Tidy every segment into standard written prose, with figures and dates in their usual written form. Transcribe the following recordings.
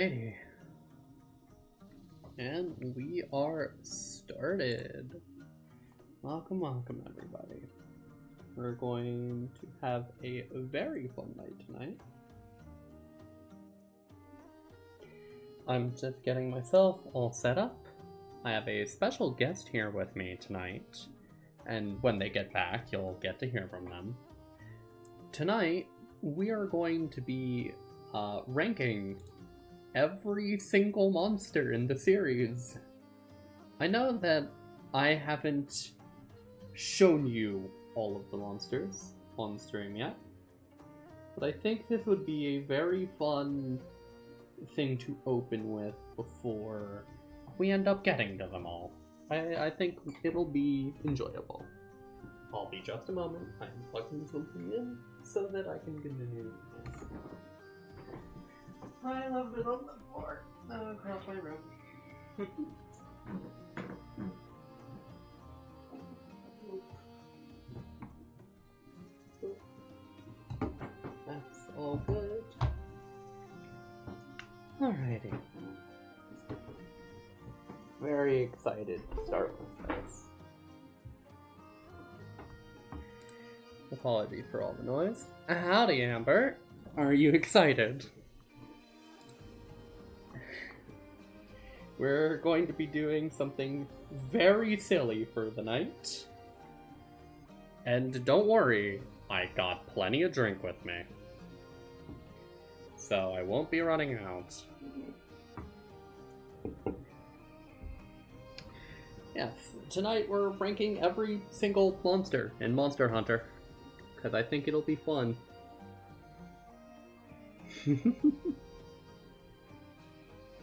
Hey, and we are started. Welcome, everybody. We're going to have a very fun night tonight. I'm just getting myself all set up. I have a special guest here with me tonight, and when they get back, you'll get to hear from them. Tonight, we are going to be ranking every single monster in the series. I know that I haven't shown you all of the monsters on stream yet, but I think this would be a very fun thing to open with before we end up getting to them all. I think it'll be enjoyable. I'll be just a moment. I'm plugging something in so that I can continue this. I love it on the floor across my room. That's all good. Alrighty. Very excited to start with this. Apologies for all the noise. Howdy, Amber. Are you excited? We're going to be doing something very silly for the night. And don't worry, I got plenty of drink with me. So I won't be running out. Yes, tonight we're ranking every single monster in Monster Hunter. Because I think it'll be fun.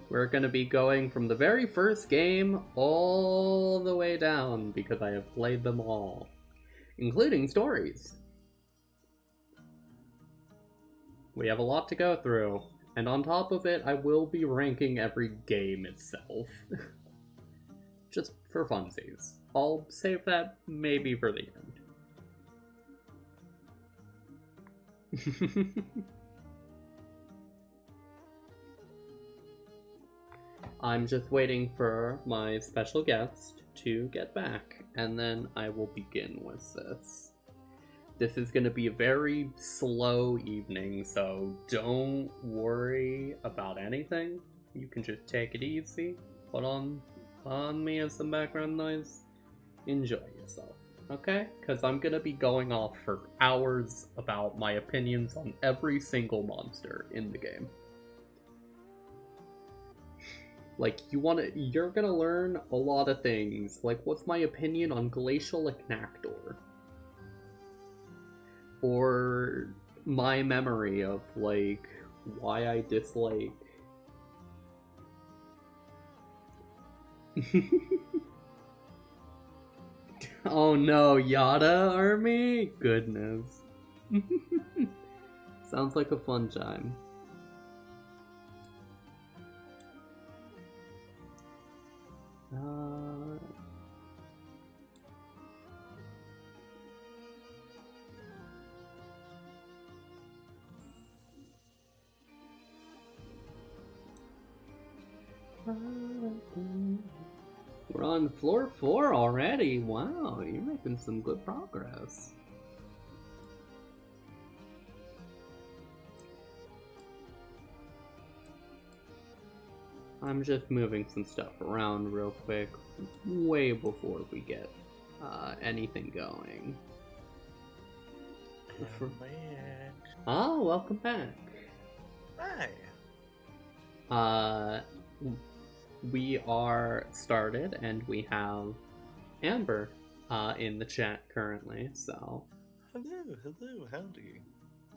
We're going to be going from the very first game all the way down because I have played them all, including stories. We have a lot to go through, and on top of it, I will be ranking every game itself. Just for funsies. I'll save that maybe for the end. I'm just waiting for my special guest to get back, and then I will begin with this. This is going to be a very slow evening, so don't worry about anything. You can just take it easy, put on me as some background noise, enjoy yourself, okay? Because I'm going to be going off for hours about my opinions on every single monster in the game. Like, you're gonna learn a lot of things. Like, what's my opinion on Glacial Acnactor? Or my memory of, like, why I dislike... Oh no, Yada Army? Goodness. Sounds like a fun time. We're on floor 4 already. Wow, you're making some good progress. I'm just moving some stuff around real quick, way before we get anything going. Oh, welcome back. Hi. We are started, and we have Amber in the chat currently, so... Hello, howdy.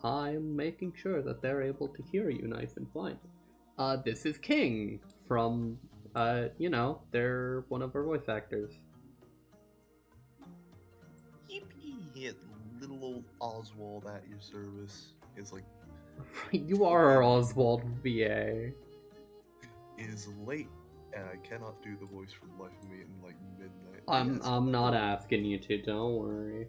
I'm making sure that they're able to hear you nice and fine. This is King from, they're one of our voice actors. Yippee! Little old Oswald at your service is like... You are our Oswald VA. Is late, and I cannot do the voice for the life of me in, like, midnight. I'm not asking you to, don't worry.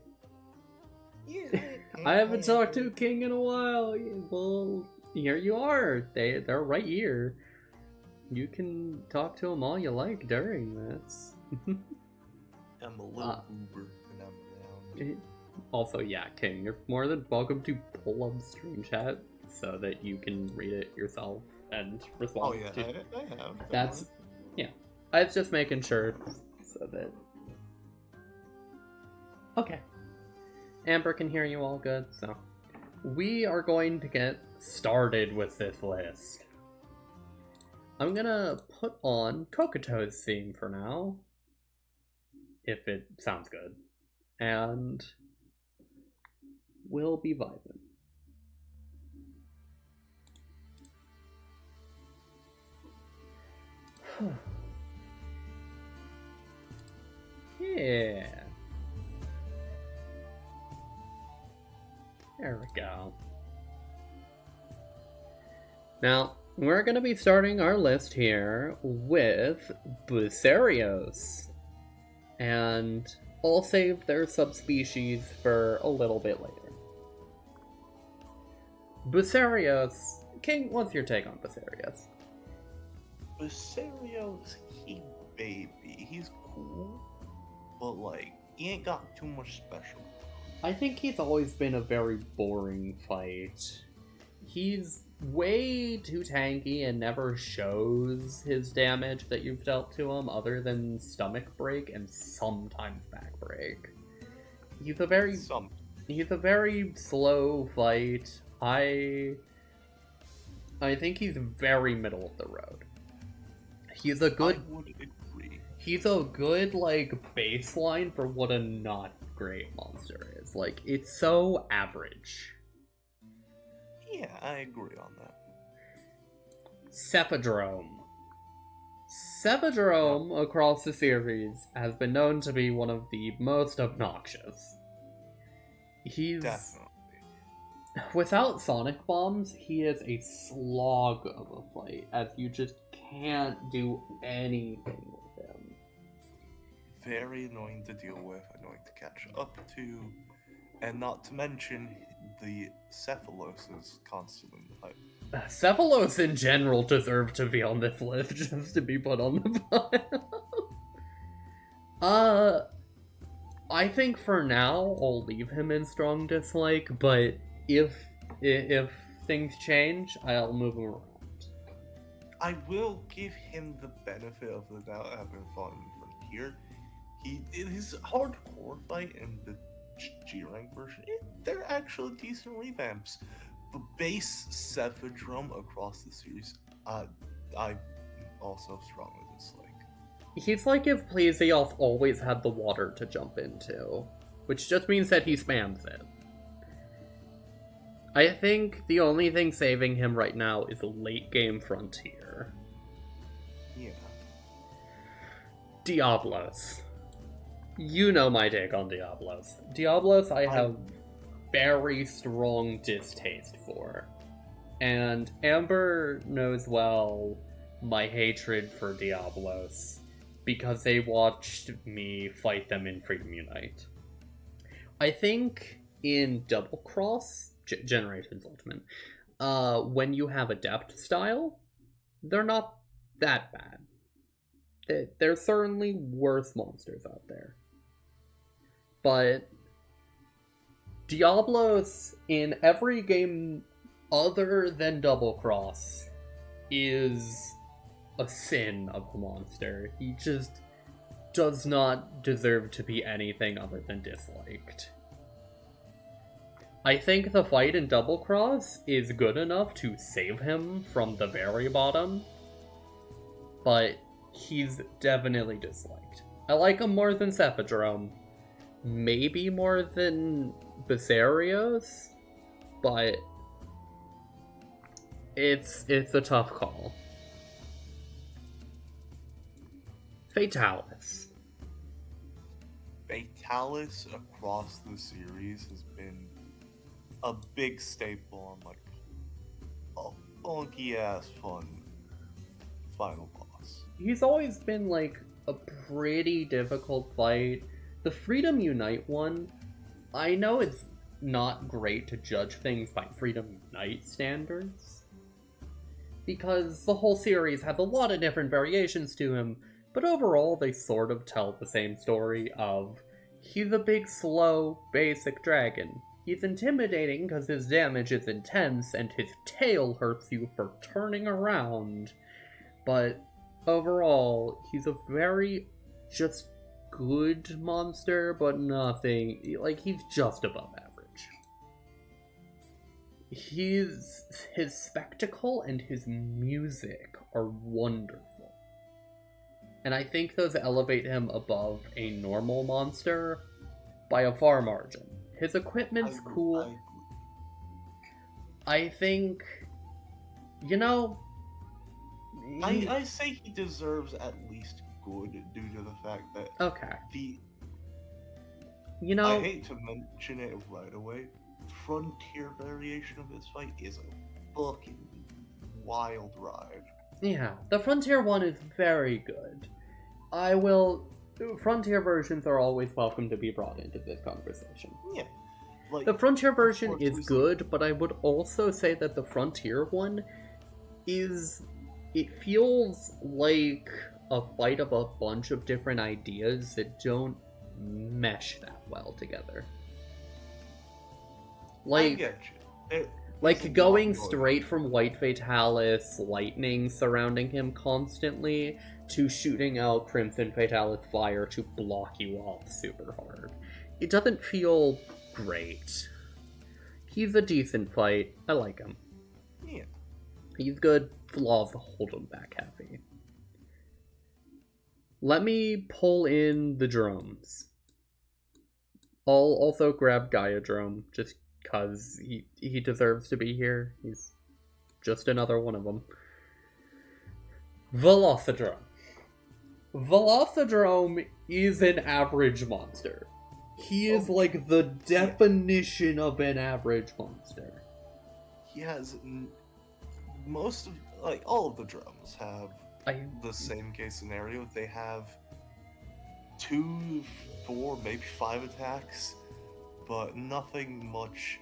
Yeah, I haven't talked to King in a while. Well, here you are. They're right here. You can talk to him all you like during this. I'm a little Uber and I'm down. Also, yeah, King, you're more than welcome to pull up stream chat so that you can read it yourself and respond. Oh yeah, to... I have. That's yeah. I was just making sure so that. Okay. Amber can hear you all good, so we are going to get started with this list. I'm gonna put on Kokoto's theme for now, if it sounds good, and we'll be vibing. Yeah. There we go. Now, we're going to be starting our list here with Bucerios. And I'll save their subspecies for a little bit later. Bucerios. King, what's your take on Bucerios? Bucerios, he baby. He's cool, but like, he ain't got too much special. I think he's always been a very boring fight. He's way too tanky and never shows his damage that you've dealt to him other than stomach break and sometimes back break. He's a very slow fight. I think he's very middle of the road. He's a good I would agree. He's a good like baseline for what a not great monster is. Like, it's so average. Yeah, I agree on that. Cephadrome. Cephadrome, across the series, has been known to be one of the most obnoxious. He's... Definitely. Without Sonic Bombs, he is a slog of a fight, as you just can't do anything with him. Very annoying to deal with, annoying to catch up to, and not to mention the Cephalos is constantly in the fight. Cephalos in general deserve to be on this list just to be put on the pile. I think for now I'll leave him in strong dislike, but if things change, I'll move him around. I will give him the benefit of the doubt having fought in Frontier. In his hardcore fight in the G-Rank version, they're actually decent revamps. The base Cephadrome across the series, I also strongly dislike. He's like if Plesioth always had the water to jump into, which just means that he spams it. I think the only thing saving him right now is a late game Frontier. Yeah. Diablos. You know my take on Diablos. Diablos I have very strong distaste for. And Amber knows well my hatred for Diablos because they watched me fight them in Freedom Unite. I think in Double Cross, Generations Ultimate, when you have Adept style, they're not that bad. There's certainly worse monsters out there. But Diablos in every game other than Double Cross is a sin of a monster. He just does not deserve to be anything other than disliked. I think the fight in Double Cross is good enough to save him from the very bottom, but he's definitely disliked. I like him more than Cephadrome, maybe more than Bucerios, but it's a tough call. Fatalis. Fatalis across the series has been a big staple on like a funky ass fun final boss. He's always been like a pretty difficult fight. The Freedom Unite one, I know it's not great to judge things by Freedom Unite standards, because the whole series has a lot of different variations to him, but overall they sort of tell the same story of he's a big, slow, basic dragon. He's intimidating because his damage is intense and his tail hurts you for turning around, but overall, he's a very just good monster, but nothing, like, he's just above average. His spectacle and his music are wonderful. And I think those elevate him above a normal monster by a far margin. His equipment's cool. I think, you know... I say he deserves at least good due to the fact that Okay. You know, I hate to mention it right away, Frontier variation of this fight is a fucking wild ride. Yeah, the Frontier one is very good. Frontier versions are always welcome to be brought into this conversation. Yeah. Like, the Frontier version is good, but I would also say that the Frontier one it feels like a fight of a bunch of different ideas that don't mesh that well together. I get you. Like going straight from White Fatalis lightning surrounding him constantly to shooting out Crimson Fatalis fire to block you off super hard. It doesn't feel great. He's a decent fight. I like him. Yeah. He's good. Flaws hold him back heavy. Let me pull in the drums. I'll also grab Gaiadrome, just because he deserves to be here. He's just another one of them. Velocidrome. Velocidrome is an average monster. He is like the definition of an average monster. He has most of, like, all of the drums have the same case scenario. They have 2, 4, maybe 5 attacks, but nothing much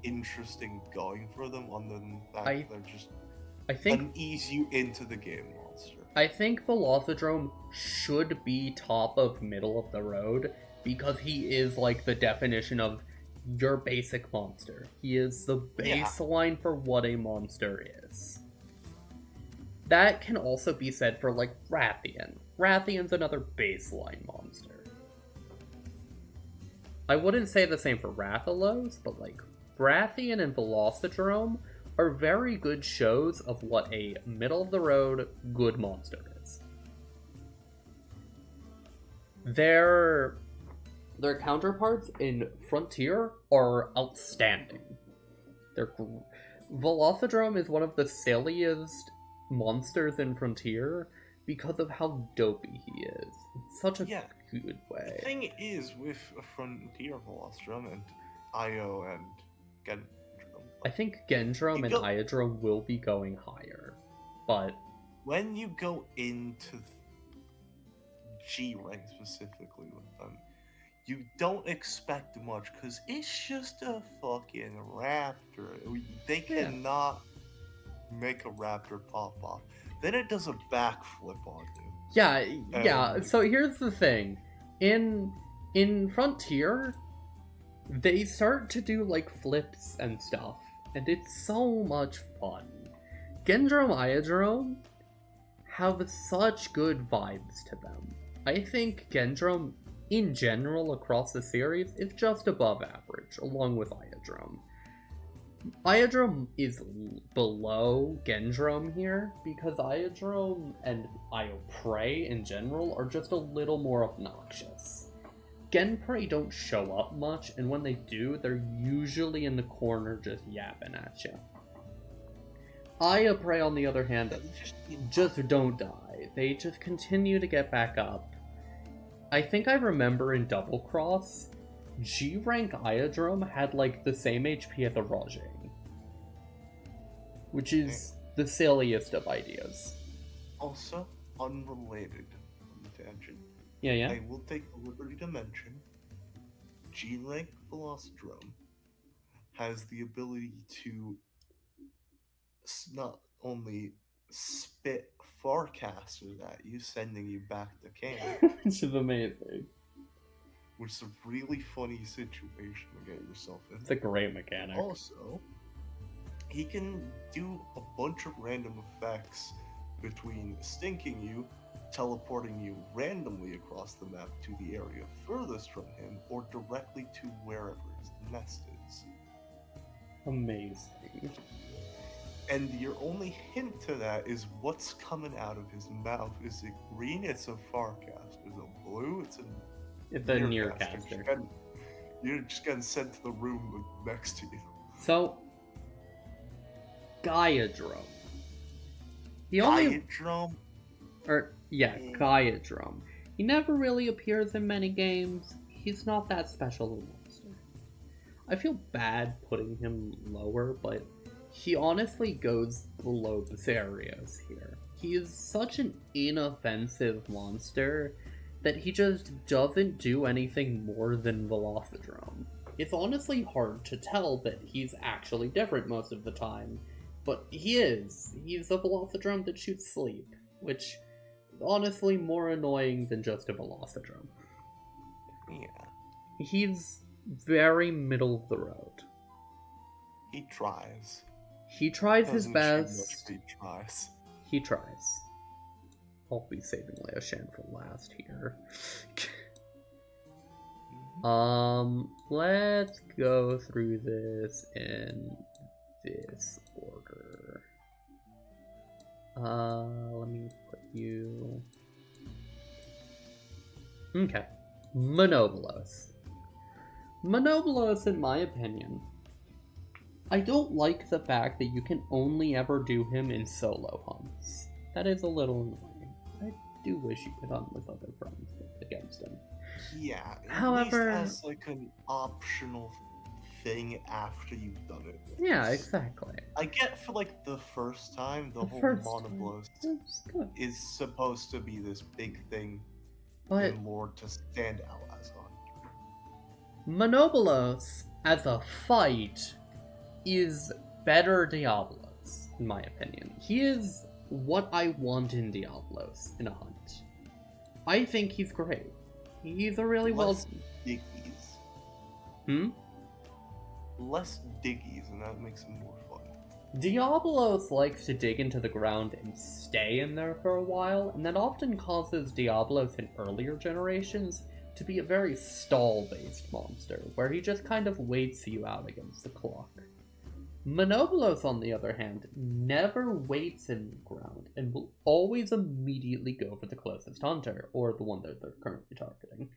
interesting going for them other than the fact that they're just an ease you into the game monster. I think Velocidrome should be top of middle of the road because he is like the definition of your basic monster. He is the baseline for what a monster is. That can also be said for, like, Rathian. Rathian's another baseline monster. I wouldn't say the same for Rathalos, but, like, Rathian and Velocidrome are very good shows of what a middle-of-the-road good monster is. Their counterparts in Frontier are outstanding. Velocidrome is one of the silliest monsters in Frontier because of how dopey he is. In such a good way. The thing is, with Frontier Velocidrome and Io and Gendrome, I think Gendrome and Iodrome will be going higher, but when you go into G rank specifically with them, you don't expect much because it's just a fucking raptor. They cannot make a raptor pop off. Then it does a backflip on you. Yeah. So here's the thing. In Frontier, they start to do like flips and stuff, and it's so much fun. Gendrome, Iodrome have such good vibes to them. I think Gendrome, in general, across the series, is just above average, along with Iodrome. Iodrome is below Gendrome here, because Iodrome and Ioprey in general are just a little more obnoxious. Genprey don't show up much, and when they do, they're usually in the corner just yapping at you. Ioprey, on the other hand, just don't die. They just continue to get back up. I think I remember in Double Cross, G-rank Iodrome had like the same HP as a Rajang, which is the silliest of ideas. Also, unrelated from the tangent. Yeah. I will take the liberty to mention G-rank Velocidrome has the ability to not only spit Farcasters at you, sending you back to camp, Which is amazing. which is a really funny situation to get yourself in. It's a great mechanic. Also, he can do a bunch of random effects between stinking you, teleporting you randomly across the map to the area furthest from him, or directly to wherever his nest is. Amazing. And your only hint to that is what's coming out of his mouth. Is it green? It's a Farcast. Is it blue? It's a Nearcaster. You're just getting sent to the room next to you. So, Gaiadrome. He only... Gaiadrome? Gaiadrome. He never really appears in many games. He's not that special of a monster. I feel bad putting him lower, but he honestly goes below Basarios here. He is such an inoffensive monster that he just doesn't do anything more than Velocidrome. It's honestly hard to tell that he's actually different most of the time, but he is. He's a Velocidrome that shoots sleep, which is honestly more annoying than just a Velocidrome. Yeah. He's very middle of the road. He tries. He tries his Doesn't best. He tries. He tries. I'll be saving Leoshan for last here. Let's go through this in this order. Let me put you... Okay. Monobolos. Monobolos, in my opinion, I don't like the fact that you can only ever do him in solo hunts. That is a little annoying. I do wish you could hunt with other friends against him. Yeah. However, at least as like an optional thing after you've done it. Yeah, exactly. I get for like the first time, the whole first Monobolos good. is supposed to be this big thing But in lore to stand out as a hunter. Monobolos, as a fight, is better Diablos, in my opinion. He is what I want in Diablos in a hunt. I think he's great. He's a really Less diggies. Hmm? Less diggies, and that makes him more fun. Diablos likes to dig into the ground and stay in there for a while, and that often causes Diablos in earlier generations to be a very stall-based monster, where he just kind of waits you out against the clock. Monobolos, on the other hand, never waits in the ground and will always immediately go for the closest hunter, or the one that they're currently targeting.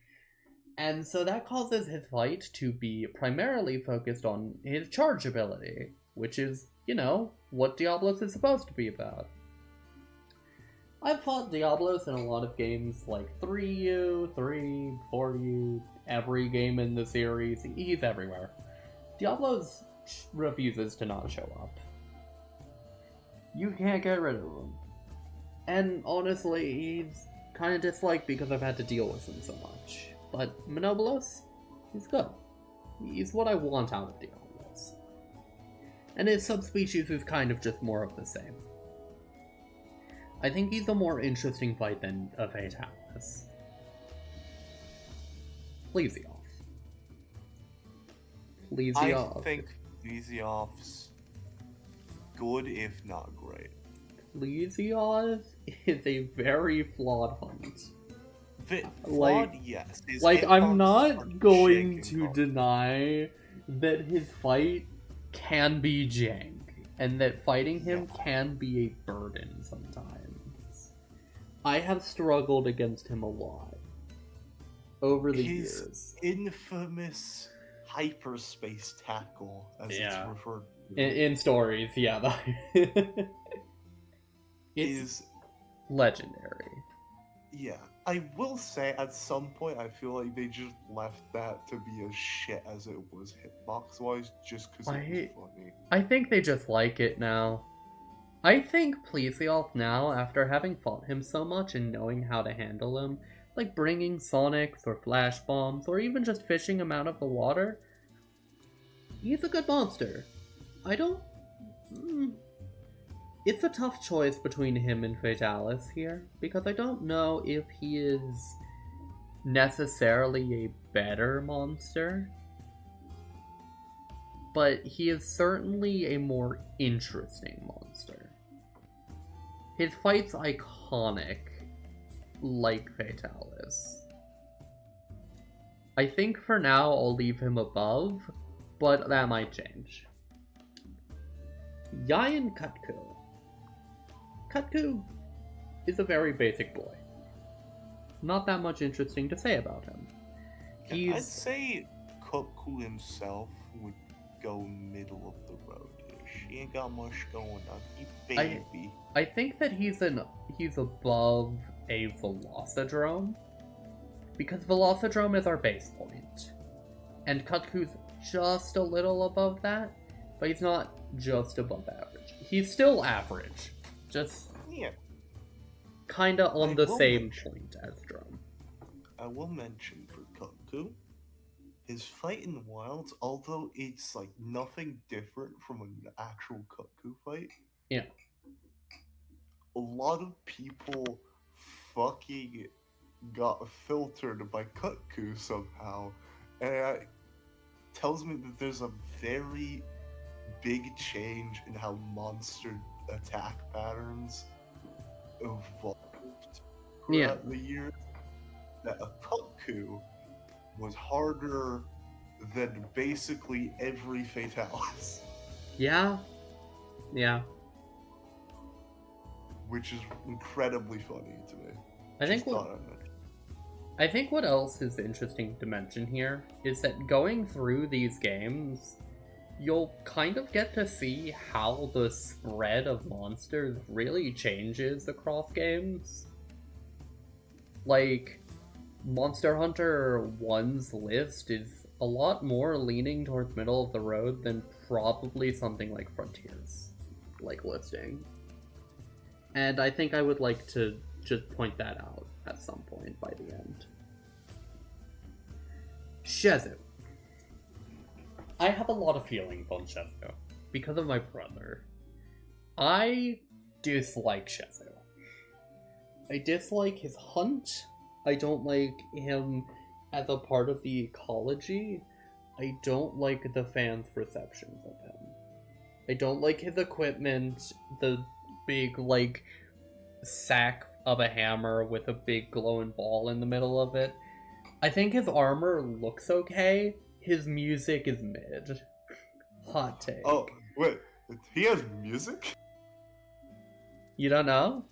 And so that causes his fight to be primarily focused on his charge ability, which is, you know, what Diablos is supposed to be about. I've fought Diablos in a lot of games like 3U, 3, 4U, every game in the series. He's everywhere. Diablos refuses to not show up. You can't get rid of him. And honestly, he's kind of disliked because I've had to deal with him so much. But Monobolos, he's good. He's what I want out of Diablos. And his subspecies is kind of just more of the same. I think he's a more interesting fight than a Fatalis. Plesioth. I think Plesioth's good, if not great. Plesioth is a very flawed hunt. Flawed, yes. I'm not going to deny that his fight can be jank, and that fighting him can be a burden sometimes. I have struggled against him a lot over the years. Infamous hyperspace tackle, as it's referred to. In stories, yeah. It's legendary. Yeah, I will say at some point I feel like they just left that to be as shit as it was hitbox-wise, just because it was funny. I think they just like it now. I think Plesioth now, after having fought him so much and knowing how to handle him, like bringing Sonics or Flash Bombs, or even just fishing him out of the water, he's a good monster. it's a tough choice between him and Fatalis here, because I don't know if he is necessarily a better monster, but he is certainly a more interesting monster. His fight's iconic, like Fatalis. I think for now I'll leave him above, but that might change. Yayan Kutku. Kutku is a very basic boy. Not that much interesting to say about him. I'd say Kutku himself would go middle of the road-ish. He ain't got much going on. He baby. I think that he's above a Velocidrome, because Velocidrome is our base point, and Kutku's just a little above that, but he's not just above average. He's still average, just kinda on the same point as Drum. I will mention for Kutku, his fight in the wilds, although it's like nothing different from an actual Kutku fight. Yeah. A lot of people fucking got filtered by Kutku somehow, and it tells me that there's a very big change in how monster attack patterns evolved throughout the years. That a Kutku was harder than basically every Fatalis. Yeah. Which is incredibly funny to me. I think what else is interesting to mention here is that going through these games, you'll kind of get to see how the spread of monsters really changes across games. Like, Monster Hunter 1's list is a lot more leaning towards middle of the road than probably something like Frontiers, like listing. And I think I would like to just point that out at some point by the end. Shezu. I have a lot of feelings on Shezu because of my brother. I dislike Shezu. I dislike his hunt. I don't like him as a part of the ecology. I don't like the fans' receptions of him. I don't like his equipment, the big, like, sack of a hammer with a big glowing ball in the middle of it. I think his armor looks okay. His music is mid. Hot take. Oh, wait. He has music? You don't know?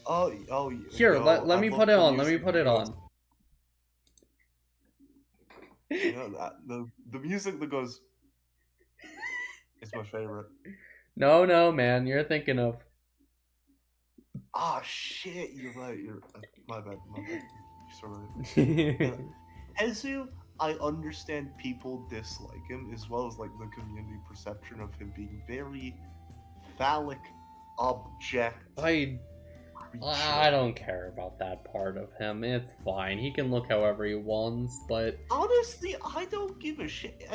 Oh, Here, yo, let me put it on. Let me put it on. You know that the music that goes. It's my favorite. No, man. You're thinking of. Ah, shit. You're right. My bad. Sorry. Hezu, I understand people dislike him, as well as like the community perception of him being very phallic object. I don't care about that part of him. It's fine. He can look however he wants, but honestly, I don't give a shit.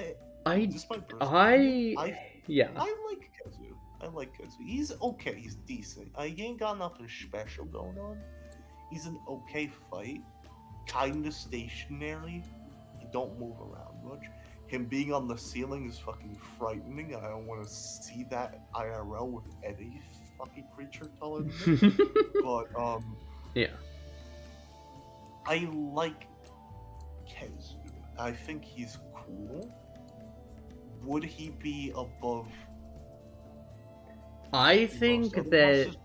Yeah. I like Kezu. I like Kezu. He's okay. He's decent. He ain't got nothing special going on. He's an okay fight. Kinda stationary. He don't move around much. Him being on the ceiling is fucking frightening. I don't want to see that IRL with any fucking creature taller than me. But yeah. I like Kezu. I think he's cool. Would he be above? I think that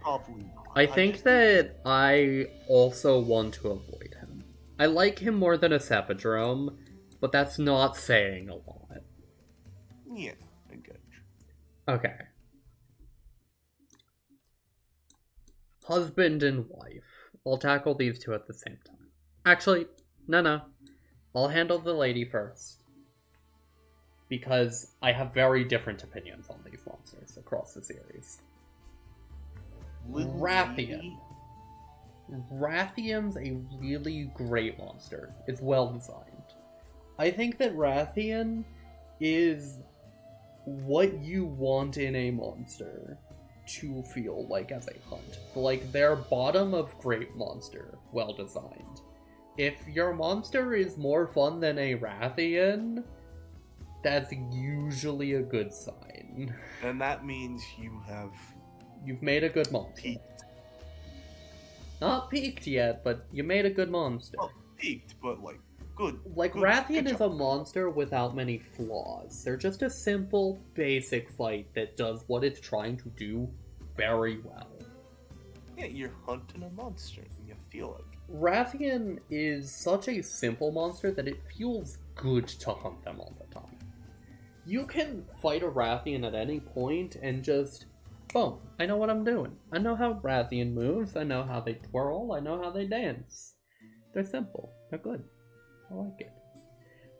I also want to avoid him. I like him more than a Cephadrome, but that's not saying a lot. Yeah, I get you. Okay. Husband and wife. I'll tackle these two at the same time. Actually, no. I'll handle the lady first. Because I have very different opinions on these monsters across the series. Rathian. Rathian's a really great monster. It's well designed. I think that Rathian is what you want in a monster. to feel like as a hunt. Like, they're bottom of great monster, well designed. If your monster is more fun than a Rathian, that's usually a good sign. And that means You've made a good monster. peaked. Not peaked yet, but you made a good monster. Well, peaked, but good. Like, good, Rathian good is a job. monster without many flaws. They're just a simple, basic fight that does what it's trying to do very well. Yeah, you're hunting a monster, and you feel like. Rathian is such a simple monster that it feels good to hunt them all the time. You can fight a Rathian at any point and just, boom, I know what I'm doing. I know how Rathian moves, I know how they twirl, I know how they dance. They're simple, they're good. I like it.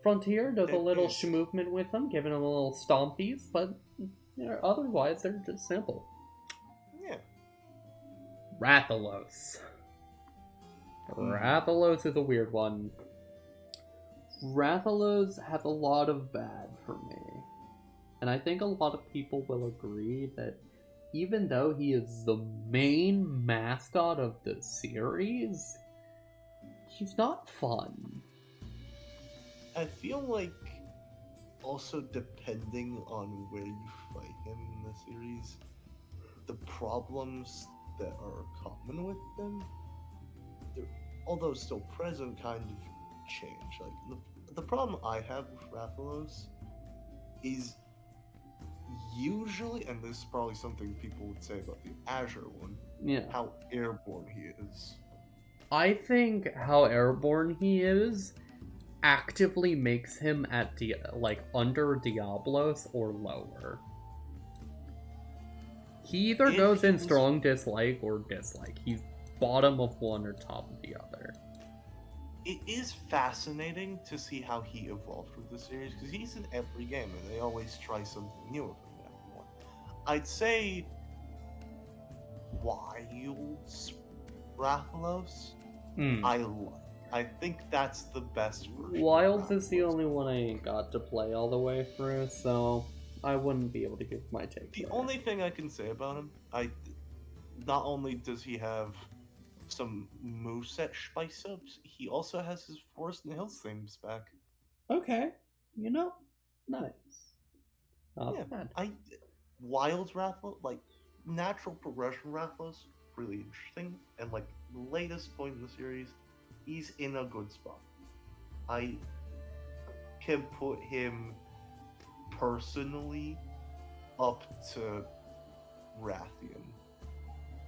Frontier does a little movement with them, giving them a little stompies, but otherwise they're just simple. Yeah. Rathalos. Rathalos is a weird one. Rathalos has a lot of bad for me. And I think a lot of people will agree that even though he is the main mascot of the series, he's not fun. I feel like also depending on where you fight him in the series, the problems that are common with them, although still present, kind of change. Like the problem I have with Rathalos is usually, and this is probably something people would say about the Azure one, how airborne he is. I think how airborne he is actively makes him at under Diablos or lower. He either goes in strong dislike or dislike. He's bottom of one or top of the other. It is fascinating to see how he evolved with the series, because he's in every game and they always try something new with him. I'd say Wild's Rathalos I like. I think that's the best version. Wilds is the only one I got to play all the way through, so I wouldn't be able to give my take. The only thing I can say about him, not only does he have some moveset spice ups, he also has his Forest and Hills themes back. Okay, nice. Not bad. Wild's Rathalos, natural progression Rathalos, really interesting, and the latest point in the series, he's in a good spot. I can put him personally up to Rathian.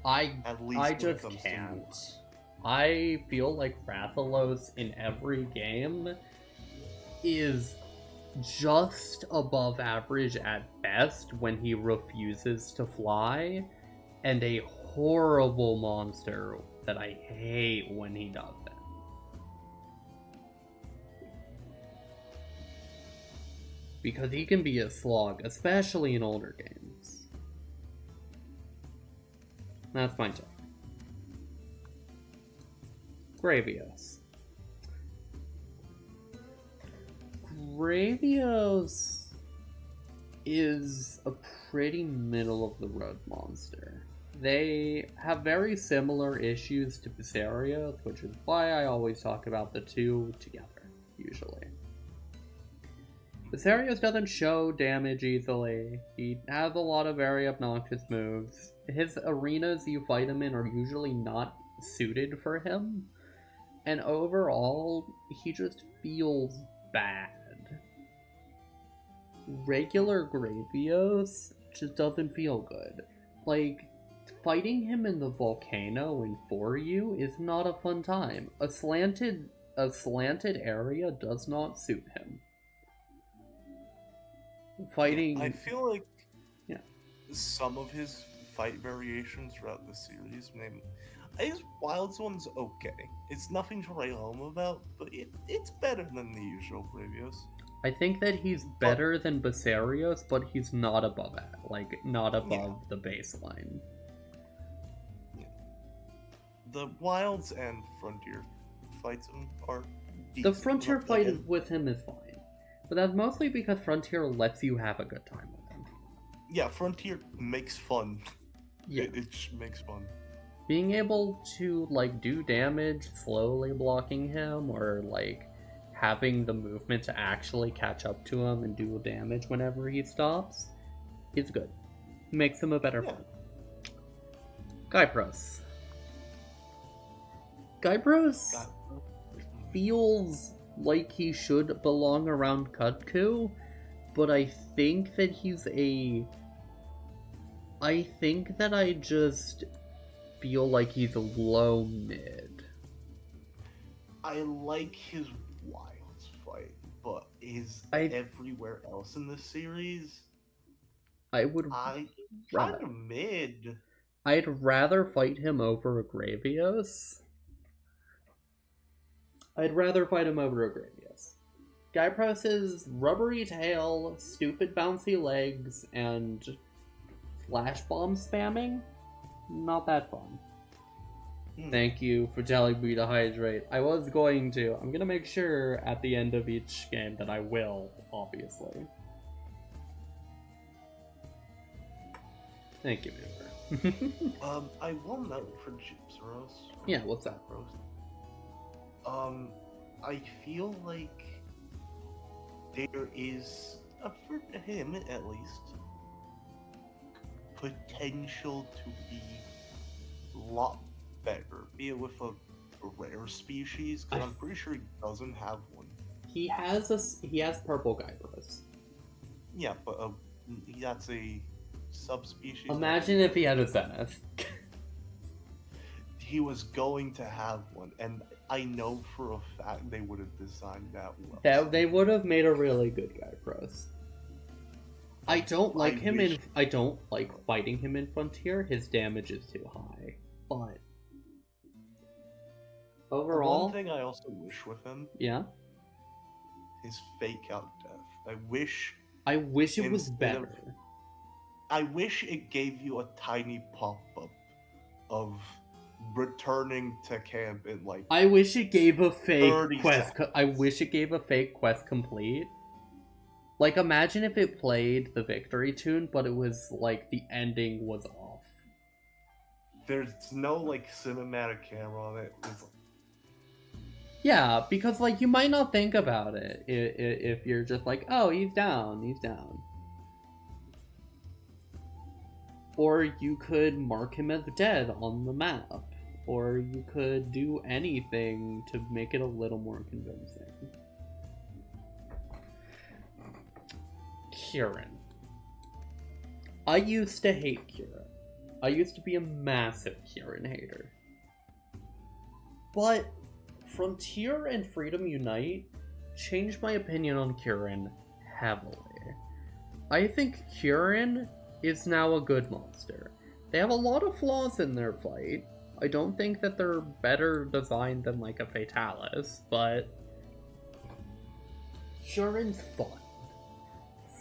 I just can't. I feel like Rathalos in every game is just above average at best when he refuses to fly, and a horrible monster that I hate when he does that. Because he can be a slog, especially in older games. That's my take. Gravios. Gravios is a pretty middle of the road monster. They have very similar issues to Viserios, which is why I always talk about the two together, usually. Viserios doesn't show damage easily. He has a lot of very obnoxious moves. His arenas you fight him in are usually not suited for him. And overall, he just feels bad. Regular Gravios just doesn't feel good. Fighting him in the volcano in 4U is not a fun time. A slanted area does not suit him. I feel like some of his fight variations throughout the series, his Wilds one's okay. It's nothing to write home about, but it's better than the usual Gravios. I think that he's better than Viserios, but he's not above it. Not above the baseline. Yeah. The Wilds and Frontier fights are decent. The Frontier fight with him is fine. But that's mostly because Frontier lets you have a good time with him. Yeah, Frontier makes fun Yeah. It just makes fun. Being able to, like, do damage slowly blocking him, or, like, having the movement to actually catch up to him and do damage whenever he stops is good. Makes him a better Yeah. fighter. Guybrush. Guybrush feels like he should belong around Kutku, but I think that I just feel like he's a low mid. I like his Wilds fight, but everywhere else in the series, I would kind rather of mid. I'd rather fight him over Agravios. Guybrush's rubbery tail, stupid bouncy legs, and flash bomb spamming, not that fun. Thank you for telling me to hydrate. I'm gonna make sure at the end of each game that I will, obviously. Thank you, Mooper. I will note for Gypsaros. Yeah, what's that? I feel like there is, for him at least, potential to be a lot better, be it with a rare species, because I'm pretty sure he doesn't have one. He has purple Guybrush. Yeah, but that's a subspecies. Imagine if he had a Zenith. He was going to have one, and I know for a fact they would have designed that well. They would have made a really good Guybrush. I don't like fighting him in Frontier. His damage is too high. But overall, one thing I also wish with him, yeah, his fake out death. I wish it was better. I wish it gave you a tiny pop-up of returning to camp in like. I wish it gave a fake quest. Seconds. I wish it gave a fake quest complete. Like, imagine if it played the victory tune, but it was like the ending was off. There's no like cinematic camera on it. It's like... Yeah, because like you might not think about it if you're just like, oh, he's down. Or you could mark him as dead on the map. Or you could do anything to make it a little more convincing. Kirin. I used to hate Kirin. I used to be a massive Kirin hater. But Frontier and Freedom Unite changed my opinion on Kirin heavily. I think Kirin is now a good monster. They have a lot of flaws in their fight. I don't think that they're better designed than like a Fatalis, but Kirin's fun.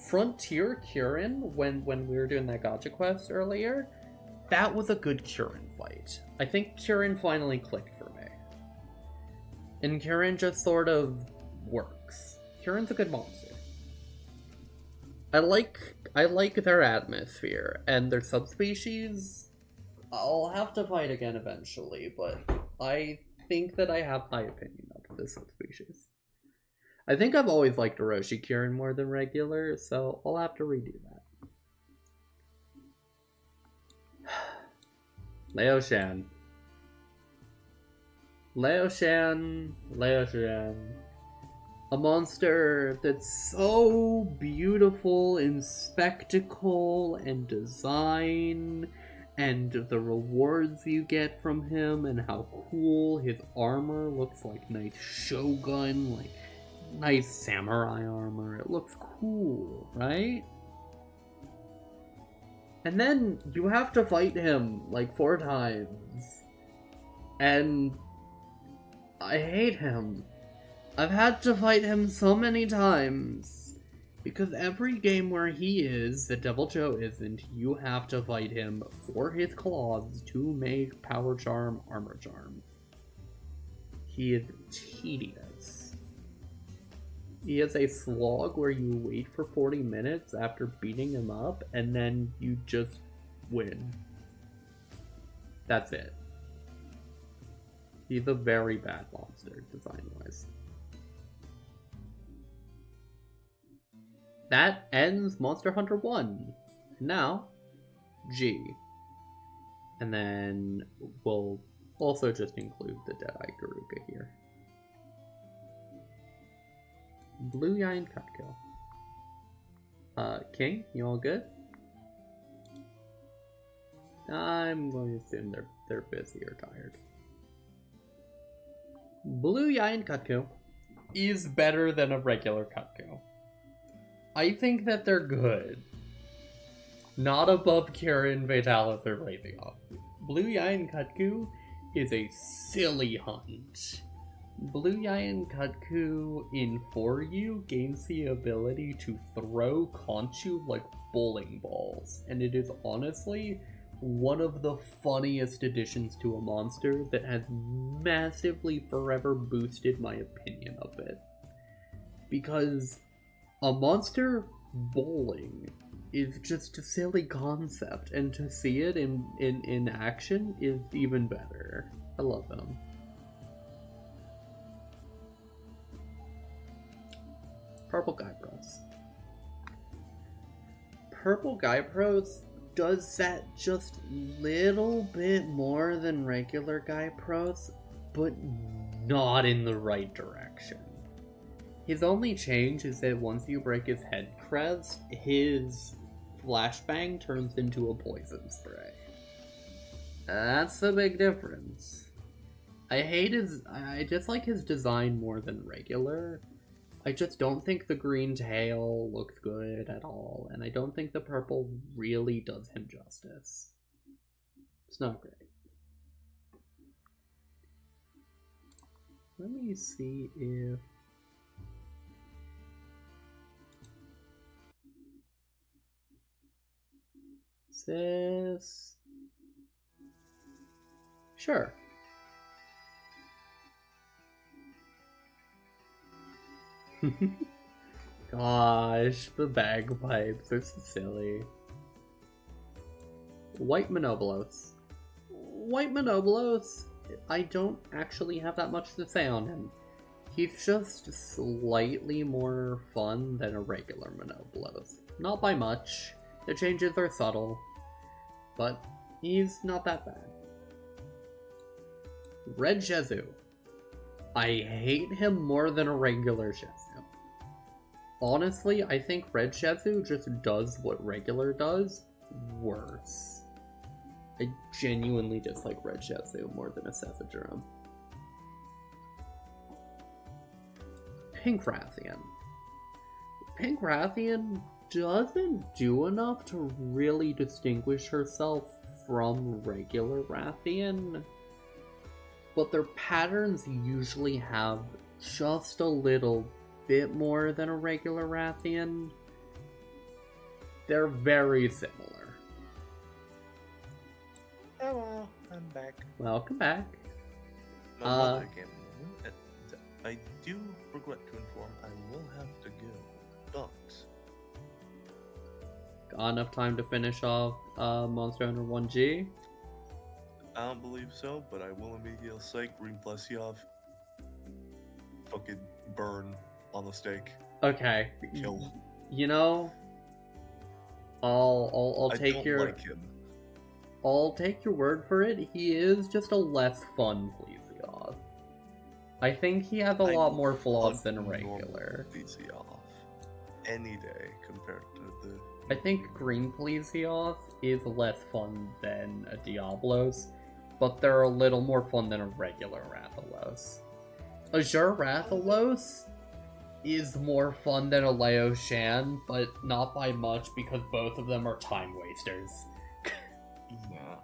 Frontier Kirin, when we were doing that gacha quest earlier, that was a good Kirin fight. I think Kirin finally clicked for me. And Kirin just sort of works. Kirin's a good monster. I like their atmosphere, and their subspecies, I'll have to fight again eventually, but I think that I have high opinion of this subspecies. I think I've always liked Orochi Kirin more than regular, so I'll have to redo that. Leo Shan. A monster that's so beautiful in spectacle and design, and the rewards you get from him, and how cool his armor looks, like nice shogun, like nice samurai armor. It looks cool, right? And then you have to fight him like 4 times. And I hate him. I've had to fight him so many times. Because every game where he is, that Deviljho isn't, you have to fight him for his claws to make Power Charm, Armor Charm. He is tedious. He has a slog where you wait for 40 minutes after beating him up, and then you just win. That's it. He's a very bad monster, design-wise. That ends Monster Hunter 1. Now, G. And then we'll also just include the Deadeye Garuka here. Blue Yine Cutkill. King, you all good? I'm going to assume they're busy or tired. Blue Yine Cutkill is better than a regular Cutkill. I think that they're good. Not above Kirin, Vitalis, or Razioth. Blue Yine Cutku is a silly hunt. Blue Yine Cutku in For-You gains the ability to throw Conchu like bowling balls, and it is honestly one of the funniest additions to a monster that has massively forever boosted my opinion of it. Because a monster bowling is just a silly concept, and to see it in action is even better. I love them. Purple Gypros. Purple Gypros does that just little bit more than regular Gypros, but not in the right direction. His only change is that once you break his head crest, his flashbang turns into a poison spray. That's the big difference. I dislike his design more than regular. I just don't think the green tail looks good at all, and I don't think the purple really does him justice. It's not great. Let me see if... This... Sure. Gosh, the bagpipes, they're so silly. White Monobolos. White Monobolos, I don't actually have that much to say on him. He's just slightly more fun than a regular Monobolos. Not by much. The changes are subtle, but he's not that bad. Red Shezu. I hate him more than a regular Shezu. Honestly, I think Red Shezu just does what regular does, worse. I genuinely dislike Red Shezu more than a Sephiroth. Pink Rathian. Pink Rathian doesn't do enough to really distinguish herself from regular Rathian, but their patterns usually have just a little bit more than a regular Rathian. They're very similar. Hello, I'm back. Welcome back. My mother came in. I do regret to inform I will have to go, but... Got enough time to finish off Monster Hunter 1G? I don't believe so, but I will immediately say Green Plesioth fucking burn on the stake. Okay. Kill. You know, I'll take don't your like him. I'll take your word for it. He is just a less fun Plesioth. I think he has a lot more flaws than a regular. Plesioth any day compared to the... I think Green Plesioth is less fun than a Diablos, but they're a little more fun than a regular Rathalos. Azure Rathalos is more fun than a Leo Shan, but not by much because both of them are time wasters. Yeah.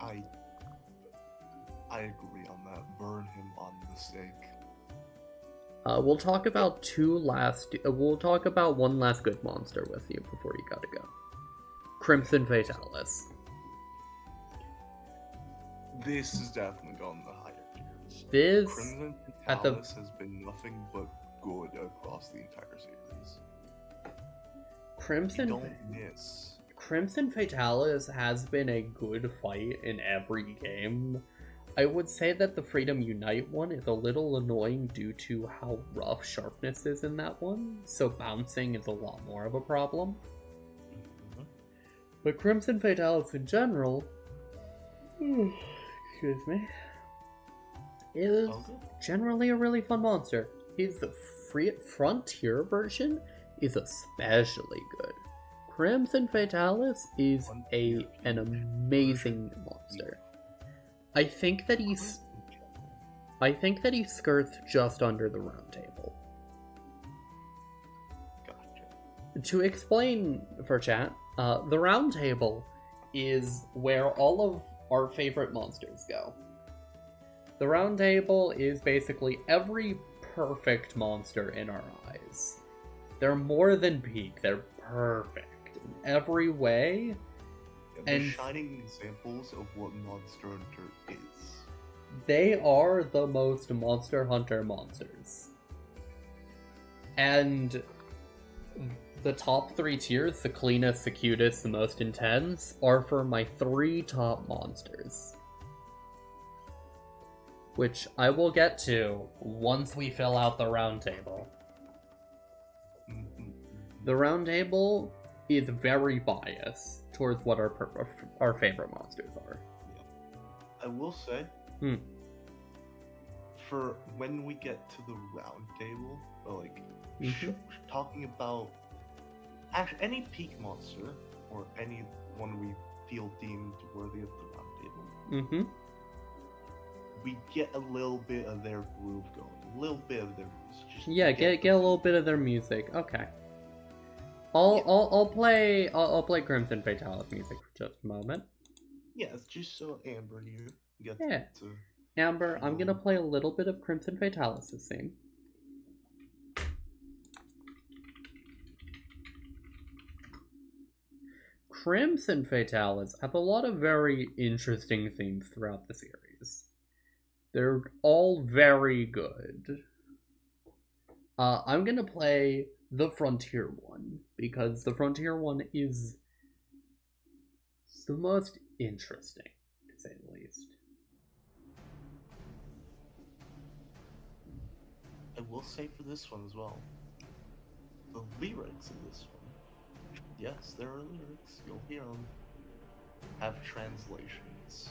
Like, I agree on that. Burn him on the stake. We'll talk about we'll talk about one last good monster with you before you gotta go. Crimson Fatalis. This has definitely gone the higher tiers. This Crimson at the Fatalis has been nothing but good across the entire series. You Crimson don't miss. Crimson Fatalis has been a good fight in every game. I would say that the Freedom Unite one is a little annoying due to how rough sharpness is in that one, so bouncing is a lot more of a problem. But Crimson Fatalis in general, excuse me, is generally a really fun monster. His Frontier version is especially good. Crimson Fatalis is an amazing monster. I think that he skirts just under the round table. Gotcha. To explain for chat, the round table is where all of our favorite monsters go. The round table is basically every perfect monster in our eyes. They're more than peak, they're perfect in every way. And the shining examples of what Monster Hunter is. They are the most Monster Hunter monsters. And the top 3 tiers, the cleanest, the cutest, the most intense, are for my 3 top monsters. Which I will get to once we fill out the round table. The round table is very biased towards what our favorite monsters are. I will say, for when we get to the round table, or like talking about any peak monster or any one we feel deemed worthy of the round table, we get a little bit of their groove going, a little bit of their music. Yeah, get a little bit of their music. Okay. I'll play Crimson Fatalis music for just a moment. Yes, just so Amber here gets to... Amber, I'm gonna play a little bit of Crimson Fatalis' theme. Crimson Fatalis have a lot of very interesting themes throughout the series. They're all very good. I'm gonna play the Frontier one, because the Frontier one is the most interesting, to say the least. I will say for this one as well, the lyrics in this one, yes, there are lyrics, you'll hear them, have translations.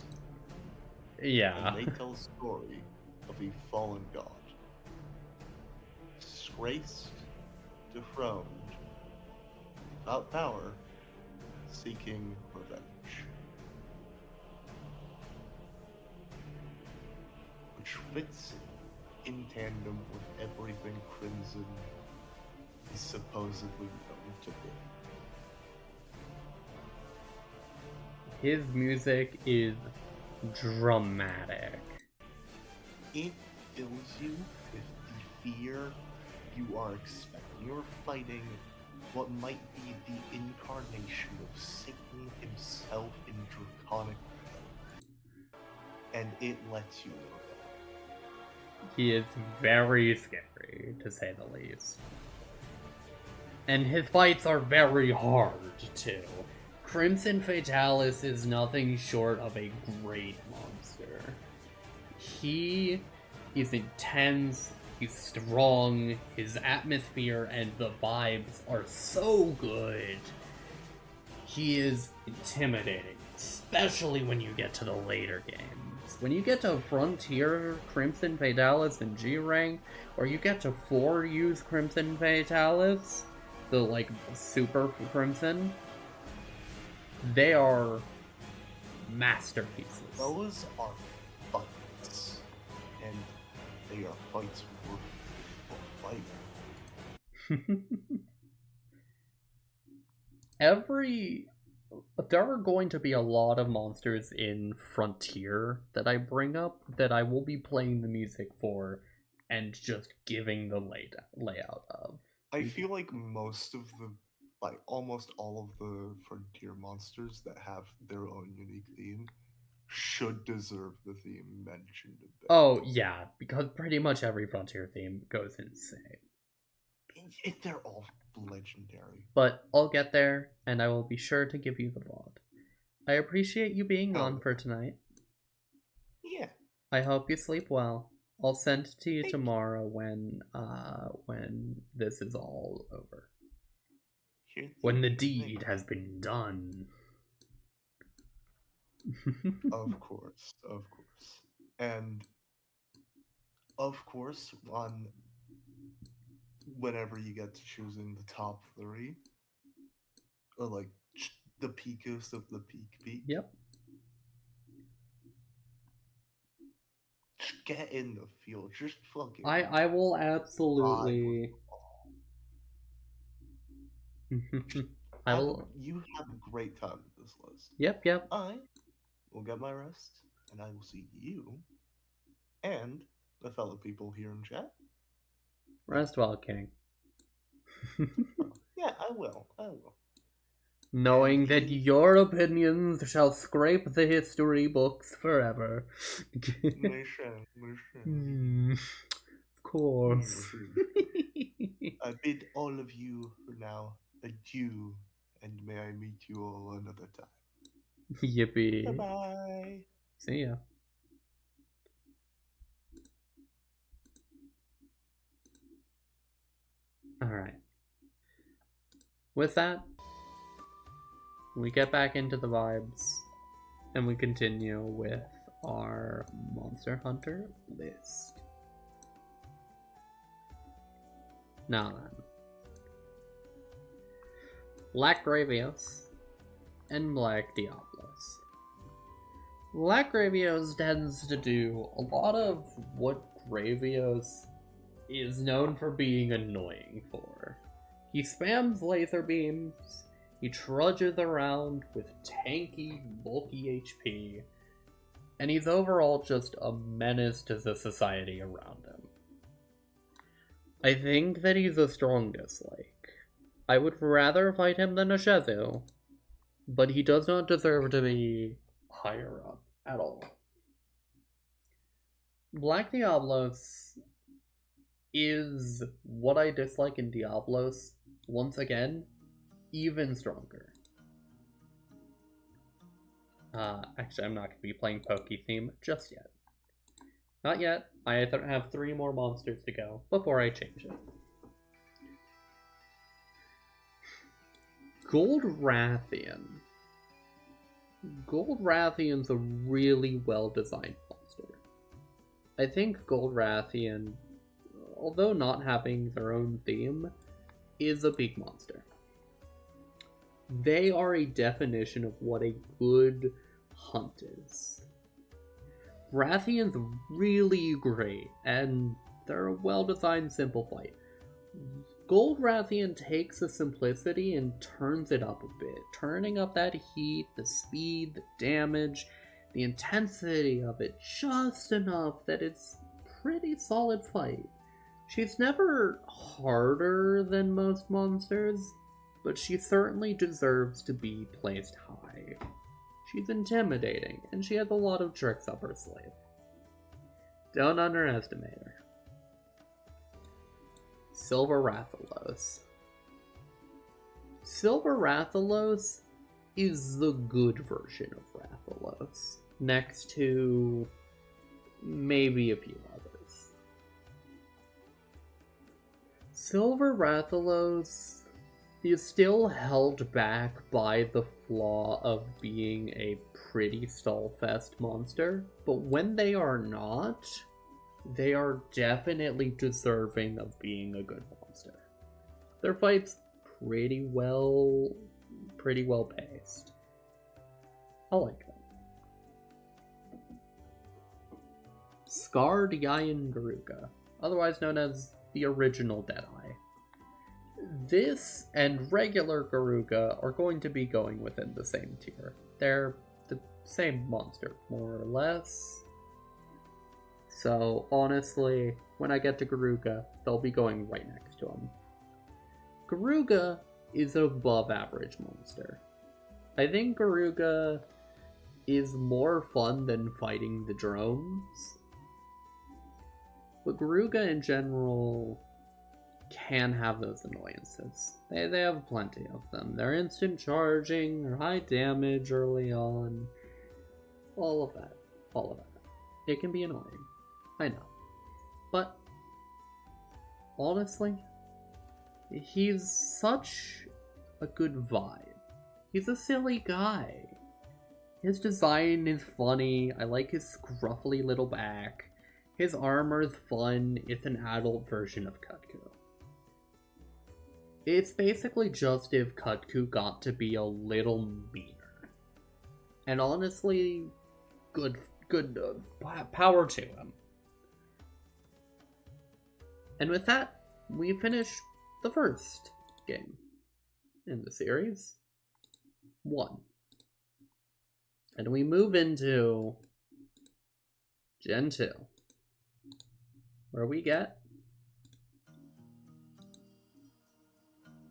Yeah. And they tell a story of a fallen god. Disgraced, dethroned, without power, seeking revenge. Which fits in tandem with everything Crimson is supposedly known to be. His music is dramatic. It fills you with the fear you are expecting. You're fighting what might be the incarnation of Satan himself in draconic form. And it lets you know that. He is very scary, to say the least. And his fights are very hard, too. Crimson Fatalis is nothing short of a great monster. He is intense, he's strong, his atmosphere and the vibes are so good. He is intimidating, especially when you get to the later games. When you get to Frontier, Crimson Fatalis, and G-Rank, or you get to 4-use Crimson Fatalis, the, like, Super Crimson, they are masterpieces. Those are fights, and they are fights worth fighting. There are going to be a lot of monsters in Frontier that I bring up that I will be playing the music for and just giving the layout of. I feel like almost all of the Frontier monsters that have their own unique theme should deserve the theme mentioned a bit. Oh, yeah, because pretty much every Frontier theme goes insane. They're all legendary. But I'll get there, and I will be sure to give you the VOD. I appreciate you being on for tonight. Yeah. I hope you sleep well. I'll send it to you Thank tomorrow when this is all over. When the deed has been done. Of course. And of course, whenever you get to choosing the top 3, or like the peakest of the peak. Yep. Just get in the field. Just fucking. I will absolutely. I will. You have a great time with this list. Yep. I will get my rest, and I will see you and the fellow people here in chat. Rest well, King. Yeah, I will. Knowing that your opinions shall scrape the history books forever. Of course. I bid all of you for now adieu, and may I meet you all another time. Yippee. Bye-bye. See ya. Alright. With that, we get back into the vibes, and we continue with our Monster Hunter list. Now then. Black Gravios and Black Diablos. Black Gravios tends to do a lot of what Gravios is known for being annoying for. He spams laser beams, he trudges around with tanky, bulky HP, and he's overall just a menace to the society around him. I think that he's a strong dislike. I would rather fight him than a Shezu, but he does not deserve to be higher up at all. Black Diablos is what I dislike in Diablos, once again, even stronger. Actually, I'm not going to be playing Poke Theme just yet. Not yet. I have 3 more monsters to go before I change it. Gold Rathian. Gold Rathian's a really well-designed monster. I think Gold Rathian, although not having their own theme, is a big monster. They are a definition of what a good hunt is. Rathian's really great, and they're a well-designed, simple fight. Gold Rathian takes the simplicity and turns it up a bit, turning up that heat, the speed, the damage, the intensity of it just enough that it's a pretty solid fight. She's never harder than most monsters, but she certainly deserves to be placed high. She's intimidating, and she has a lot of tricks up her sleeve. Don't underestimate her. Silver Rathalos. Silver Rathalos is the good version of Rathalos, next to maybe a few others. Silver Rathalos is still held back by the flaw of being a pretty stallfest monster, but when they are not, they are definitely deserving of being a good monster. Their fights pretty well paced. I like them. Scarred Yayan Garuka, otherwise known as the original Deadeye. This and regular Garuka are going to be going within the same tier. They're the same monster, more or less. So, honestly, when I get to Garuka, they'll be going right next to him. Garuka is an above average monster. I think Garuka is more fun than fighting the drones. But Garuka in general can have those annoyances. They have plenty of them. They're instant charging, they're high damage early on. All of that. All of that. It can be annoying. I know. But honestly, he's such a good vibe. He's a silly guy. His design is funny. I like his scruffy little back. His armor's fun. It's an adult version of Kutku. It's basically just if Kutku got to be a little meaner. And honestly, good power to him. And with that, we finish the first game in the series. 1. And we move into Gen 2, where we get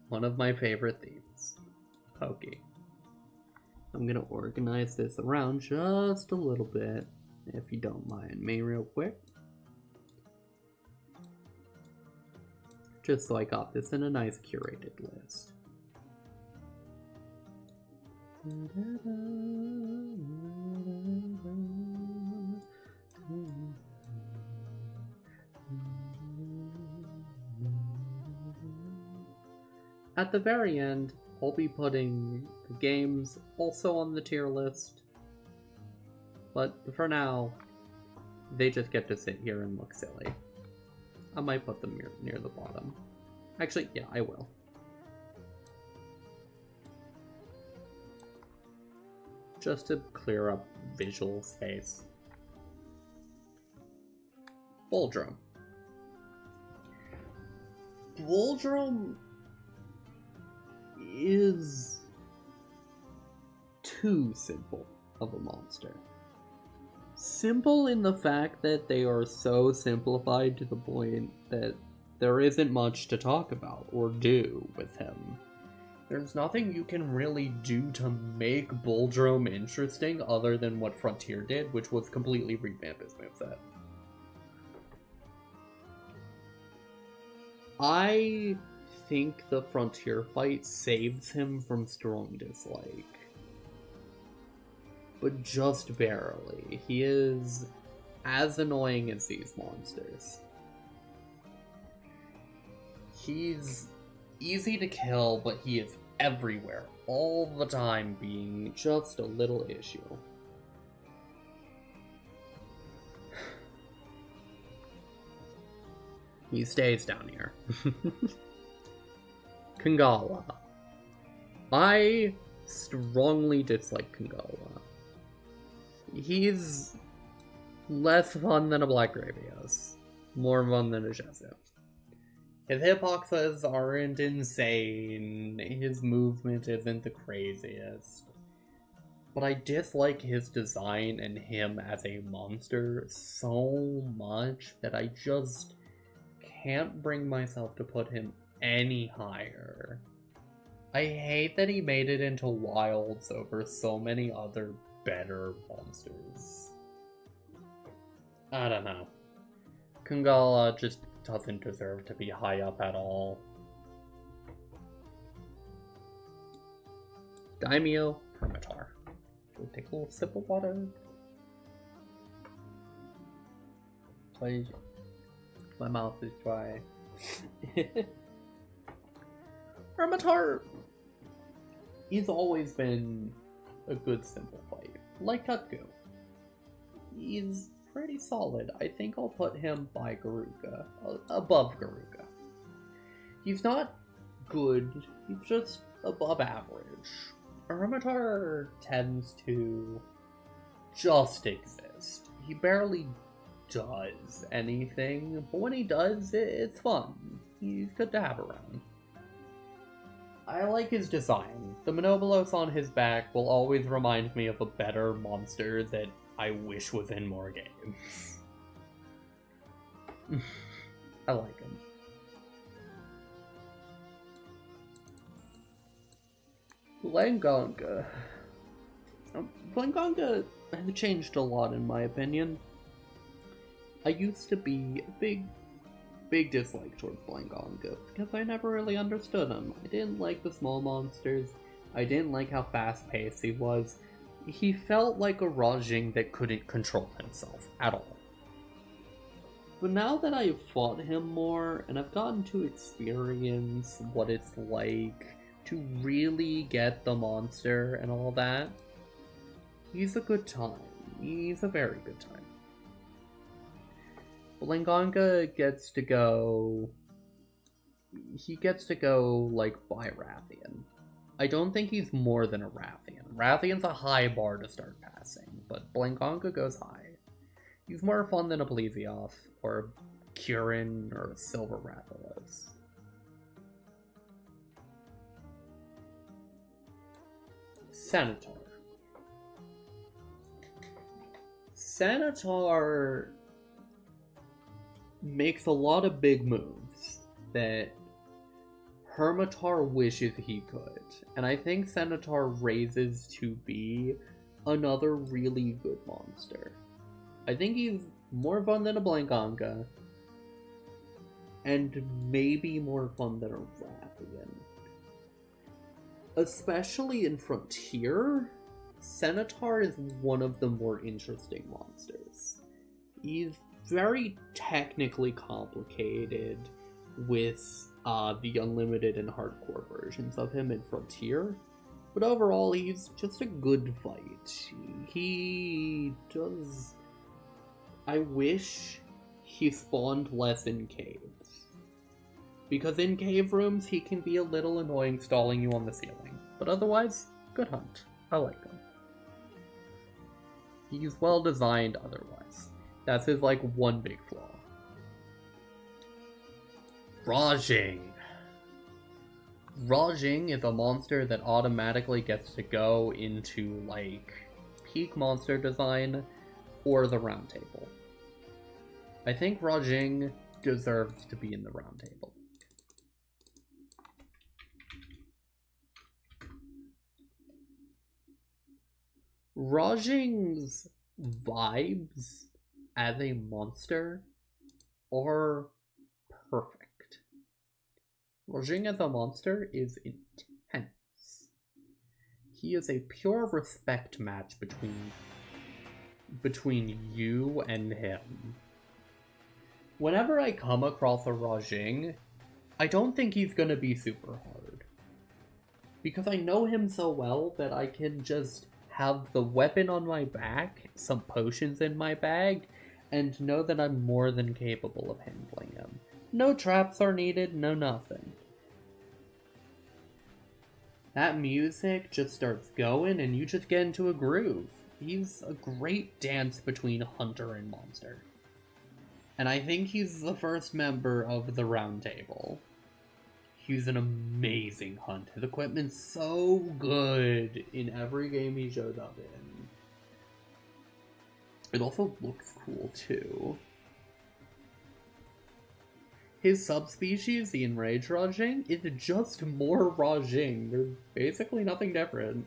one of my favorite themes, Pokey. I'm gonna organize this around just a little bit, if you don't mind me real quick. Just so I got this in a nice curated list. At the very end, I'll be putting the games also on the tier list, but for now, they just get to sit here and look silly. I might put them near the bottom. Actually, yeah, I will. Just to clear up visual space. Boldrum. Boldrum is too simple of a monster. Simple in the fact that they are so simplified to the point that there isn't much to talk about or do with him. There's nothing you can really do to make Boldrum interesting other than what Frontier did, which was completely revamp his moveset. I think the Frontier fight saves him from strong dislike. But just barely. He is as annoying as these monsters. He's easy to kill, but he is everywhere, all the time, being just a little issue. He stays down here. Kangala. I strongly dislike Kangala. He's less fun than a Black Gravios. More fun than a Jesu. His hitboxes aren't insane. His movement isn't the craziest. But I dislike his design and him as a monster so much that I just can't bring myself to put him any higher. I hate that he made it into Wilds over so many other better monsters. I don't know. Kangala just doesn't deserve to be high up at all. Daimyo Permatar. We'll take a little sip of water. My mouth is dry. Permatar! He's always been a good simple fight. Like Kutku. He's pretty solid. I think I'll put him by Garuka. Above Garuka. He's not good. He's just above average. Ermitar tends to just exist. He barely does anything, but when he does, it's fun. He's good to have around. I like his design. The Monobolos on his back will always remind me of a better monster that I wish was in more games. I like him. Blangonga. Blangonga has changed a lot in my opinion. I used to be a big big dislike towards Blangonga, because I never really understood him. I didn't like the small monsters, I didn't like how fast-paced he was. He felt like a Rajing that couldn't control himself at all. But now that I've fought him more, and I've gotten to experience what it's like to really get the monster and all that, he's a good time. He's a very good time. Blangonga gets to go... He gets to go, like, by Rathian. I don't think he's more than a Rathian. Rathian's a high bar to start passing, but Blangonga goes high. He's more fun than a Blizioth, or a Kirin, or a Silver Rathalos. Senator. Senator makes a lot of big moves that Hermitaur wishes he could, and I think Senator raises to be another really good monster. I think he's more fun than a Blangonga, and maybe more fun than a Rathian. Especially in Frontier, Senator is one of the more interesting monsters. He's very technically complicated with the Unlimited and Hardcore versions of him in Frontier, but overall he's just a good fight. He does... I wish he spawned less in caves, because in cave rooms he can be a little annoying stalling you on the ceiling, but otherwise, good hunt. I like him. He's well designed otherwise. That's his, like, one big flaw. Rajing. Rajing is a monster that automatically gets to go into, like, peak monster design or the round table. I think Rajing deserves to be in the round table. Rajing's vibes as a monster are perfect. Rajing as a monster is intense. He is a pure respect match between you and him. Whenever I come across a Rajing, I don't think he's gonna be super hard. Because I know him so well that I can just have the weapon on my back, some potions in my bag, and know that I'm more than capable of handling him. No traps are needed, no nothing. That music just starts going and you just get into a groove. He's a great dance between hunter and monster. And I think he's the first member of the round table. He's an amazing hunt. His equipment's so good in every game he showed up in. It also looks cool too. His subspecies, the Enraged Rajing, is just more Rajing. There's basically nothing different.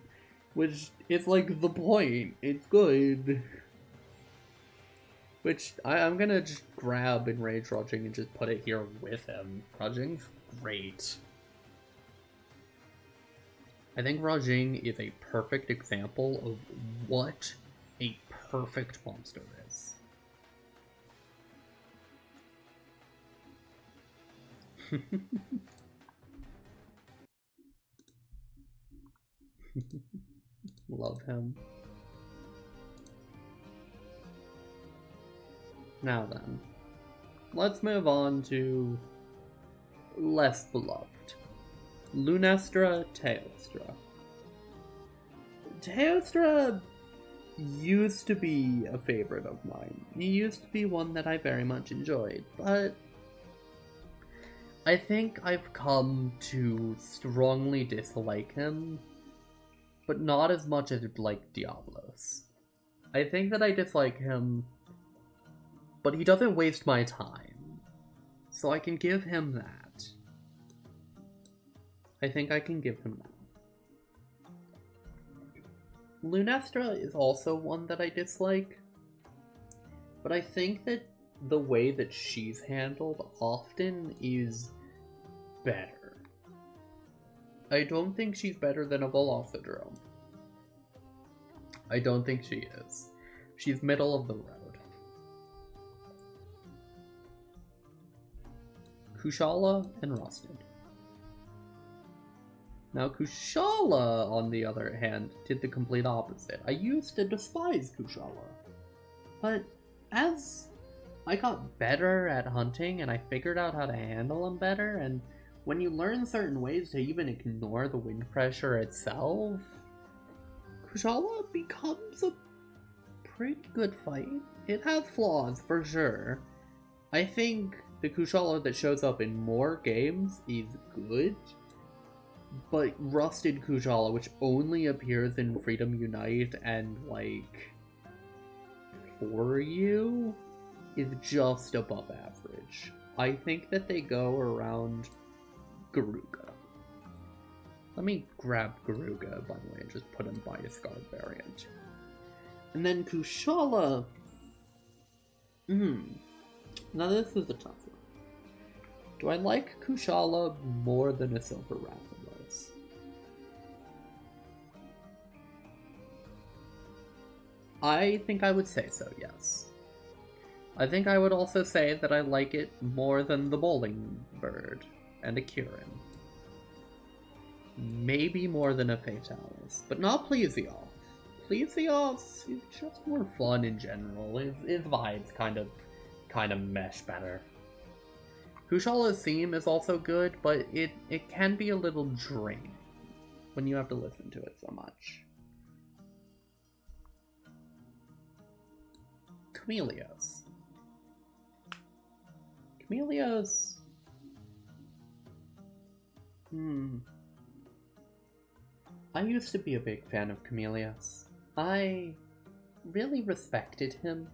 Which is like the point. It's good. Which, I'm gonna just grab Enraged Rajing and just put it here with him. Rajing's great. I think Rajing is a perfect example of what a perfect monster is. Love him. Now then, let's move on to less beloved. Lunastra Teostra. Teostra used to be a favorite of mine. He used to be one that I very much enjoyed, but I think I've come to strongly dislike him, but not as much as like Diablos. I think that I dislike him, but he doesn't waste my time, so I can give him that. I think I can give him that. Lunastra is also one that I dislike, but I think that the way that she's handled often is better. I don't think she's better than a Velocidrome. I don't think she is. She's middle of the road. Kushala and Rusted. Now Kushala, on the other hand, did the complete opposite. I used to despise Kushala, but as I got better at hunting and I figured out how to handle him better, and when you learn certain ways to even ignore the wind pressure itself, Kushala becomes a pretty good fight. It has flaws, for sure. I think the Kushala that shows up in more games is good, but Rusted Kushala, which only appears in Freedom Unite and, like, For You, is just above average. I think that they go around Garuga. Let me grab Garuga, by the way, and just put him by a Scarred variant. And then Kushala... Now this is a tough one. Do I like Kushala more than a Silver Rathalos? I think I would say so, yes. I think I would also say that I like it more than the Bowling Bird and a Kirin. Maybe more than a Fatalis, but not Plesioth. Plesioth is just more fun in general. His vibes kind of mesh better. Kushala's theme is also good, but it can be a little draining when you have to listen to it so much. Chameleos. Chameleos... I used to be a big fan of Chameleos. I really respected him,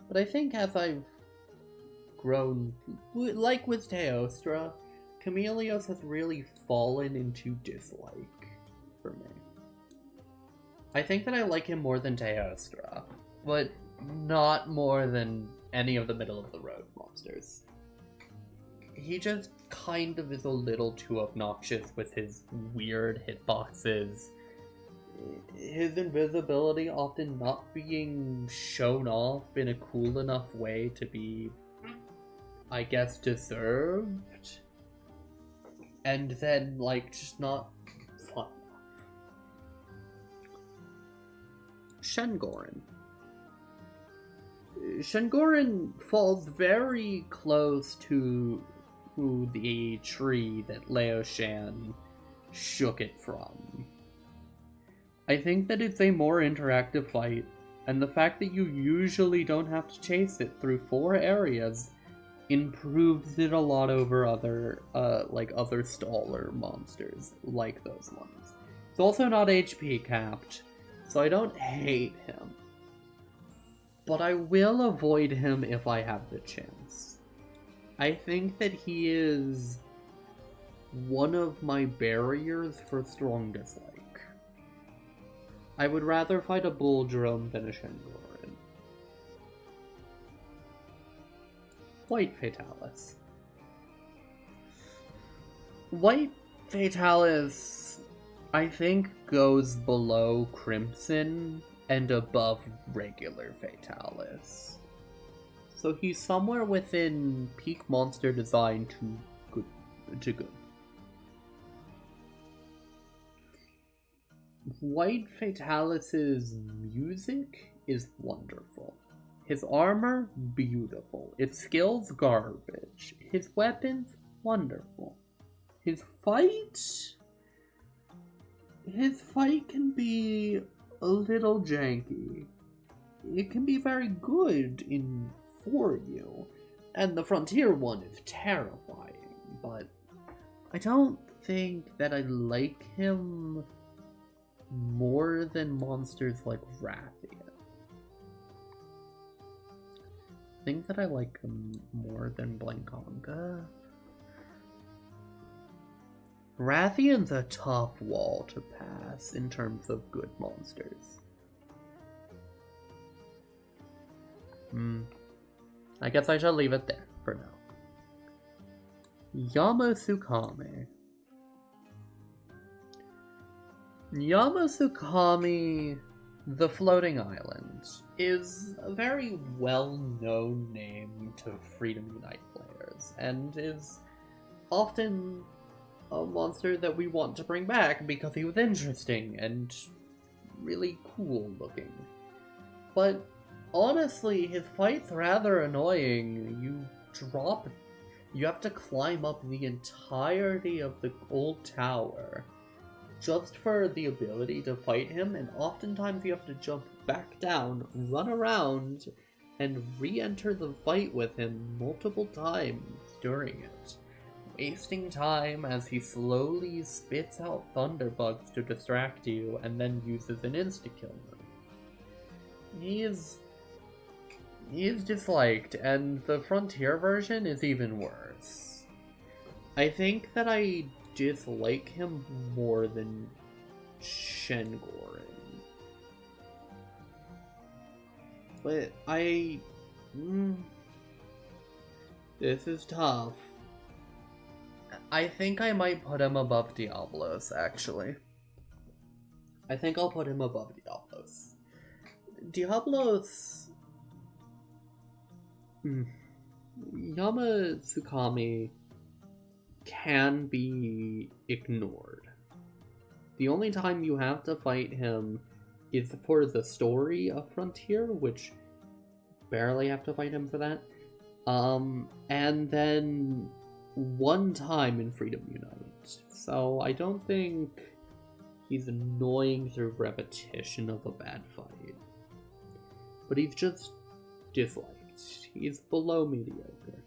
but I think as I've grown, like with Teostra, Chameleos has really fallen into dislike for me. I think that I like him more than Teostra, but not more than any of the middle-of-the-road monsters. He just kind of is a little too obnoxious with his weird hitboxes. His invisibility often not being shown off in a cool enough way to be, I guess, deserved. And then, like, just not fun enough. Shengoran. Shengoran falls very close to the tree that Leoshan shook it from. I think that it's a more interactive fight, and the fact that you usually don't have to chase it through 4 areas improves it a lot over other staller monsters like those ones. It's also not HP capped, so I don't hate him. But I will avoid him if I have the chance. I think that he is one of my barriers for strong dislike. I would rather fight a Bulldrome than a Shengoran. White Fatalis. White Fatalis, I think, goes below Crimson and above regular Fatalis. So he's somewhere within peak monster design to good. White Fatalis's music is wonderful. His armor, beautiful. Its skills, garbage. His weapons, wonderful. His fight can be a little janky. It can be very good in For You, and the Frontier one is terrifying, but I don't think that I like him more than monsters like Rathian. I think that I like him more than Blankonga. Rathian's a tough wall to pass in terms of good monsters. I guess I shall leave it there for now. Yamasukami. Yamasukami, the Floating Island, is a very well-known name to Freedom Unite players, and is often a monster that we want to bring back because he was interesting and really cool looking. But honestly, his fight's rather annoying. You have to climb up the entirety of the old tower just for the ability to fight him, and oftentimes you have to jump back down, run around, and re-enter the fight with him multiple times during it, wasting time as he slowly spits out thunderbugs to distract you and then uses an insta-kill move. He is disliked, and the Frontier version is even worse. I think that I dislike him more than Shengorin. But this is tough. I think I might put him above Diablos, actually. I think I'll put him above Diablos. Diablos... Yamasukami can be ignored. The only time you have to fight him is for the story of Frontier, which barely have to fight him for that. And then one time in Freedom Unite. So I don't think he's annoying through repetition of a bad fight. But he's just disliked. He's below mediocre.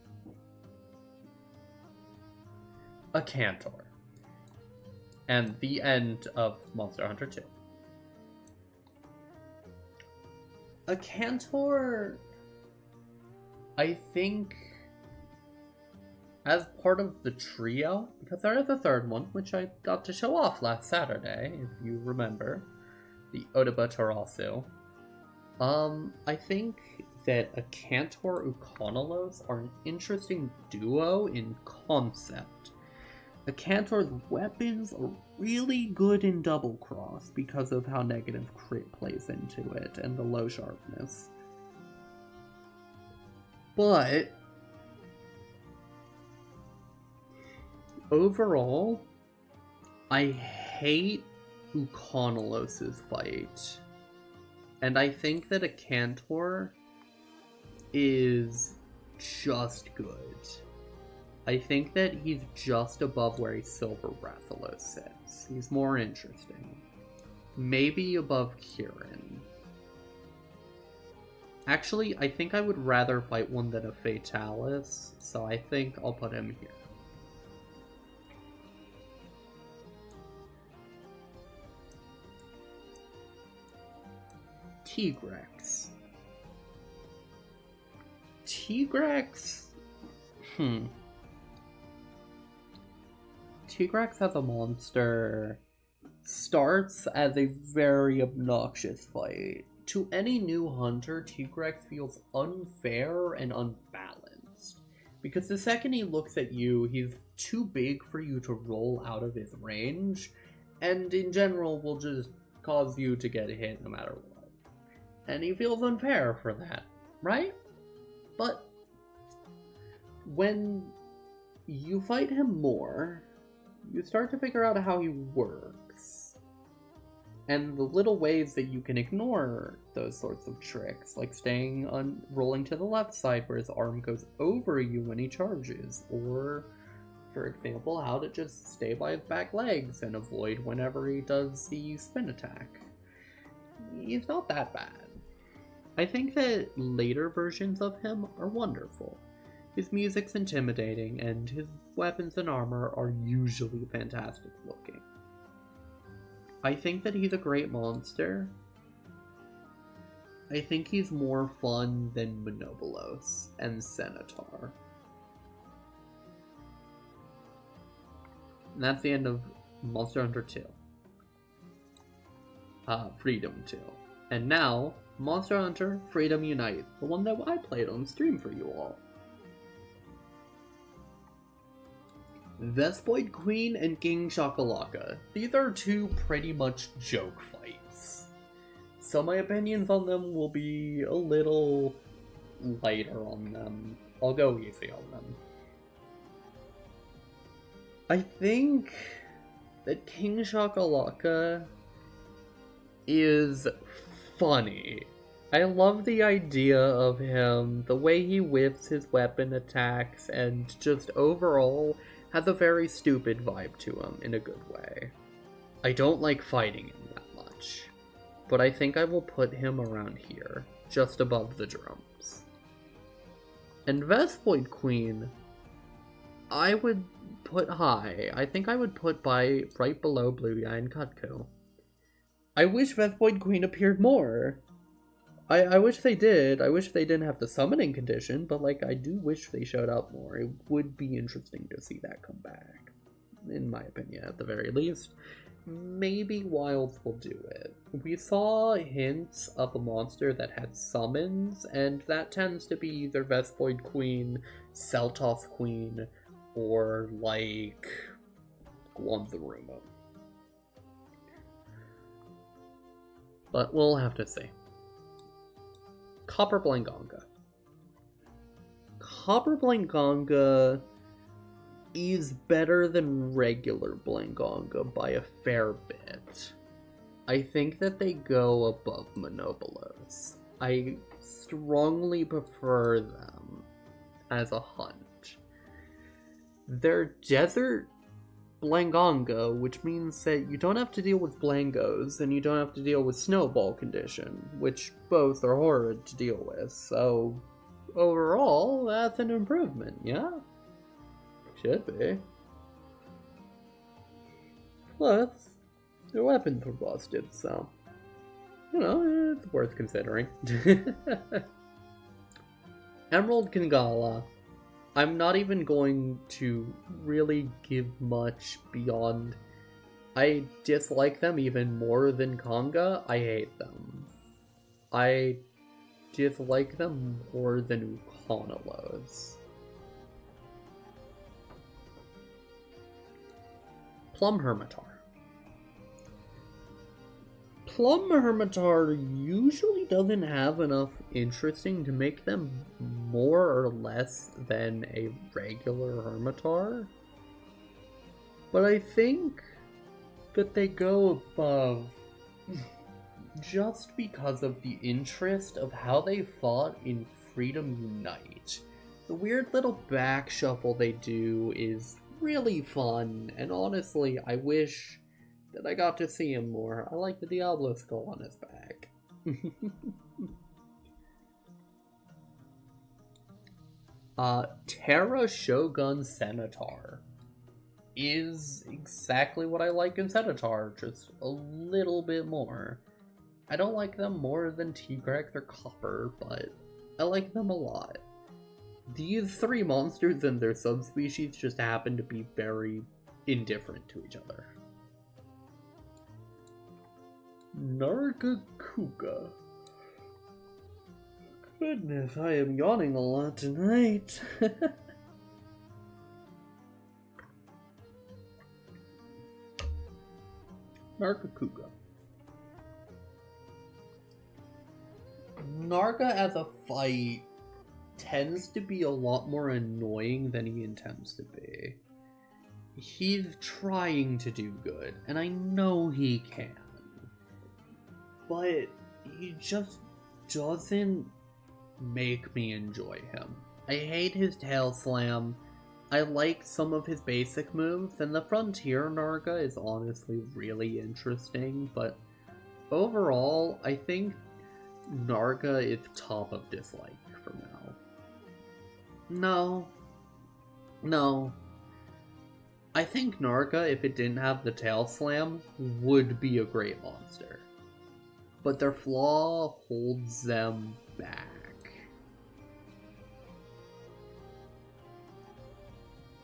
A Cantor. And the end of Monster Hunter 2. A Cantor, I think, as part of the trio, because there is a third one, which I got to show off last Saturday, if you remember, the Otoba Tarasu. I think that a Cantor Ukonolos are an interesting duo in concept. A Cantor's weapons are really good in Double Cross because of how negative crit plays into it and the low sharpness. But overall, I hate Ukonolos' fight. And I think that a Cantor is just good. I think that he's just above where a Silver Rathalos sits. He's more interesting. Maybe above Kirin. Actually, I think I would rather fight one than a Fatalis, so I think I'll put him here. Tigrex. Tigrex as a monster starts as a very obnoxious fight. To any new hunter, Tigrex feels unfair and unbalanced. Because the second he looks at you, he's too big for you to roll out of his range, and in general will just cause you to get hit no matter what. And he feels unfair for that, right? But when you fight him more, you start to figure out how he works. And the little ways that you can ignore those sorts of tricks, like rolling to the left side where his arm goes over you when he charges, or, for example, how to just stay by his back legs and avoid whenever he does the spin attack. He's not that bad. I think that later versions of him are wonderful. His music's intimidating, and his weapons and armor are usually fantastic looking. I think that he's a great monster. I think he's more fun than Monobolos and Senator. And that's the end of Monster Hunter 2. Freedom 2. And now, Monster Hunter Freedom Unite, the one that I played on stream for you all. Vespoid Queen and King Shakalaka. These are two pretty much joke fights. So my opinions on them will be a little lighter on them. I'll go easy on them. I think that King Shakalaka is funny. I love the idea of him, the way he whips his weapon attacks, and just overall has a very stupid vibe to him in a good way. I don't like fighting him that much, but I think I will put him around here, just above the drums. And Vespoid Queen, I would put high. I think I would put right below Bluey Eye and Cutco. I wish Vespoid Queen appeared more. I wish they did. I wish they didn't have the summoning condition, but like I do wish they showed up more. It would be interesting to see that come back, in my opinion, at the very least. Maybe Wilds will do it. We saw hints of a monster that had summons, and that tends to be either Vespoid Queen, Seltoth Queen, or like Glumtharuma. But we'll have to see. Copper Blanganga. Copper Blanganga is better than regular Blanganga by a fair bit. I think that they go above Monobolos. I strongly prefer them as a hunt. They're desert Blanganga, which means that you don't have to deal with Blangos, and you don't have to deal with Snowball Condition, which both are horrid to deal with, so overall, that's an improvement, yeah? Should be. Plus, their weapons were busted, so, you know, it's worth considering. Emerald Kangala. I'm not even going to really give much beyond. I dislike them even more than Konga. I hate them. I dislike them more than Ukonalos. Plum Hermitar. Plum Hermitar usually doesn't have enough interesting to make them more or less than a regular Hermitar. But I think that they go above just because of the interest of how they fought in Freedom Unite. The weird little back shuffle they do is really fun, and honestly, I wish that I got to see him more. I like the Diablo skull on his back. Terra Shogun Centaur is exactly what I like in Centaur, just a little bit more. I don't like them more than Tigrex or Copper, but I like them a lot. These three monsters and their subspecies just happen to be very indifferent to each other. Nargacuga. Goodness, I am yawning a lot tonight. Nargacuga. Narga as a fight tends to be a lot more annoying than he intends to be. He's trying to do good, and I know he can. But he just doesn't make me enjoy him. I hate his tail slam. I like some of his basic moves, and the Frontier Narga is honestly really interesting, but overall, I think Narga is top of dislike for now. No. I think Narga, if it didn't have the tail slam, would be a great monster. But their flaw holds them back.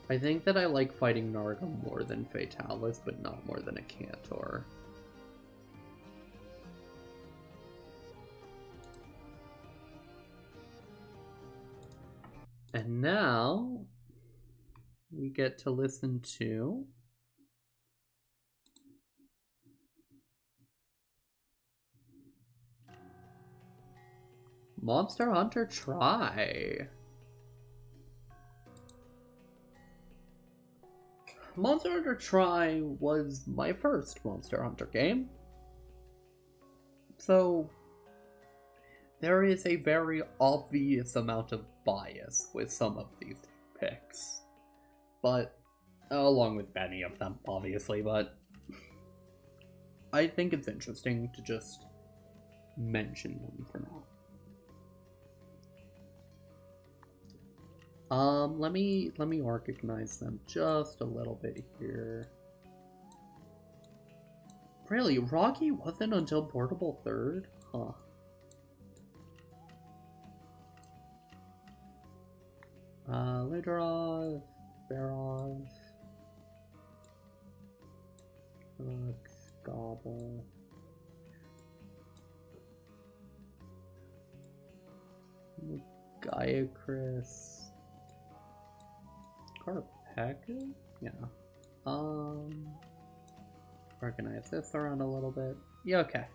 I think that I like fighting Narga more than Fatalis, but not more than a Cantor. And now we get to listen to Monster Hunter Tri. Monster Hunter Tri was my first Monster Hunter game. So there is a very obvious amount of bias with some of these picks. But, along with many of them, obviously, but I think it's interesting to just mention them for now. Let me organize them just a little bit here. Really, Rocky wasn't until Portable 3rd? Huh. Lidroth, Barroth, Gobble. Gaiacris. Karpaku? Yeah. Organize this around a little bit. Yeah, okay.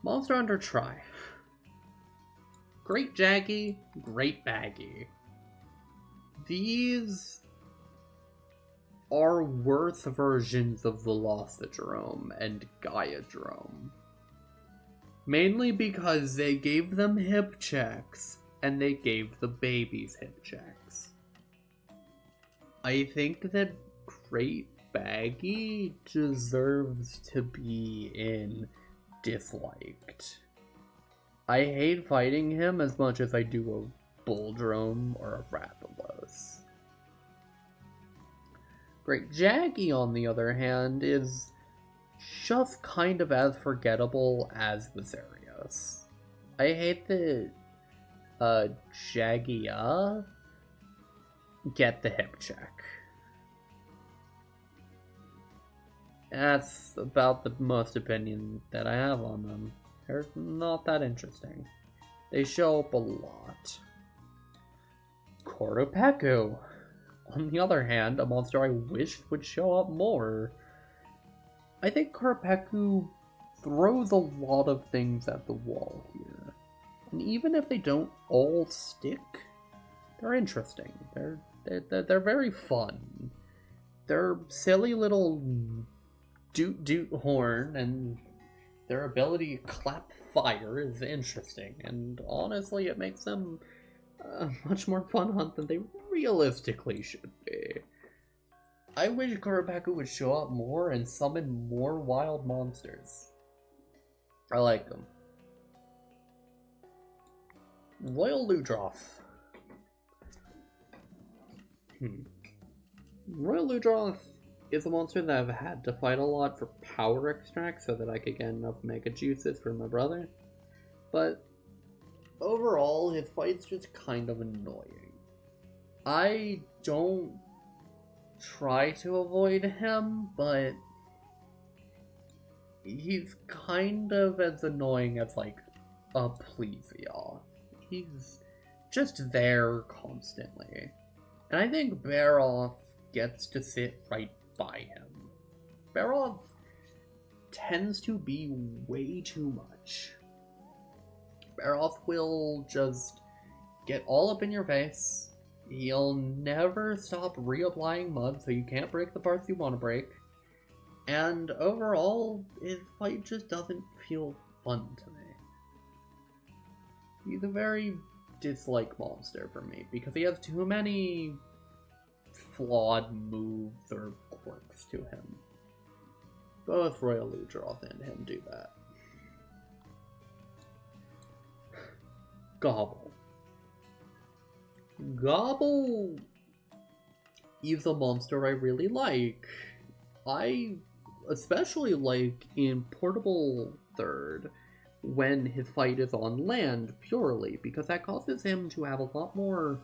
Monster Hunter Tri. Great Jaggy, great Baggy. These are worse versions of Velocidrome and Gaiadrome. Mainly because they gave them hip checks, and they gave the babies hip checks. I think that Great Baggy deserves to be in disliked. I hate fighting him as much as I do a Bulldrome or a Rathalos. Great Jaggy, on the other hand, is just kind of as forgettable as Viserius. I hate that Jagia get the hip check. That's about the most opinion that I have on them. They're not that interesting. They show up a lot. Koropeku, on the other hand, a monster I wish would show up more. I think Koropeku throws a lot of things at the wall here. And even if they don't all stick, they're interesting. They're very fun. They're silly little doot horn, and their ability to clap fire is interesting. And honestly, it makes them a much more fun hunt than they realistically should be. I wish Koropeku would show up more and summon more wild monsters. I like them. Royal Ludroth. Royal Ludroth is a monster that I've had to fight a lot for power extract so that I could get enough mega juices for my brother. But overall, his fight's just kind of annoying. I don't try to avoid him, but he's kind of as annoying as, like, a Plesioth. He's just there constantly. And I think Barroth gets to sit right by him. Barroth tends to be way too much. Barroth will just get all up in your face. He'll never stop reapplying mud, so you can't break the parts you want to break. And overall, his fight just doesn't feel fun to me. He's a very dislike monster for me, because he has too many flawed moves or quirks to him. Both Royal Ludroth and him do that. Gobble. Gobble is a monster I really like. I especially like in Portable 3rd when his fight is on land purely, because that causes him to have a lot more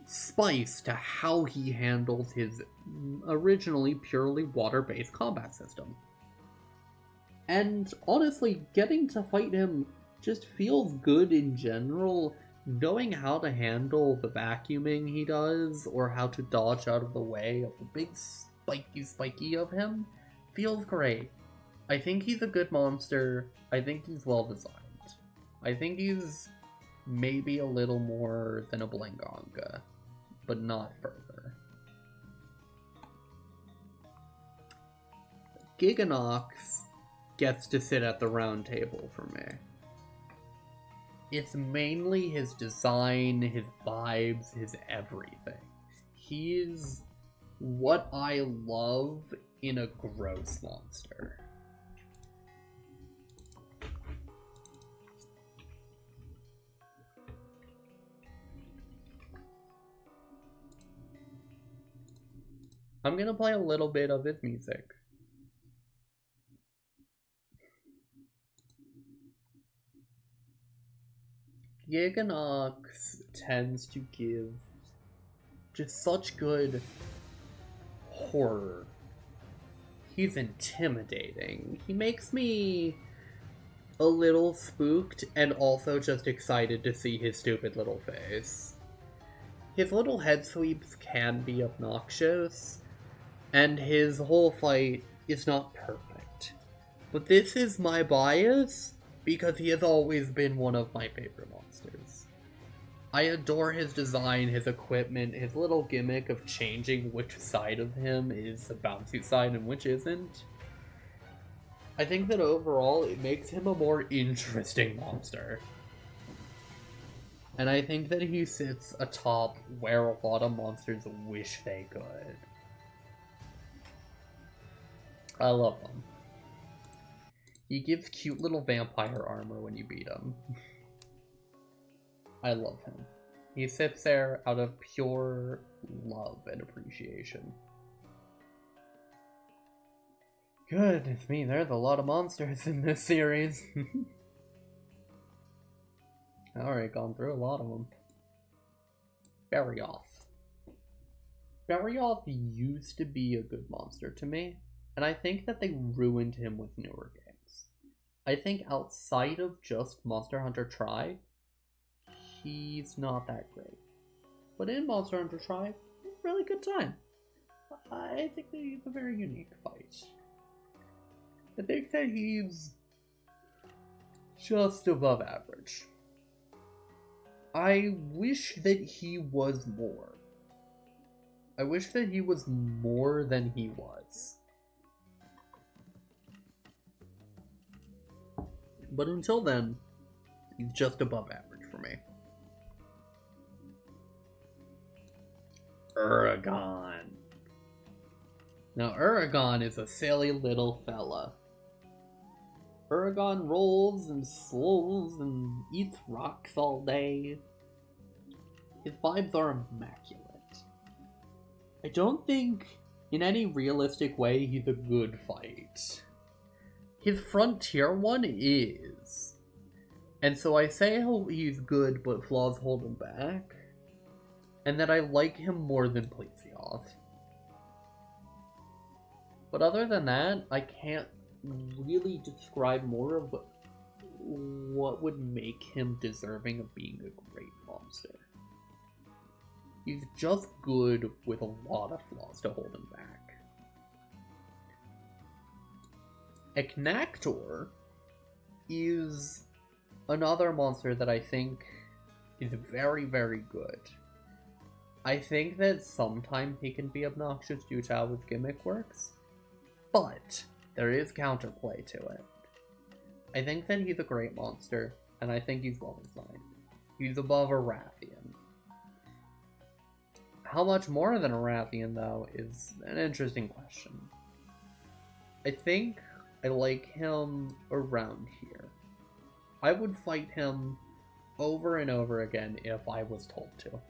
spice to how he handles his originally purely water-based combat system. And honestly, getting to fight him just feels good in general. Knowing how to handle the vacuuming he does, or how to dodge out of the way of the big spiky of him, feels great. I think he's a good monster. I think he's well designed. I think he's maybe a little more than a Blangonga, but not further. Giganox gets to sit at the round table for me. It's mainly his design, his vibes, his everything. He's what I love in a gross monster. I'm gonna play a little bit of his music. Giganox tends to give just such good horror. He's intimidating. He makes me a little spooked and also just excited to see his stupid little face. His little head sweeps can be obnoxious, and his whole fight is not perfect. But this is my bias, because he has always been one of my favorite monsters. I adore his design, his equipment, his little gimmick of changing which side of him is the bouncy side and which isn't. I think that overall it makes him a more interesting monster. And I think that he sits atop where a lot of monsters wish they could. I love him. He gives cute little vampire armor when you beat him. I love him. He sits there out of pure love and appreciation. Goodness me, there's a lot of monsters in this series. I already gone through a lot of them. Barioth. Barioth used to be a good monster to me, and I think that they ruined him with newer games. I think outside of just Monster Hunter Tri, he's not that great. But in Monster Hunter Tri, really good time. I think that he's a very unique fight. I think that he's just above average. I wish that he was more. I wish that he was more than he was. But until then, he's just above average for me. Uragaan. Now, Uragaan is a silly little fella. Uragaan rolls and slolls and eats rocks all day. His vibes are immaculate. I don't think, in any realistic way, he's a good fight. His Frontier one is. And so I say he's good, but flaws hold him back. And that I like him more than Plesioth. But other than that, I can't really describe more of what would make him deserving of being a great monster. He's just good with a lot of flaws to hold him back. Eknactor is another monster that I think is very, very good. I think that sometimes he can be obnoxious due to how his gimmick works, but there is counterplay to it. I think that he's a great monster, and I think he's well designed. He's above a Rathian. How much more than a Rathian, though, is an interesting question. I think I like him around here. I would fight him over and over again if I was told to.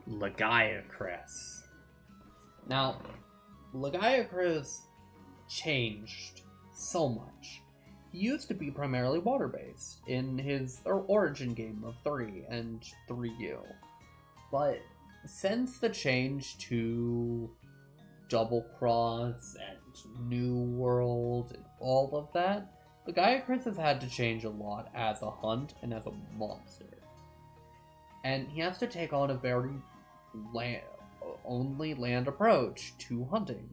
Lagiacrus. Now, Lagiacrus changed so much. He used to be primarily water-based in his origin game of 3 and 3U. But since the change to Double Cross and New World and all of that, the Gaiacris has had to change a lot as a hunt and as a monster. And he has to take on a very only land approach to hunting,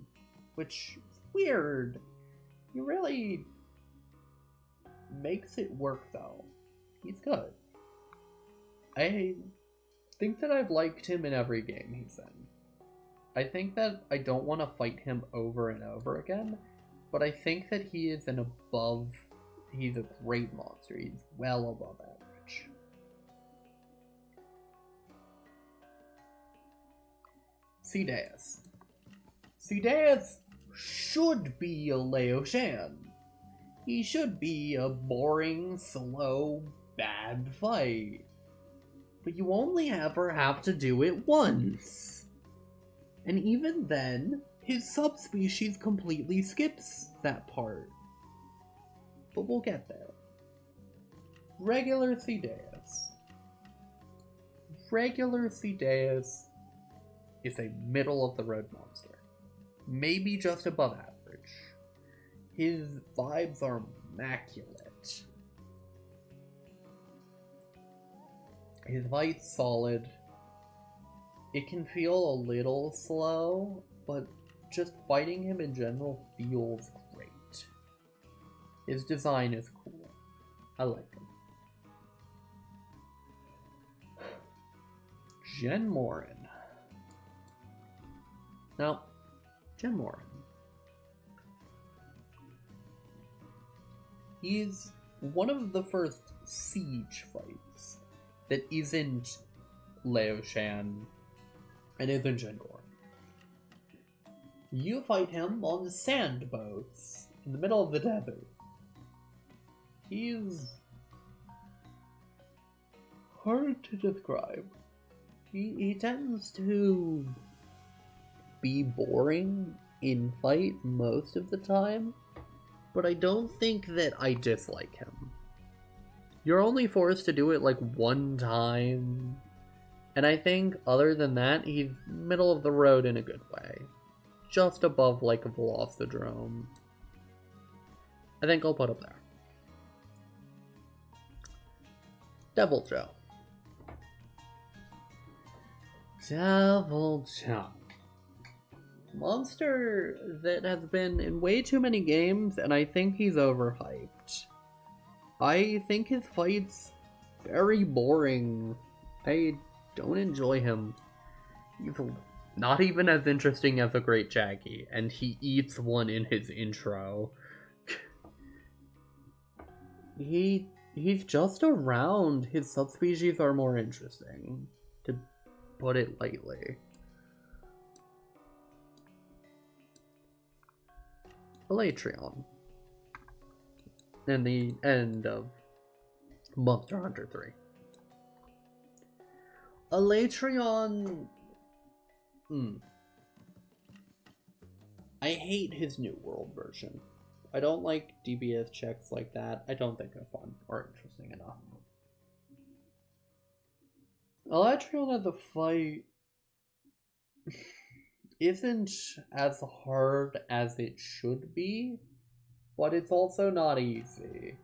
which is weird. He really makes it work though. He's good. I think that I've liked him in every game he's in. I think that I don't want to fight him over and over again, but I think that he's a great monster. He's well above average. Ceadeus. Ceadeus should be a Laoshan. He should be a boring, slow, bad fight. But you only ever have to do it once. And even then, his subspecies completely skips that part. But we'll get there. Regular Ceadeus. Regular Ceadeus is a middle-of-the-road monster. Maybe just above average. His vibes are immaculate. His fight's solid. It can feel a little slow, but just fighting him in general feels great. His design is cool. I like him. Genmoran. Now, Genmoran. He's one of the first siege fights that isn't Laoshan and isn't Gengar. You fight him on sand boats in the middle of the desert. He's hard to describe. He tends to be boring in fight most of the time, but I don't think that I dislike him. You're only forced to do it like one time, and I think other than that, he's middle of the road in a good way. Just above like a Velocidrome. I think I'll put him there. Deviljho. Deviljho. Monster that has been in way too many games, and I think he's overhyped. I think his fight's very boring. I don't enjoy him. He's not even as interesting as a Great Jaggy, and he eats one in his intro. He's just around. His subspecies are more interesting, to put it lightly. Elytrion. And the end of Monster Hunter 3. Elytrion... I hate his New World version. I don't like DBS checks like that. I don't think they're fun or interesting enough. Elytrion as a fight isn't as hard as it should be, but it's also not easy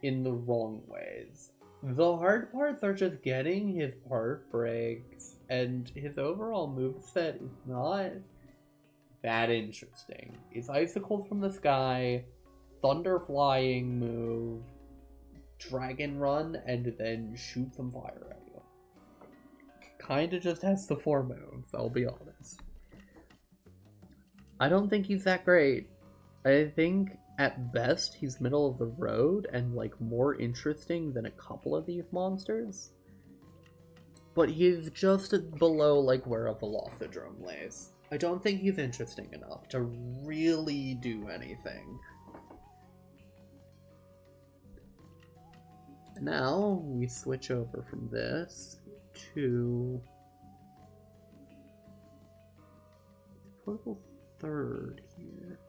in the wrong ways. The hard parts are just getting his part breaks, and his overall moveset is not that interesting. It's Icicles from the Sky, Thunder Flying move, Dragon Run, and then shoot some fire at you. Kinda just has the 4 moves, I'll be honest. I don't think he's that great. I think at best he's middle of the road and like more interesting than a couple of these monsters. But he's just below like where a Velocidrome lays. I don't think he's interesting enough to really do anything. Now we switch over from this to Purple Third here.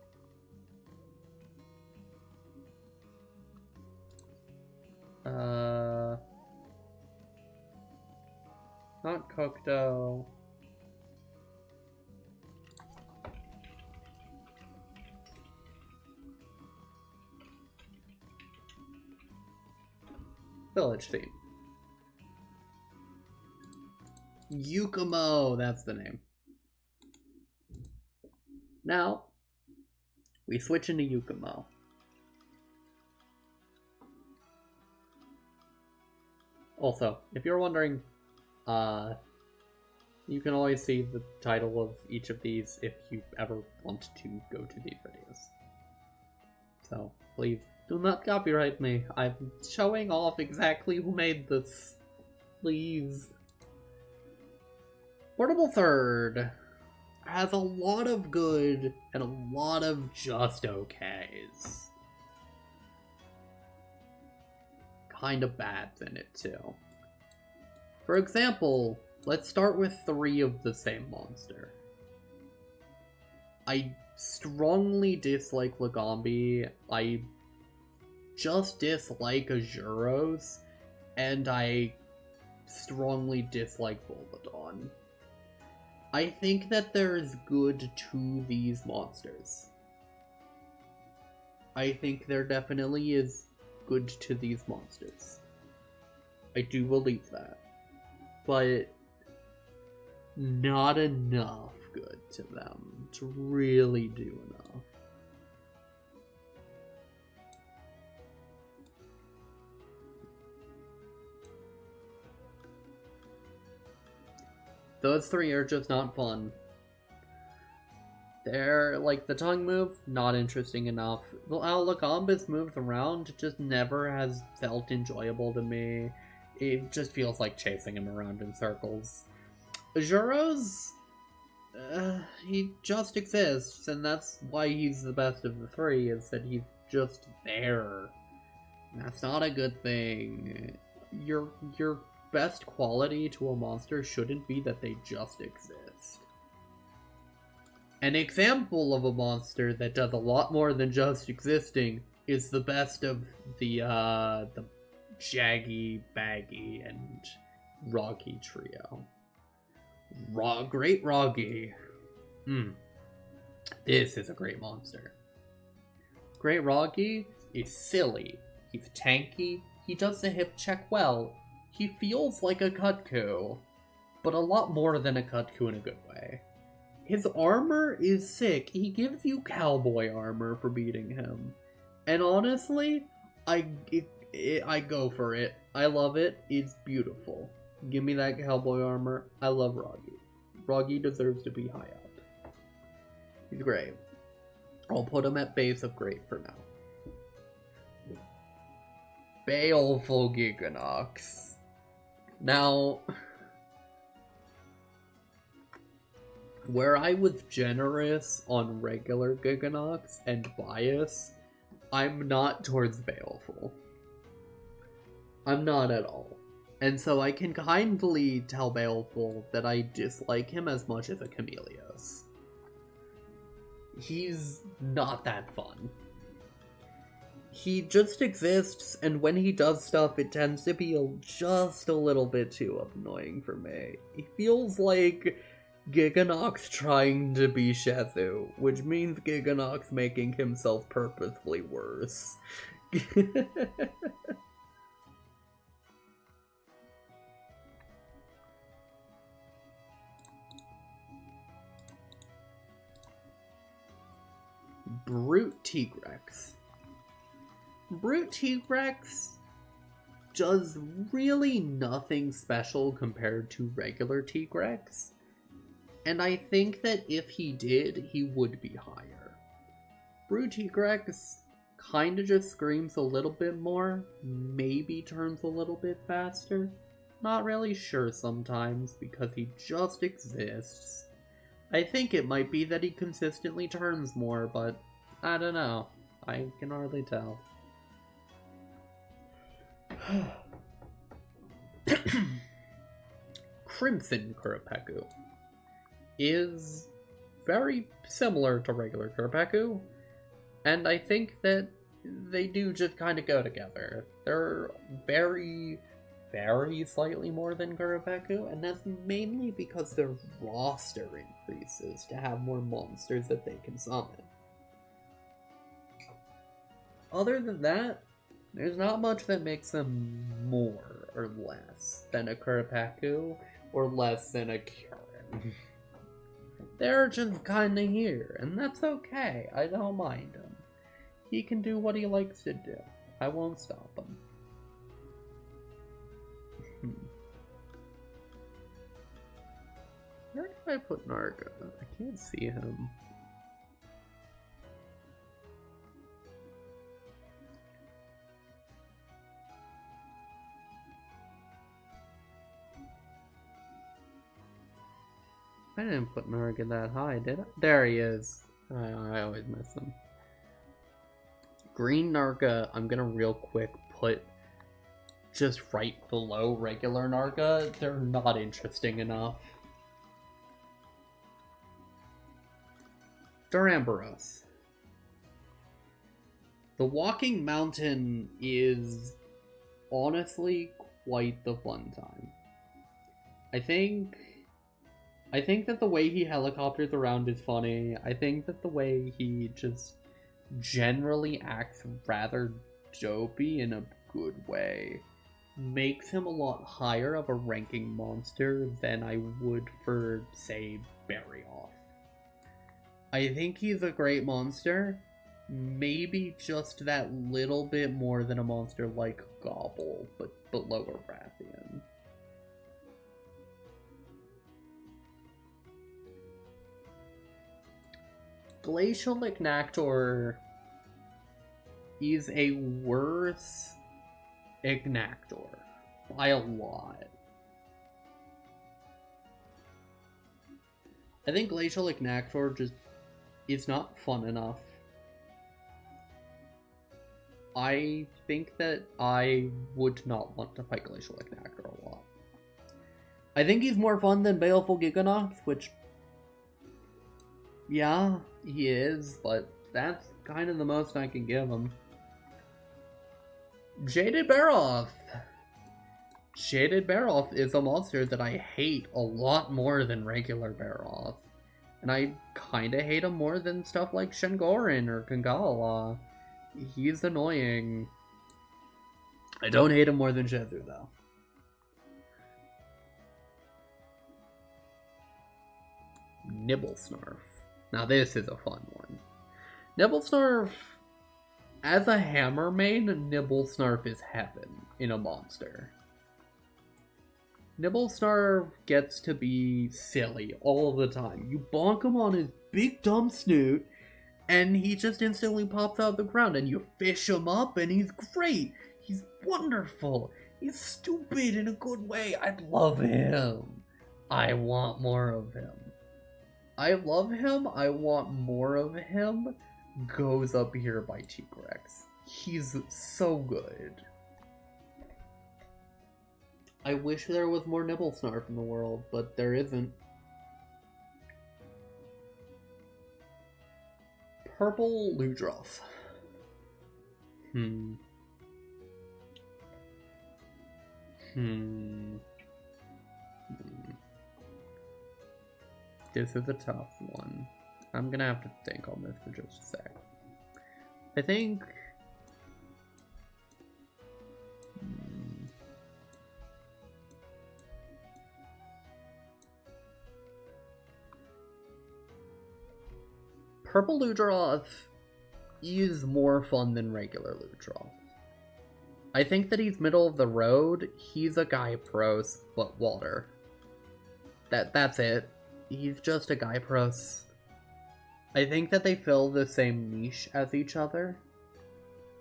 Not Cocteau. village theme. Yukumo, that's the name. Now, we switch into Yukumo. Also, if you're wondering, you can always see the title of each of these if you ever want to go to these videos. So, please, do not copyright me. I'm showing off exactly who made this. Please. Portable Third has a lot of good and a lot of just okays. Kinda bads in it too. For example, let's start with 3 of the same monster. I strongly dislike Lagombi, I just dislike Azuros, and I strongly dislike Volvodon. I think that there is good to these monsters. I think there definitely is good to these monsters. I do believe that. But not enough good to them to really do enough. Those 3 are just not fun. They're, like, the tongue move, not interesting enough. How Lagombi's moved around just never has felt enjoyable to me. It just feels like chasing him around in circles. Azuros, he just exists, and that's why he's the best of the 3, is that he's just there. That's not a good thing. Your best quality to a monster shouldn't be that they just exist. An example of a monster that does a lot more than just existing is the best of the Jaggy, Baggy, and Roggy trio. Great Roggy. This is a great monster. Great Roggy is silly. He's tanky. He does the hip check well. He feels like a Kutku, but a lot more than a Kutku in a good way. His armor is sick. He gives you cowboy armor for beating him. And honestly, I go for it. I love it. It's beautiful. Give me that cowboy armor. I love Roggy. Roggy deserves to be high up. He's great. I'll put him at base of great for now. Baleful Giganox. Now, where I was generous on regular Giganox and bias, I'm not towards Baleful. I'm not at all. And so I can kindly tell Baleful that I dislike him as much as a Chameleos. He's not that fun. He just exists, and when he does stuff, it tends to be just a little bit too annoying for me. He feels like Giganox trying to be Shazu, which means Giganox making himself purposefully worse. Brute Tigrex. Brute Tigrex does really nothing special compared to regular Tigrex, and I think that if he did, he would be higher. Brute Tigrex kinda just screams a little bit more, maybe turns a little bit faster, not really sure sometimes because he just exists. I think it might be that he consistently turns more, but I don't know. I can hardly tell. Crimson Kurapeku is very similar to regular Kurapeku, and I think that they do just kind of go together. They're very, very slightly more than Kurapeku, and that's mainly because their roster increases to have more monsters that they can summon. Other than that, There's not much that makes them more or less than a Kurapaku or less than a Kieran. They're just kinda here, and that's okay. I don't mind him. He can do what he likes to do. I won't stop him. Where did I put Narga? I can't see him. I didn't put Narga that high, did I? There he is. I always miss him. Green Narga, I'm gonna real quick put just right below regular Narga. They're not interesting enough. Duramboros. The Walking Mountain is honestly quite the fun time. I think that the way he helicopters around is funny. I think that the way he just generally acts rather dopey in a good way makes him a lot higher of a ranking monster than I would for, say, Barryoth. I think he's a great monster, maybe just that little bit more than a monster like Gobble, but lower Rathian. Glacial Ignactor is a worse Ignactor by a lot. I think Glacial Ignactor just is not fun enough. I think that I would not want to fight Glacial Ignactor a lot. I think he's more fun than Baleful Giganox, which, yeah, he is, but that's kind of the most I can give him. Jaded Barroth. Jaded Barroth is a monster that I hate a lot more than regular Barroth. And I kinda hate him more than stuff like Shengoran or Kangala. He's annoying. I don't hate him more than Jezu, though. Nibblesnarf. Now this is a fun one. Nibblesnarf, as a hammer main, Nibblesnarf is heaven in a monster. Nibblesnarf gets to be silly all the time. You bonk him on his big dumb snoot, and he just instantly pops out of the ground, and you fish him up, and he's great. He's wonderful. He's stupid in a good way. I love him. I want more of him. I love him. I want more of him. Goes up here by Tigrex. He's so good. I wish there was more Nibblesnarf in the world, but there isn't. Purple Ludroth. This is a tough one. I'm gonna have to think on this for just a sec. I think... Purple Ludroth is more fun than regular Ludroth. I think that he's middle of the road. He's a Gypros, but water. That's it. He's just a Gypros. I think that they fill the same niche as each other,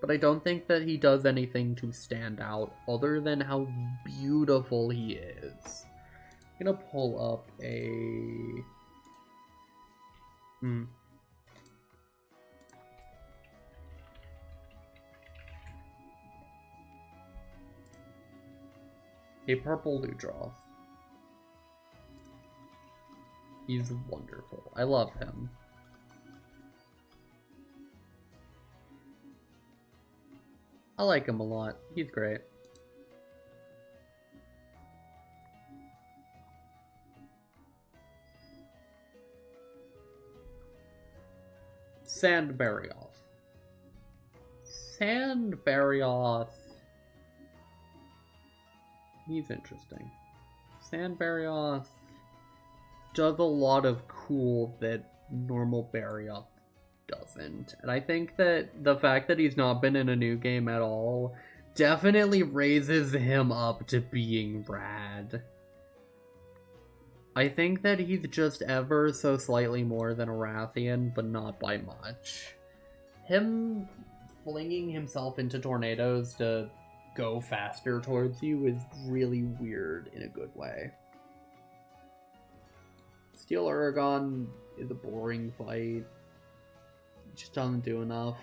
but I don't think that he does anything to stand out other than how beautiful he is. I'm gonna pull up a... A purple Ludroth. He's wonderful. I love him. I like him a lot. He's great. Sand Barryoth. Sand Barioth. He's interesting. Sand Barioth does a lot of cool that normal Barioth doesn't. And I think that the fact that he's not been in a new game at all definitely raises him up to being rad. I think that he's just ever so slightly more than a Rathian, but not by much. Him flinging himself into tornadoes to go faster towards you is really weird in a good way. Steel Uragon is a boring fight. He just doesn't do enough.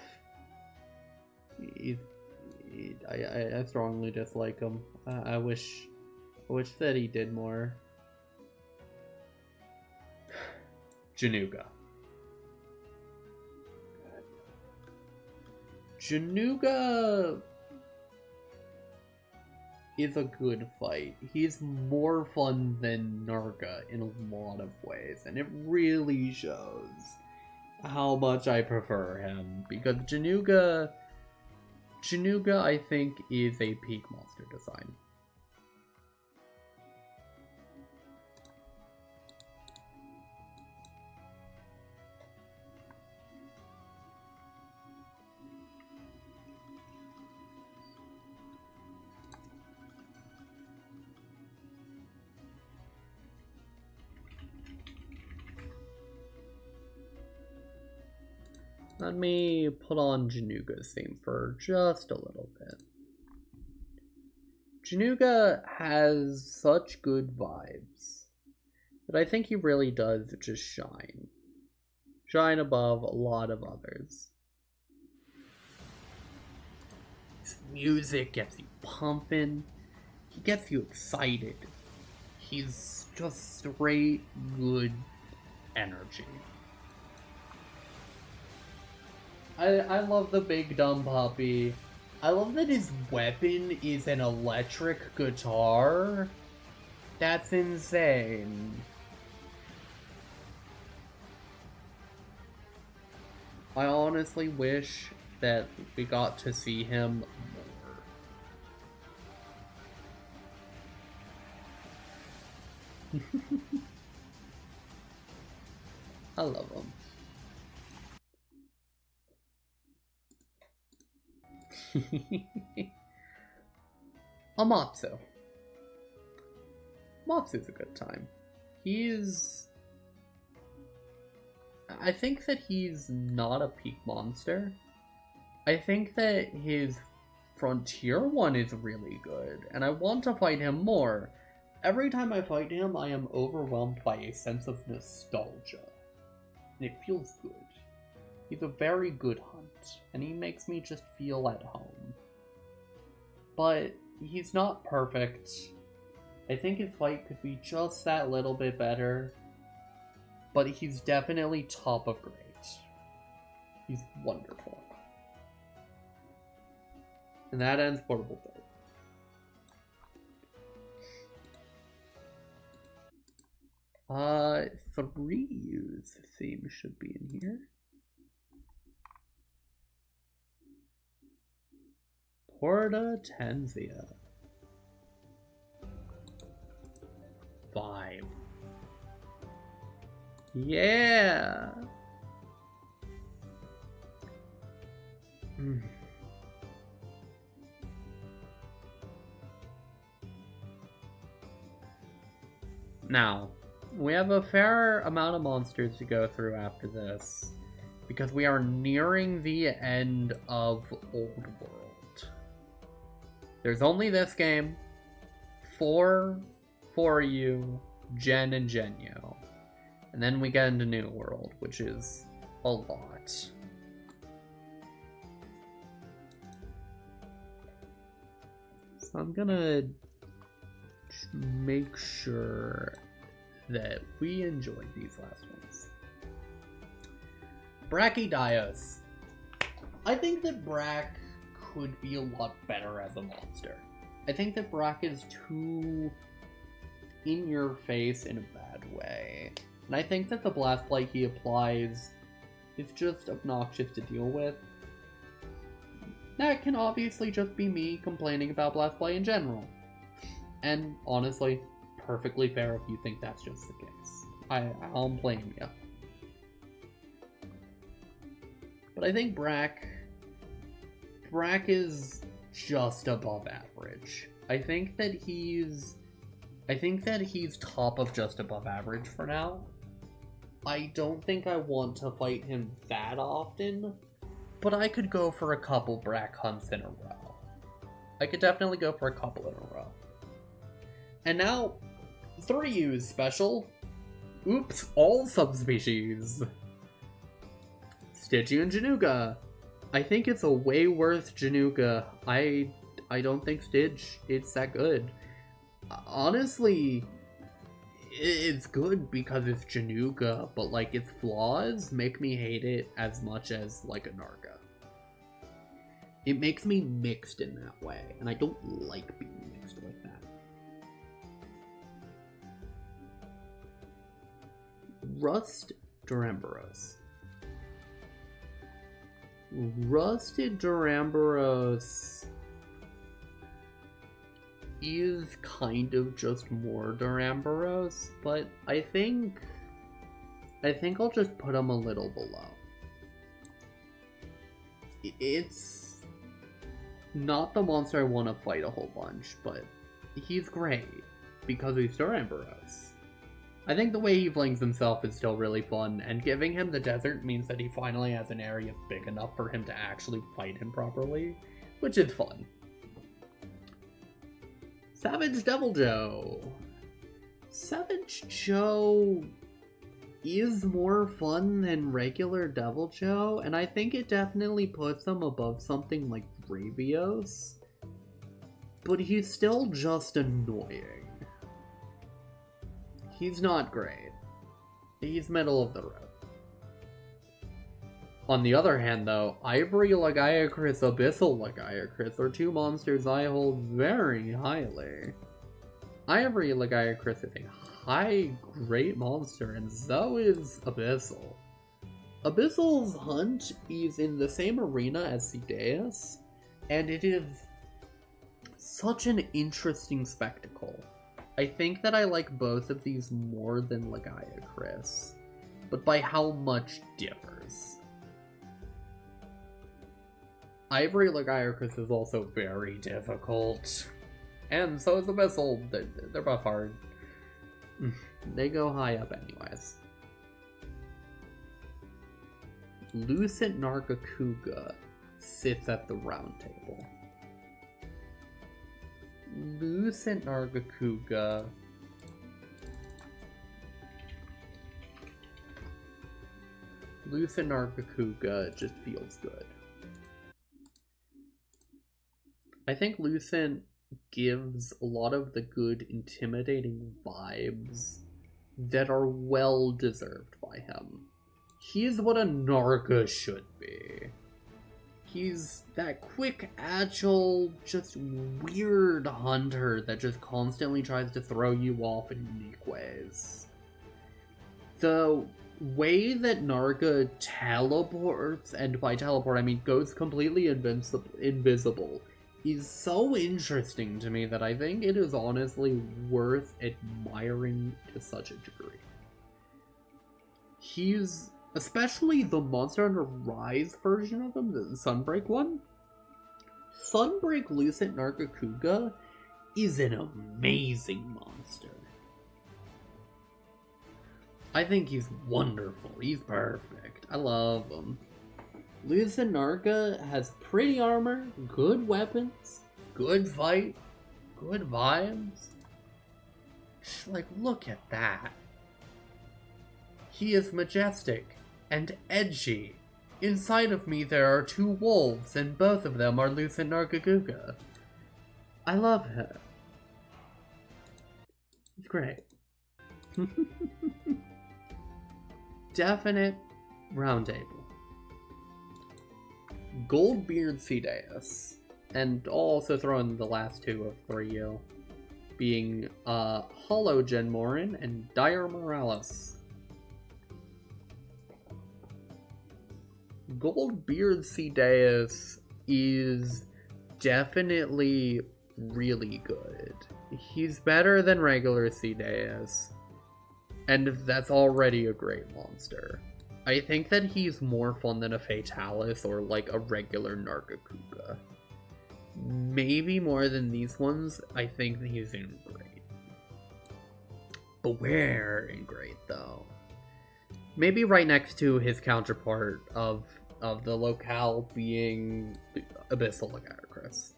I strongly dislike him. I wish that he did more. Januga. Januga is a good fight. He's more fun than Narga in a lot of ways, and it really shows how much I prefer him, because Januga I think is a peak monster design. Let me put on Januga's theme for just a little bit. Januga has such good vibes that I think he really does just shine. Shine above a lot of others. His music gets you pumping. He gets you excited. He's just straight good energy. I love the big dumb puppy. I love that his weapon is an electric guitar. That's insane. I honestly wish that we got to see him more. I love him. Amatsu. Amatsu's a good time. I think that he's not a peak monster. I think that his frontier one is really good, and I want to fight him more. Every time I fight him, I am overwhelmed by a sense of nostalgia, and it feels good. He's a very good hunt, and he makes me just feel at home. But he's not perfect. I think his fight could be just that little bit better, but he's definitely top of great. He's wonderful. And that ends Portable Dirt. 3U's theme should be in here. Porta Tenzia. 5. Yeah! Now, we have a fair amount of monsters to go through after this, because we are nearing the end of Old World. There's only this game, 4 you, Gen and Genyo. And then we get into New World, which is a lot. So I'm gonna make sure that we enjoy these last ones. Brachydios. I think that Brack could be a lot better as a monster. I think that Brack is too in your face in a bad way. And I think that the Blast Blight he applies is just obnoxious to deal with. that can obviously just be me complaining about Blast Play in general. And honestly, perfectly fair if you think that's just the case. I don't blame you. But I think Brack is just above average. I think that he's top of just above average for now. I don't think I want to fight him that often, but I could go for a couple Brack hunts in a row. I could definitely go for a couple in a row. And now, 3U's special. Oops, all subspecies. Stitchy and Januga. I think it's a way worse Januga. I don't think Stitch is that good. Honestly, it's good because it's Januga, but like its flaws make me hate it as much as like a Narga. It makes me mixed in that way, and I don't like being mixed like that. Rust Duramboros. Rusted Duramboros is kind of just more Duramboros, but I think I'll just put him a little below. It's not the monster I want to fight a whole bunch, but he's great because he's Duramboros. I think the way he flings himself is still really fun, and giving him the desert means that he finally has an area big enough for him to actually fight him properly, which is fun. Savage Devil Joe. Savage Joe is more fun than regular Devil Joe, and I think it definitely puts him above something like Gravios, but he's still just annoying. He's not great. He's middle of the road. On the other hand, though, Ivory Lagiacrus, Abyssal Lagiacrus are two monsters I hold very highly. Ivory Lagiacrus is a high, great monster, and so is Abyssal. Abyssal's hunt is in the same arena as Ceadeus, and it is such an interesting spectacle. I think that I like both of these more than Lagiacrus, but by how much differs. Ivory Lagiacrus is also very difficult, and so is Abyssal. They're both hard. They go high up anyways. Lucent Nargacuga sits at the round table. Lucent Nargacuga just feels good. I think Lucent gives a lot of the good, intimidating vibes that are well deserved by him. He's what a Narga should be. He's that quick, agile, just weird hunter that just constantly tries to throw you off in unique ways. The way that Narga teleports, and by teleport I mean goes completely invisible, is so interesting to me that I think it is honestly worth admiring to such a degree. He's, especially the Monster Hunter Rise version of him, the Sunbreak one. Sunbreak Lucent Nargacuga is an amazing monster. I think he's wonderful. He's perfect. I love him. Lucent Narga has pretty armor, good weapons, good fight, good vibes. Like, look at that. He is majestic and edgy. Inside of me there are two wolves, and both of them are Lucent Nargacuga. I love her. It's great. Definite round table. Goldbeard Ceadeus, and I'll also throw in the last two of 3U, being Hollow Genmorin and Dire Morales. Goldbeard Ceadeus is definitely really good. He's better than regular Ceadeus, and that's already a great monster. I think that he's more fun than a Fatalis or like a regular Nargacuga. Maybe more than these ones. I think that he's in great. But where in great though? Maybe right next to his counterpart of the locale being Abyssal Lagaricrus.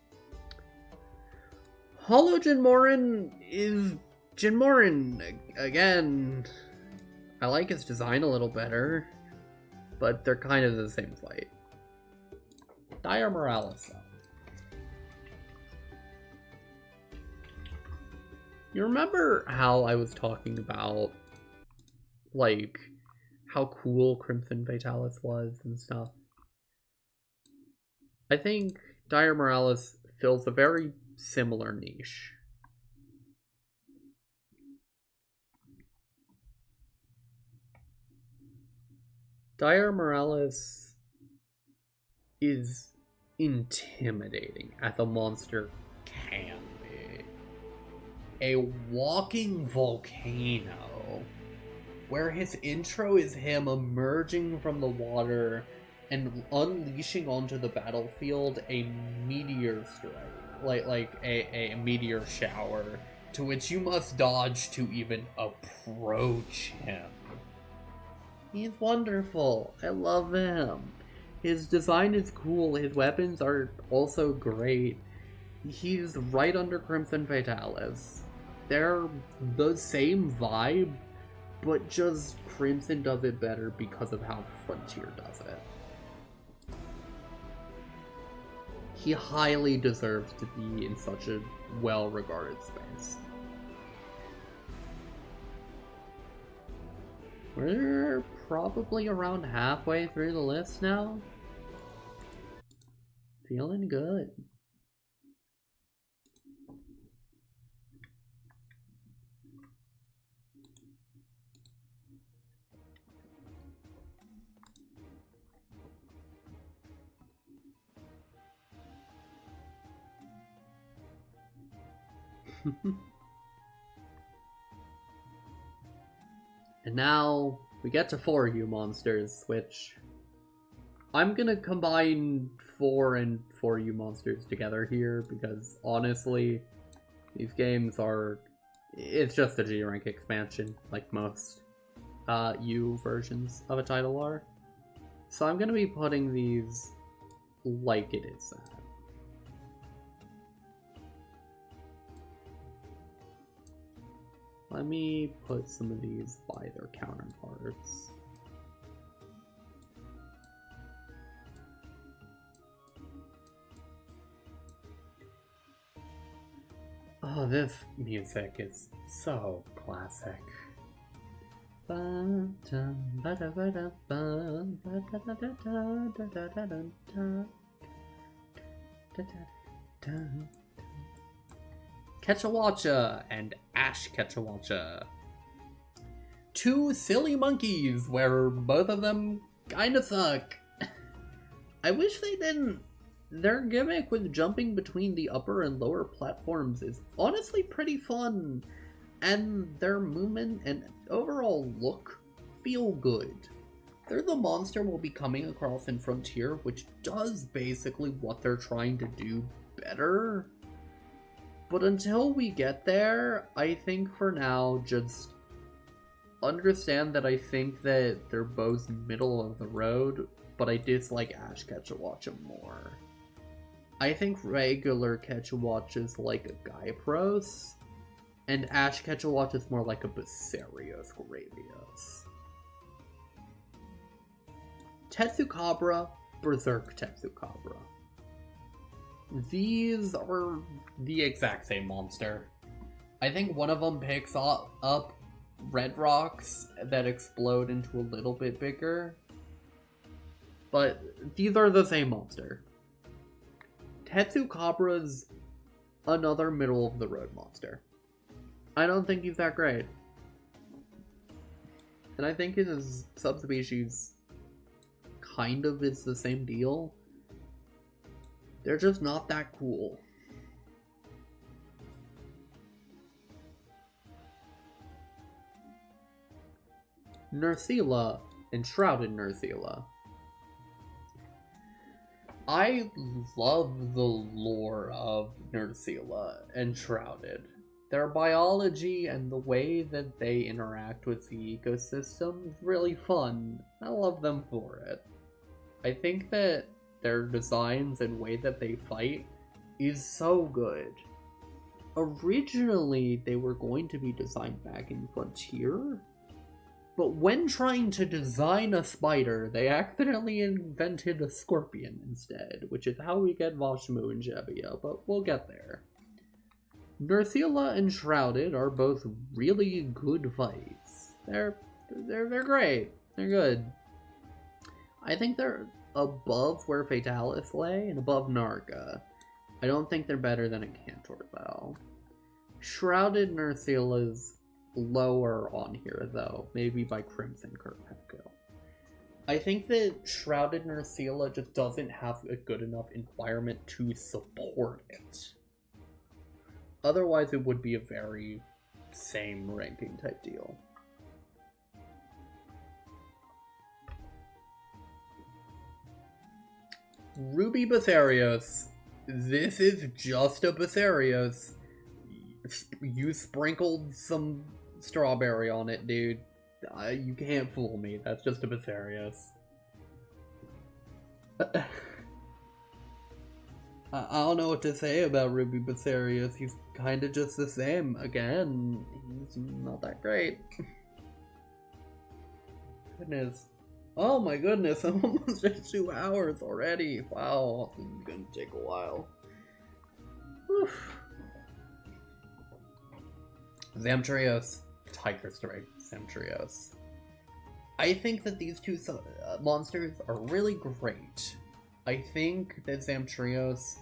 Hollow Jinmorin is Jinmorin again. I like his design a little better, but they're kind of the same fight. Dire Morales though. You remember how I was talking about, like, how cool Crimson Fatalis was and stuff? I think Dire Morales fills a very similar niche. Dire Morales is intimidating as a monster can be. A walking volcano, where his intro is him emerging from the water and unleashing onto the battlefield a meteor strike, like a meteor shower, to which you must dodge to even approach him. He's wonderful. I love him. His design is cool. His weapons are also great. He's right under Crimson Fatalis. They're the same vibe, but just Crimson does it better because of how Frontier does it. He highly deserves to be in such a well-regarded space. We're probably around halfway through the list now. Feeling good. And now we get to 4U monsters, which I'm gonna combine 4 and 4U monsters together here because honestly, these games are, it's just a G rank expansion like most U versions of a title are. So I'm gonna be putting these like it is that. Let me put some of these by their counterparts. Oh, this music is so classic. Kechawacha and Ash Kechawacha. Two silly monkeys where both of them kinda suck. I wish they didn't. Their gimmick with jumping between the upper and lower platforms is honestly pretty fun, and their movement and overall look feel good. They're the monster we'll be coming across in Frontier, which does basically what they're trying to do better. But until we get there, I think for now, just understand that I think that they're both middle of the road, but I dislike Ash Kechawacha more. I think regular Kechawacha is like a Gypros, and Ash Kechawacha is more like a Basarios Gravios. Tetsukabra, Berserk Tetsukabra. These are the exact same monster. I think one of them picks up red rocks that explode into a little bit bigger, but these are the same monster. Tetsukabra's another middle of the road monster. I don't think he's that great. And I think his subspecies kind of is the same deal. They're just not that cool. Nerthila, Enshrouded Nerthila. I love the lore of Nerthila Enshrouded. Their biology and the way that they interact with the ecosystem is really fun. I love them for it. I think that their designs and way that they fight is so good. Originally, they were going to be designed back in Frontier, but when trying to design a spider, they accidentally invented a scorpion instead, which is how we get Vashmu and Jebia, but we'll get there. Nerthila and Shrouded are both really good fights. They're great. They're good. I think they're above where Fatalis lay and above Narga. I don't think they're better than a Cantor, though. Shrouded Nerthila's lower on here, though, maybe by Crimson Kerpeko. I think that Shrouded Nerthila just doesn't have a good enough environment to support it. Otherwise, it would be a very same ranking type deal. Ruby Batharios. This is just a Batharios. You sprinkled some strawberry on it, dude. You can't fool me. That's just a Batharios. I don't know what to say about Ruby Batharios. He's kind of just the same. Again, he's not that great. Goodness. Oh my goodness, I'm almost at 2 hours already. Wow, this is gonna take a while. Whew. Zamtrios, Tiger Strike, Zamtrios. I think that these two monsters are really great. I think that Zamtrios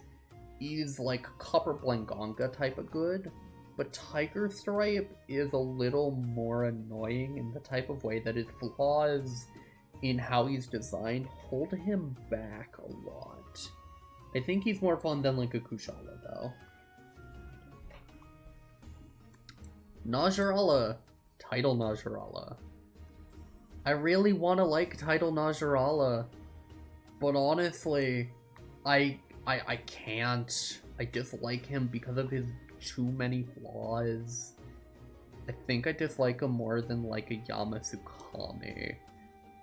is like Copper Blangonga type of good, but Tiger Stripe is a little more annoying in the type of way that his flaws in how he's designed hold him back a lot. I think he's more fun than like a Kushala, though. Najarala. Tidal Najarala. I really want to like Tidal Najarala, but honestly, I can't. I dislike him because of his too many flaws. I think I dislike him more than like a Yamasukami.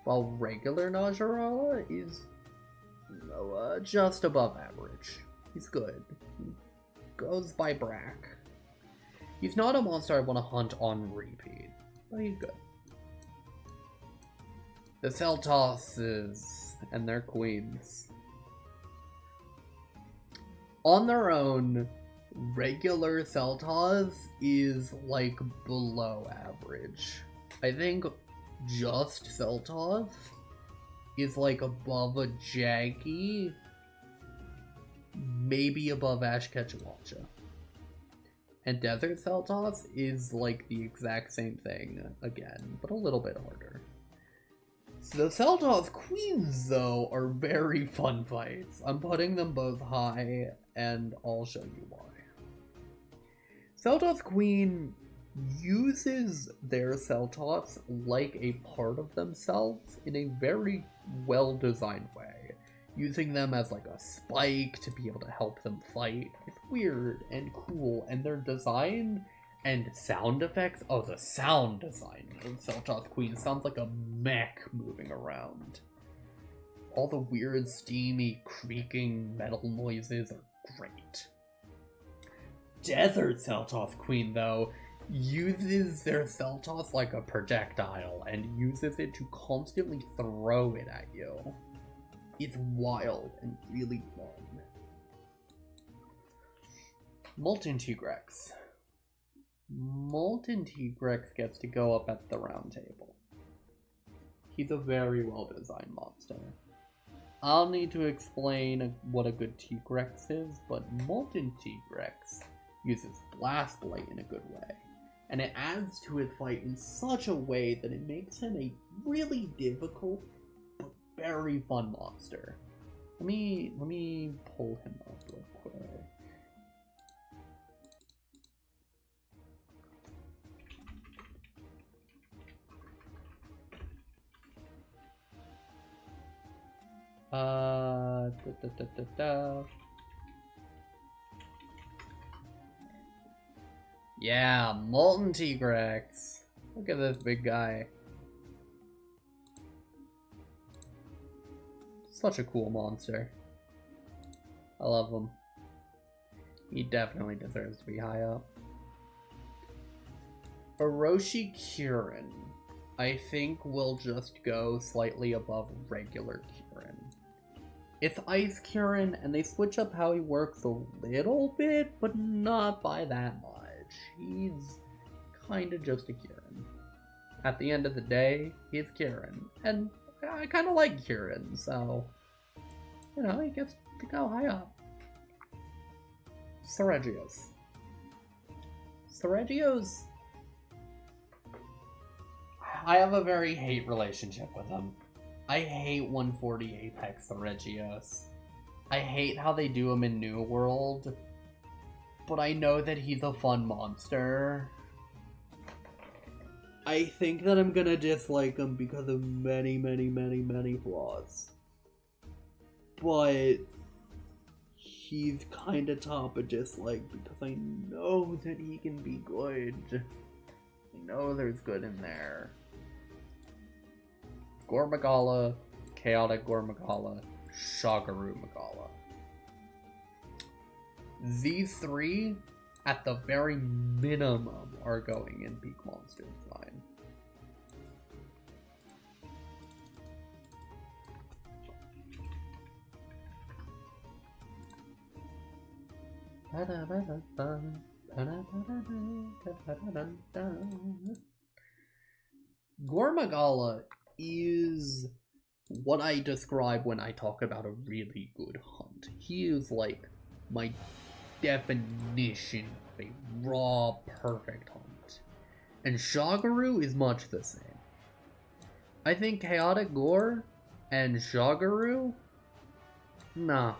While regular Najarala is just above average. He's good. He goes by Brack. He's not a monster I want to hunt on repeat, but he's good. The Seltosses and their queens. On their own, regular Seltos is like below average. I think just Seltos is like above a Jaggy, maybe above Ash Ketchwacha. And Desert Seltos is like the exact same thing again, but a little bit harder. So the Seltos Queens, though, are very fun fights. I'm putting them both high, and I'll show you why. Seltos Queen uses their Seltos like a part of themselves in a very well-designed way, using them as like a spike to be able to help them fight. It's weird and cool, and their design and sound effects. Oh, the sound design of Seltos Queen sounds like a mech moving around. All the weird, steamy, creaking metal noises are great. Desert Seltos Queen, though, uses their Seltos like a projectile and uses it to constantly throw it at you. It's wild and really fun. Molten Tigrex. Molten Tigrex gets to go up at the round table. He's a very well-designed monster. I'll need to explain what a good Tigrex is, but Molten Tigrex uses Blast Blight in a good way, and it adds to his fight in such a way that it makes him a really difficult but very fun monster. Let me pull him up real quick. Yeah, Molten Tigrex. Look at this big guy. Such a cool monster. I love him. He definitely deserves to be high up. Orochi Kirin, I think, will just go slightly above regular Kirin. It's Ice Kirin, and they switch up how he works a little bit, but not by that much. He's kind of just a Kirin. At the end of the day, he's Kirin, and I kind of like Kirin, so, you know, he gets to go high up. Seregios. Seregios, I have a very hate relationship with him. I hate 140 Apex Seregios. I hate how they do him in New World, but I know that he's a fun monster. I think that I'm gonna dislike him because of many, many, many, many flaws. But he's kinda top of dislike because I know that he can be good. I know there's good in there. Gormagala, Chaotic Gormagala, Shagaru Magala. These three, at the very minimum, are going in peak monster design. Gormagala is what I describe when I talk about a really good hunt. He is like my definition of a raw, perfect hunt. And Shagaru is much the same. I think Chaotic Gore and Shagaru? Nah.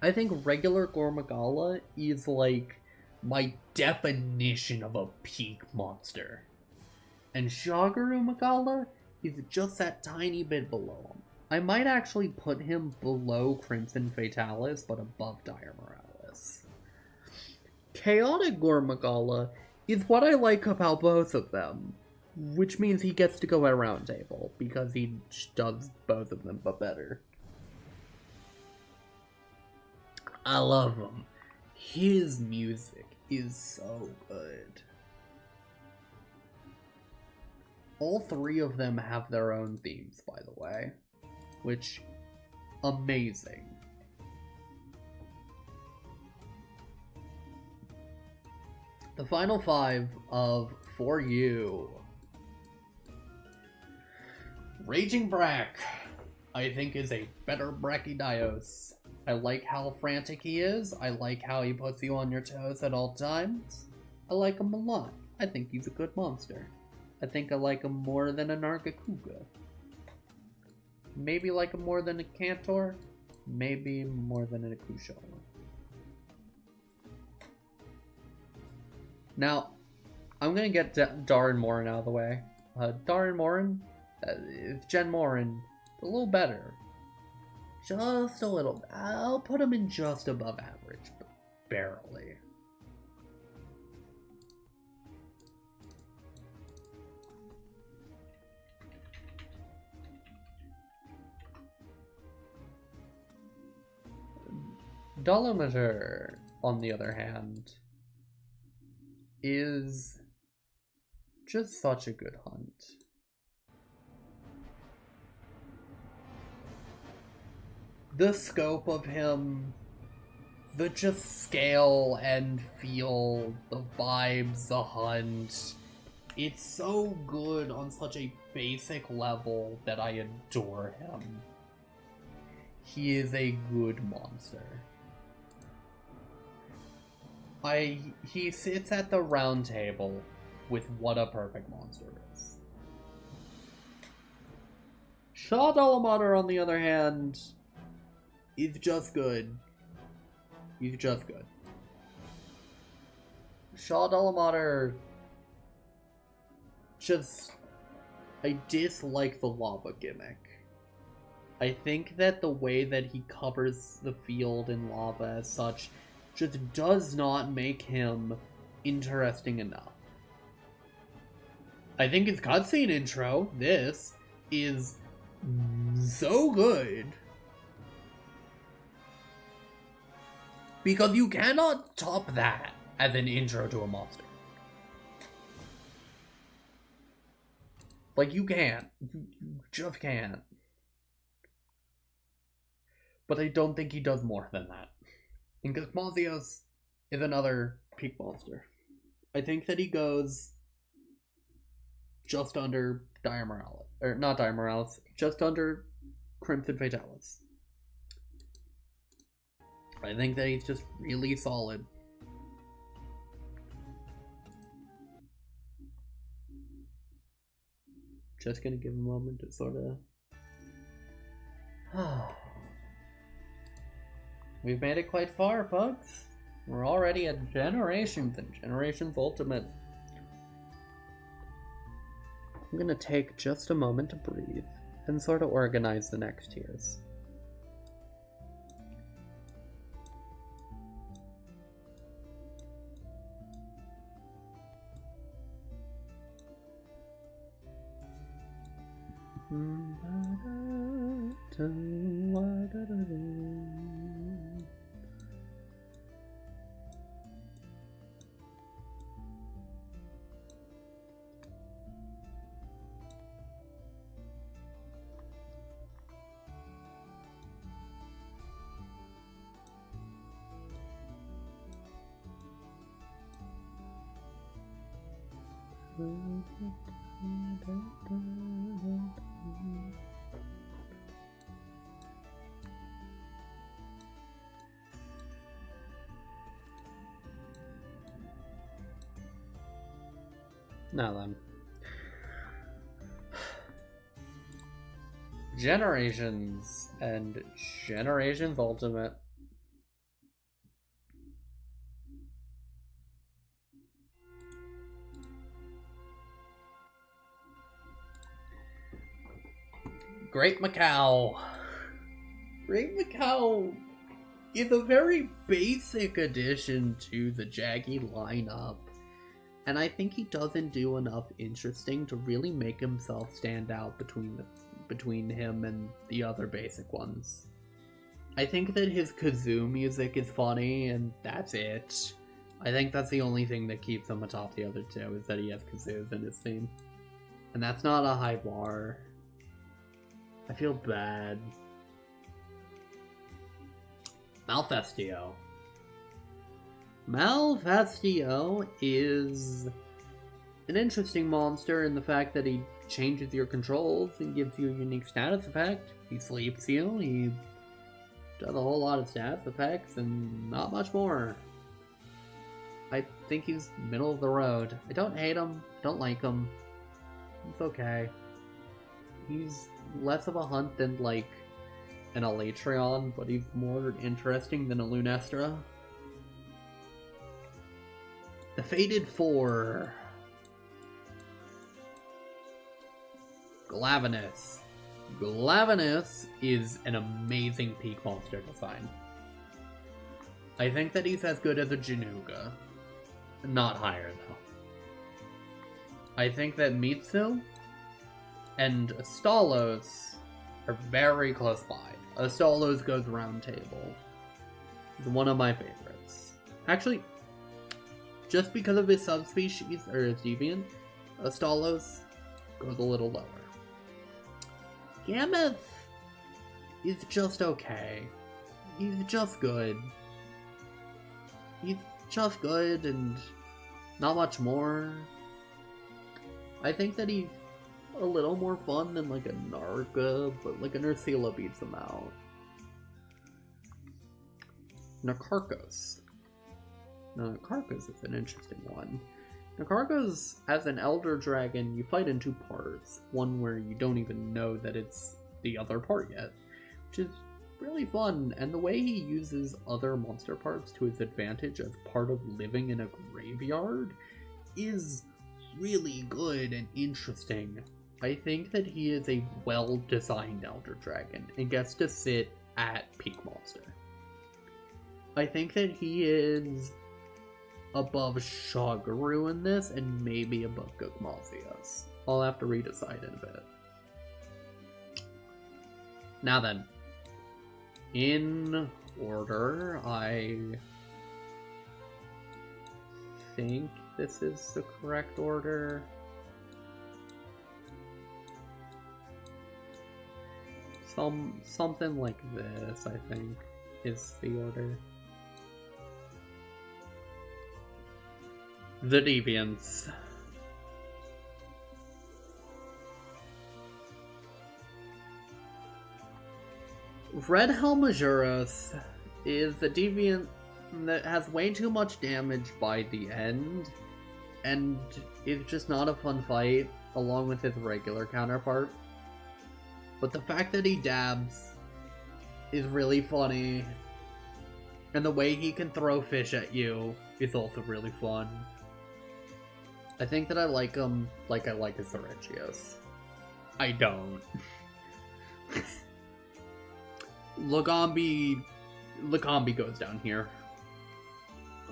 I think regular Gormagala is like my definition of a peak monster. And Shagaru Magala is just that tiny bit below him. I might actually put him below Crimson Fatalis, but above Dire Morales. Chaotic Gormagala is what I like about both of them, which means he gets to go at Round Table, because he does both of them, but better. I love him. His music is so good. All three of them have their own themes, by the way, which, amazing. The final five of For You. Raging Brack, I think, is a better Brachydios. I like how frantic he is. I like how he puts you on your toes at all times. I like him a lot. I think he's a good monster. I think I like him more than a Nargacuga. Maybe like him more than a Cantor. Maybe more than a Kusho. Now, I'm gonna get Darren Morin out of the way. Darren Morin, Jen Morin, a little better. Just a little. I'll put him in just above average, but barely. Dolometer, on the other hand, is just such a good hunt. The scope of him, the just scale and feel, the vibes, the hunt, it's so good on such a basic level that I adore him. He is a good monster. He sits at the round table with what a perfect monster is. Shaw Dolometer, on the other hand, He's just good. He's just good. Shaw Delamater... just... I dislike the lava gimmick. I think that the way that he covers the field in lava as such just does not make him interesting enough. I think his cutscene intro, this, is so good. Because you cannot top that as an intro to a monster. Like, you can't. You just can't. But I don't think he does more than that. And Gizmozios is another peak monster. I think that he goes just under Dire Morales. Or not Dire Morales, just under Crimson Fatalis. I think that he's just really solid. Just gonna give him a moment to sort of... We've made it quite far, folks. We're already at Generations and Generations Ultimate. I'm gonna take just a moment to breathe and sort of organize the next tiers. Now then. Generations and Generations Ultimate. Great Macau. Great Macau is a very basic addition to the Jaggy lineup. And I think he doesn't do enough interesting to really make himself stand out between him and the other basic ones. I think that his kazoo music is funny, and that's it. I think that's the only thing that keeps him atop the other two, is that he has kazoos in his theme. And that's not a high bar. I feel bad. Malfestio. Malfestio is an interesting monster in the fact that he changes your controls and gives you a unique status effect. He sleeps you, he does a whole lot of stats effects, and not much more. I think he's middle of the road. I don't hate him, don't like him. It's okay. He's less of a hunt than, like, an Elytrion, but he's more interesting than a Lunestra. The Fated Four. Glavenus. Glavenus is an amazing peak monster design. I think that he's as good as a Januga. Not higher, though. I think that Mitsu and Astalos are very close by. Astalos goes round table. He's one of my favorites. Actually, just because of his subspecies, or his deviant, Astalos goes a little lower. Gameth is just okay. He's just good. He's just good and not much more. I think that he's a little more fun than like a Narga, but like a Nursila beats him out. Nakarkos. Now, Nakarkos is an interesting one. Nakarkos, as an Elder Dragon, you fight in two parts. One where you don't even know that it's the other part yet, which is really fun, and the way he uses other monster parts to his advantage as part of living in a graveyard is really good and interesting. I think that he is a well-designed Elder Dragon and gets to sit at peak monster. I think that he is above Shoguru in this and maybe above Gugmazios. I'll have to redecide in a bit. Now then, in order, I think this is the correct order. Something like this, I think, is the order. The Deviants. Red Helmajuras is the Deviant that has way too much damage by the end, and it's just not a fun fight, along with his regular counterpart. But the fact that he dabs is really funny, and the way he can throw fish at you is also really fun. I think that I like him like I like his Oregios. I don't. Lagombi goes down here.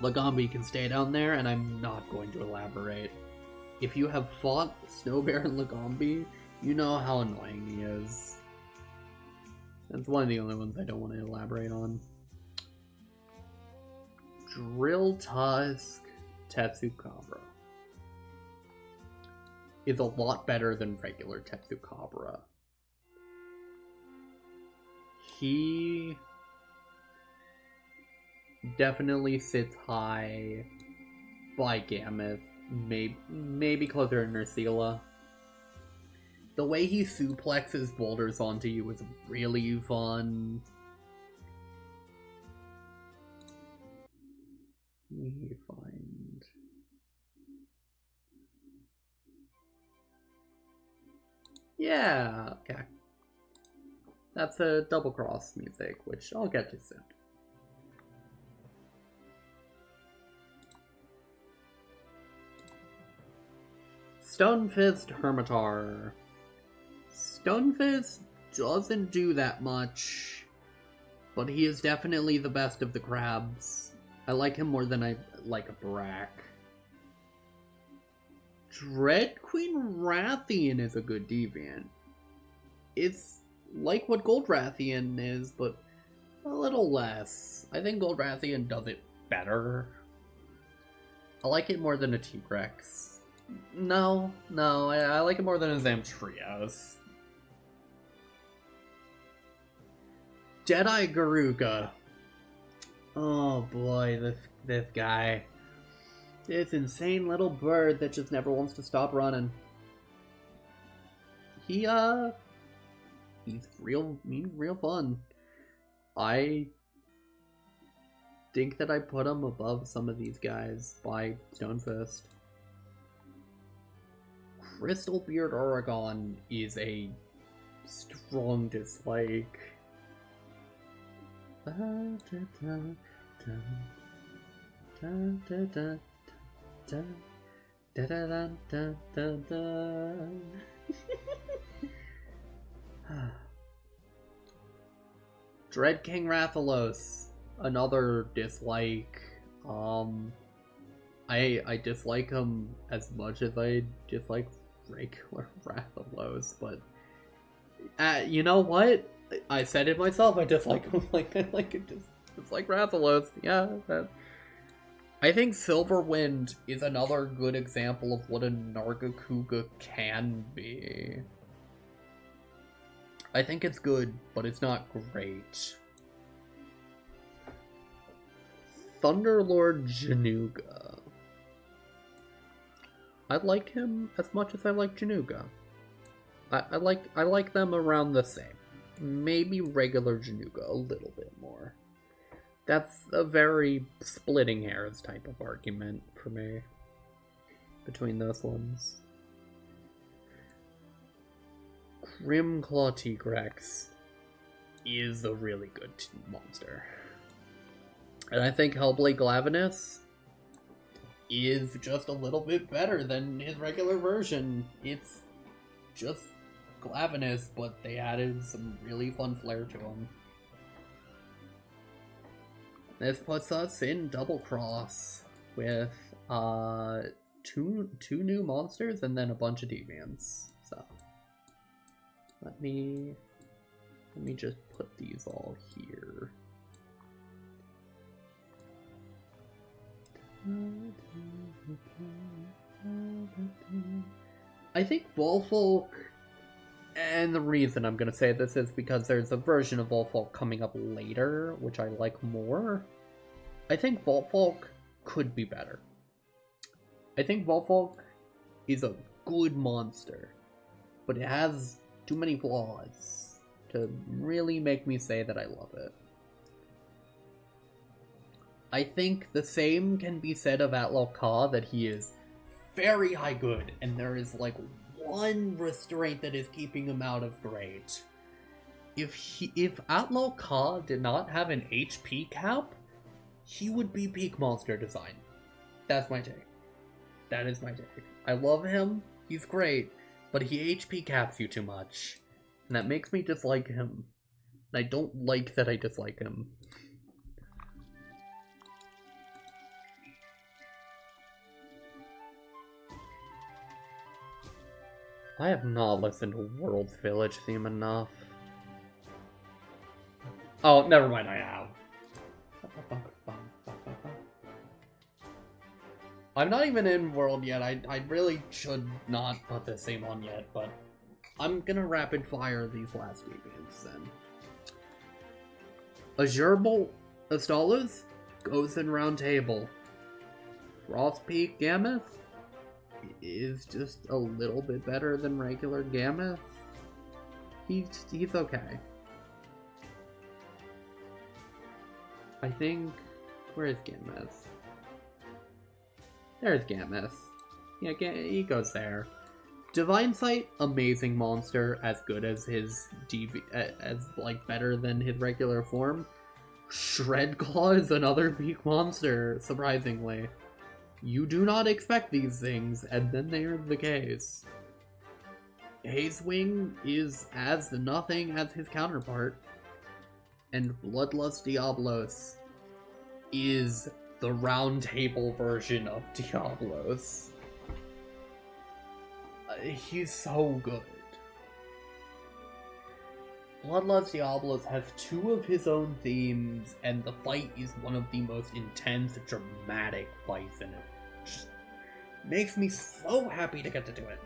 Lagombi can stay down there, and I'm not going to elaborate. If you have fought Snow Baron Lagombi, you know how annoying he is. That's one of the only ones I don't want to elaborate on. Drill Tusk Tetsukabra is a lot better than regular Tetsukabra. He definitely sits high by Gammoth, maybe closer to Nursila. The way he suplexes boulders onto you is really fun. Let me find... Yeah, okay. That's a double cross music, which I'll get to soon. Stonefist Hermitar. Stonefist doesn't do that much, but he is definitely the best of the crabs. I like him more than I like a Brack. Dread Queen Rathian is a good deviant. It's like what Gold Rathian is, but a little less. I think Gold Rathian does it better. I like it more than a T-Rex. No, I like it more than a Zamtrios. Jedi Garuga. Oh boy, this guy. This insane little bird that just never wants to stop running. He's real fun. I think that I put him above some of these guys by Stonefist. Crystalbeard Oregon is a strong dislike. Dread King Rathalos, another dislike. I dislike him as much as I dislike regular Rathalos, but you know what? I said it myself. I dislike him like I like it just like Rathalos. Yeah, I think Silverwind is another good example of what a Nargacuga can be. I think it's good, but it's not great. Thunderlord Januga. I like him as much as I like Januga. I like them around the same. Maybe regular Januga a little bit more. That's a very splitting hairs type of argument for me between those ones. Grimclaw T-Rex. is a really good monster. And I think Hellblade Glavenus is just a little bit better than his regular version. It's just Glavenus, but they added some really fun flair to him. This puts us in Double Cross with two new monsters and then a bunch of deviants. So let me just put these all here. I think Volfolk, and the reason I'm gonna say this is because there's a version of Volfolk coming up later, which I like more. I think Volfolk could be better. I think Volfolk is a good monster, but it has too many flaws to really make me say that I love it. I think the same can be said of Atlo'Ka, that he is very high good, and there is like one restraint that is keeping him out of great. If Atlo'Ka did not have an HP cap, he would be peak monster design. That's my take. That is my take. I love him, he's great, but he HP caps you too much, and that makes me dislike him. And I don't like that I dislike him. I have not listened to World's Village theme enough. Oh, never mind, I have. I'm not even in World yet. I really should not put this theme on yet, but I'm gonna rapid fire these last deviants then. Azurebolt Astalos goes in Round Table. Frostpeak Gammoth is just a little bit better than regular Gammoth. He's okay. I think... Where is Gammoth? There's Gammoth. Yeah, he goes there. Divine Sight, amazing monster, as good as his better than his regular form. Shredclaw is another peak monster, surprisingly. You do not expect these things, and then they are the case. Hazewing is as nothing as his counterpart, and Bloodlust Diablos is the Round Table version of Diablos. He's so good. Bloodlust Diablos has two of his own themes, and the fight is one of the most intense, dramatic fights in it. Just makes me so happy to get to do it.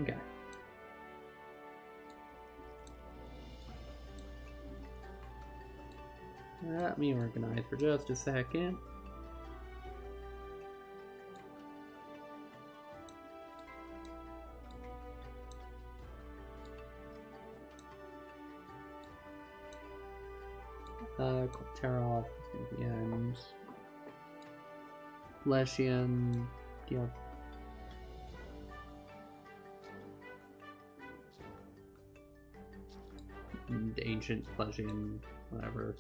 Okay. Let me organize for just a second. Terra at the end. Leshian, yeah. And Ancient Leshian, whatever.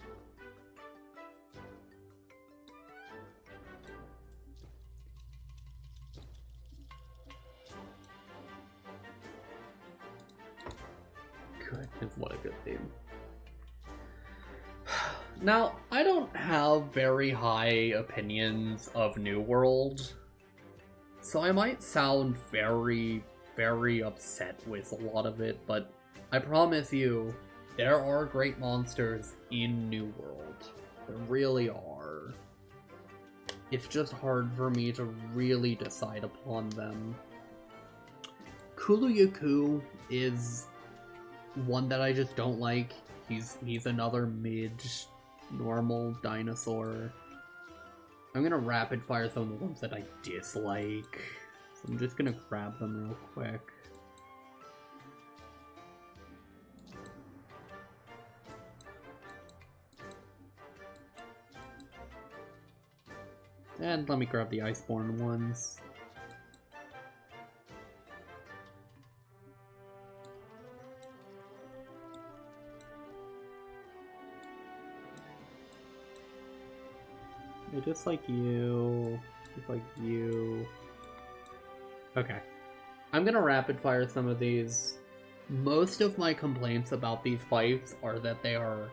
Goodness, what a good theme. Now, I don't have very high opinions of New World, so I might sound very, very upset with a lot of it, but I promise you, there are great monsters in New World. There really are. It's just hard for me to really decide upon them. Kulu-Ya-Ku is one that I just don't like. He's another mid-normal dinosaur. I'm gonna rapid fire some of the ones that I dislike. So I'm just gonna grab them real quick. And let me grab the Iceborne ones. I dislike you. Dislike you. Okay. I'm gonna rapid fire some of these. Most of my complaints about these fights are that they are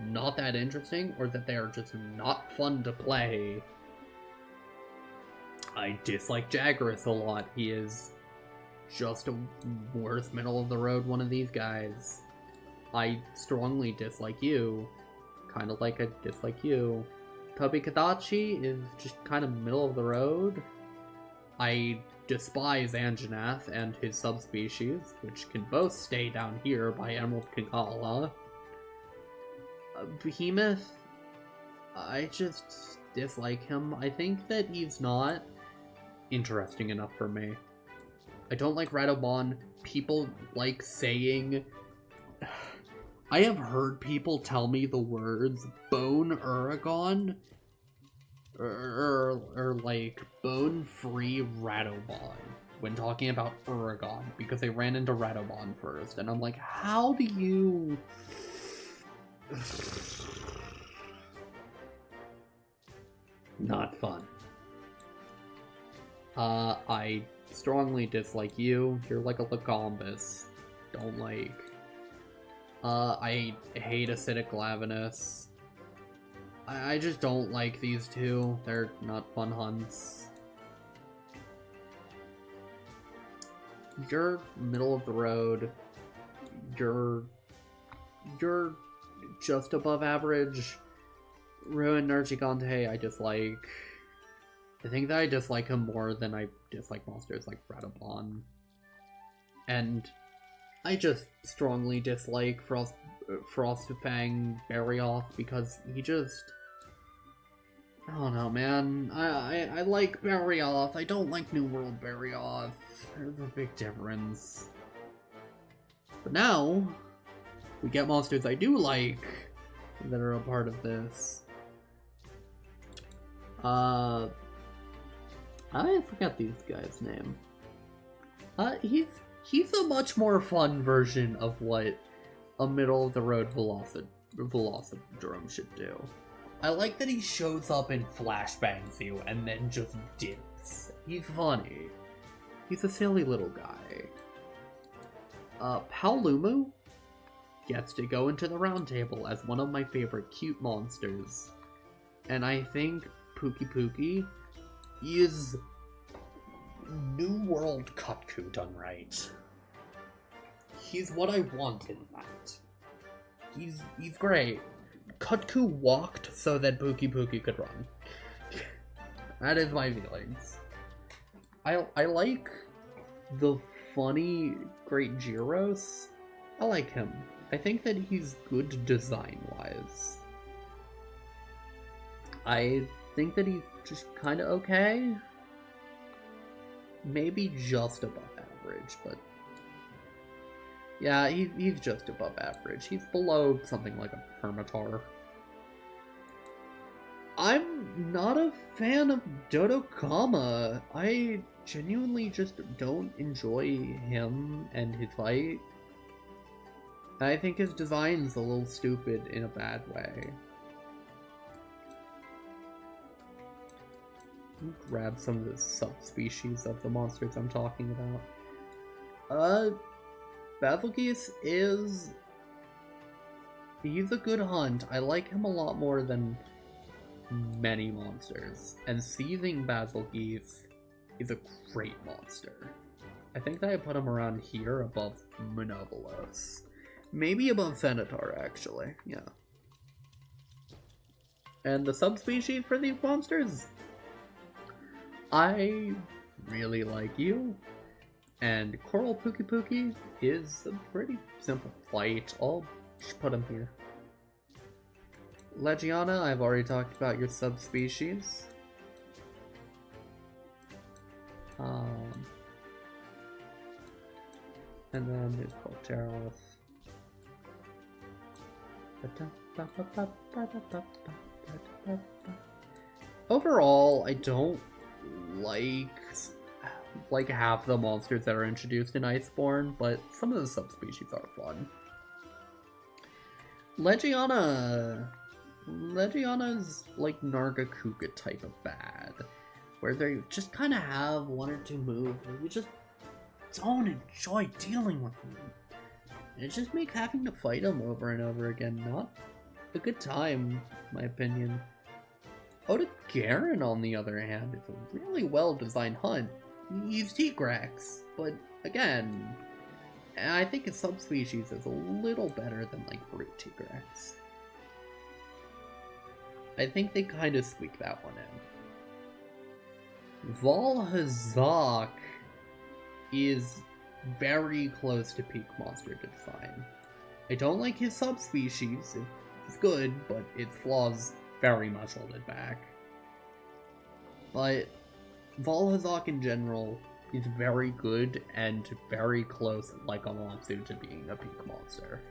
not that interesting or that they are just not fun to play. I dislike Jagras a lot. He is just a worse middle of the road one of these guys. I strongly dislike you. Kind of like I dislike you. Tobikadachi is just kind of middle of the road. I despise Anjanath and his subspecies, which can both stay down here by Emerald Kingala. Behemoth, I just dislike him. I think that he's not interesting enough for me. I don't like Radobon. People like saying... I have heard people tell me the words Bone Uragon or like Bone-Free Radobon when talking about Uragon because they ran into Radobon first, and I'm like, how do you... Not fun. I strongly dislike you. You're like a Legombus. Don't like. I hate Acidic Lavinus. I just don't like these two. They're not fun hunts. You're middle of the road. You're just above average. Ruin Nergigante, I dislike. I think that I dislike him more than I dislike monsters like Radobon. And I just strongly dislike Frostfang Barioth because he just... I don't know, man. I like Barioth. I don't like New World Barioth. There's a big difference. But now, we get monsters I do like that are a part of this. I forgot these guys' name. He's a much more fun version of what a middle-of-the-road Velocidrome should do. I like that he shows up and flashbangs you and then just dips. He's funny. He's a silly little guy. Paolumu gets to go into the round table as one of my favorite cute monsters. And I think Pukei is New World Kutku done right. He's what I want in that. He's great. Kutku walked so that Pukei could run. That is my feelings. I like the funny Great Gyros. I like him. I think that he's good design-wise. I think that he's just kind of okay. Maybe just above average, but... yeah, he's just above average. He's below something like a Permatar. I'm not a fan of Dodokama. I genuinely just don't enjoy him and his fight. I think his design's a little stupid in a bad way. Grab some of the subspecies of the monsters I'm talking about. Battlegeese is... he's a good hunt. I like him a lot more than many monsters. And Seething Battlegeese is a great monster. I think that I put him around here above Monobolos. Maybe above Venator, actually. Yeah. And the subspecies for these monsters? I really like you. And Coral Pukei is a pretty simple fight. I'll just put him here. Legiana, I've already talked about your subspecies. And then there's Colteros. Overall, I don't like half the monsters that are introduced in Iceborne, but some of the subspecies are fun. Legiana Legiana's like Nargacuga type of bad, where they just kind of have one or two moves where you just don't enjoy dealing with them. And it just makes having to fight them over and over again not a good time, in my opinion. Oda Garen, on the other hand, is a really well-designed hunt. He's Tigrex, but again, I think his subspecies is a little better than like Brute Tigrex. I think they kind of squeaked that one in. Valhazak is very close to peak monster design. I don't like his subspecies. It's good, but its flaws very much hold it back. But Valhazak in general is very good and very close, like Amatsu, to being a peak monster.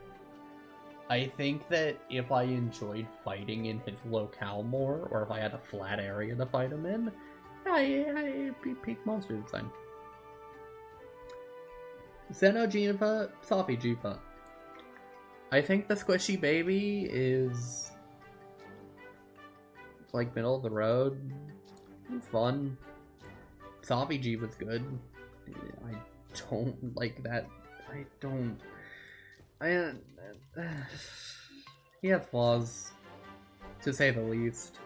I think that if I enjoyed fighting in his locale more, or if I had a flat area to fight him in, it'd be peak monster design. Xeno'jiiva, Safi'jiiva. I think the squishy baby is like middle of the road. It's fun. Safi'jiiva's good. I don't like that. He has flaws, to say the least.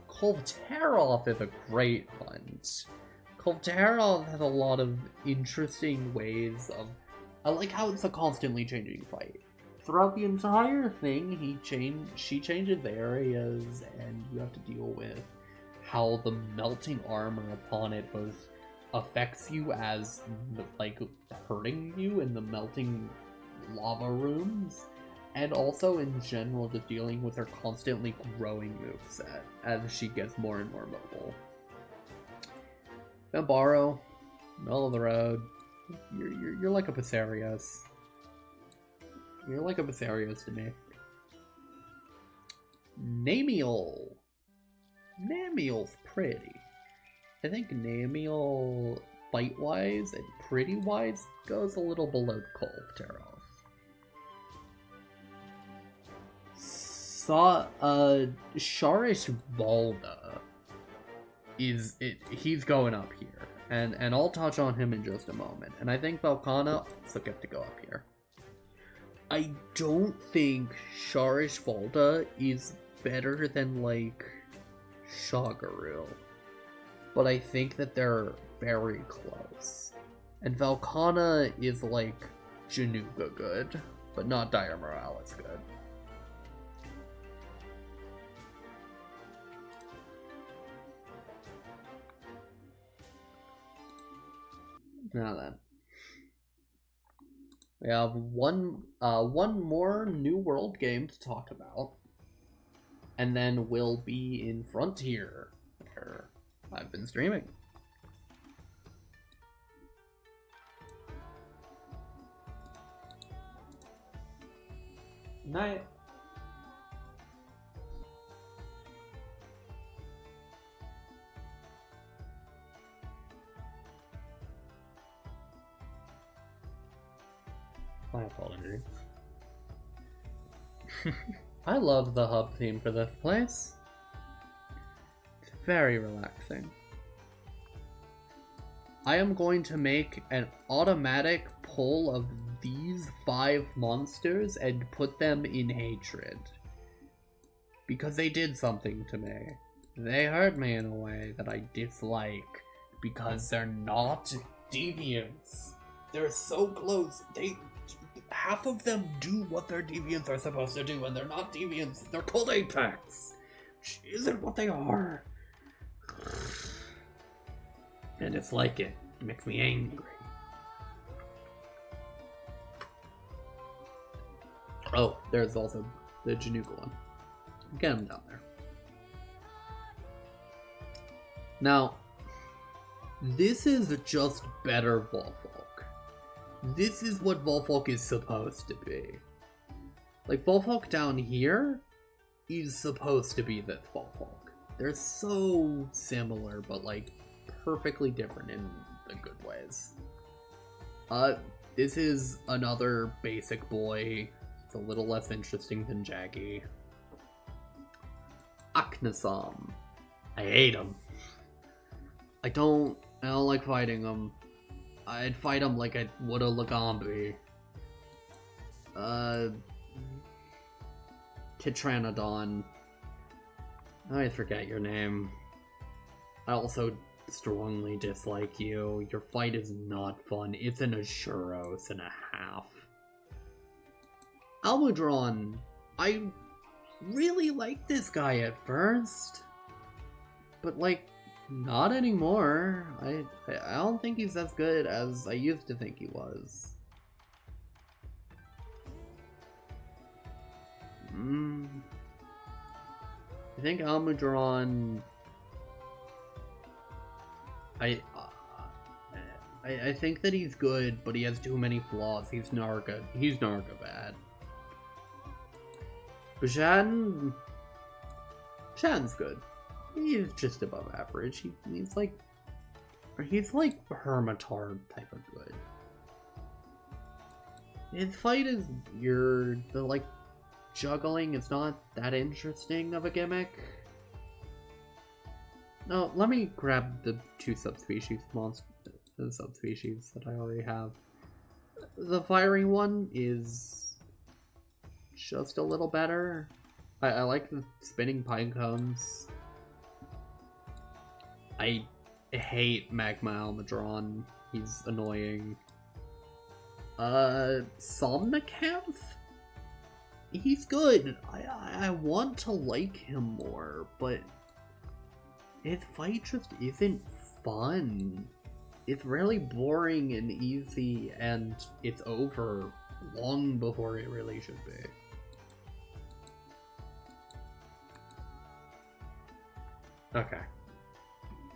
Kolteroth is a great hunt. Kolteroth has a lot of interesting ways of... I like how it's a constantly changing fight. Throughout the entire thing, she changes areas, and you have to deal with how the melting armor upon it both affects you as, like, hurting you in the melting lava rooms, and also in general just dealing with her constantly growing moveset as she gets more and more mobile. Nabaro, middle of the road. You're like a Passerios. You're like a Passerios to me. Namiel. Namiel's pretty. I think Namiel, fight-wise and pretty-wise, goes a little below Kolteroth. Sharish Valda he's going up here. And I'll touch on him in just a moment. And I think Velkhana also get to go up here. I don't think Sharish Valda is better than, like, Shagaru. But I think that they're very close. And Velkhana is, like, Januga good, but not Dire Morales good. Now then, we have one more New World game to talk about, and then we'll be in Frontier, where I've been streaming. Night. My apologies. I love the hub theme for this place. It's very relaxing. I am going to make an automatic pull of these 5 monsters and put them in hatred. Because they did something to me. They hurt me in a way that I dislike. Because they're not deviants. They're so close. Half of them do what their deviants are supposed to do, and they're not deviants. They're called Apex, which isn't what they are. And it's like it makes me angry. Oh, there's also the Januga one. Get him down there. Now, this is just better Volfolk. This is what Volfolk is supposed to be. Like, Volfolk down here is supposed to be this Volfolk. They're so similar, but, like, perfectly different in the good ways. This is another basic boy. It's a little less interesting than Jaggy. Aknasam. I hate him. I don't like fighting him. I'd fight him like I would a Lagambi. Titranodon. I forget your name. I also strongly dislike you. Your fight is not fun. It's an Ashuros and a half. Almudron. I really liked this guy at first. But, like, not anymore. I don't think he's as good as I used to think he was. I think Almudron... I think that he's good, but he has too many flaws. He's Narga bad. But Shan's good. He's just above average. He's like Hermitard type of good. His fight is weird. The like juggling is not that interesting of a gimmick. No, let me grab the two subspecies that I already have. The fiery one is just a little better. I like the spinning pine cones. I hate Magma Almudron. He's annoying. Somnicanth? He's good. I want to like him more, but his fight just isn't fun. It's really boring and easy, and it's over long before it really should be. Okay.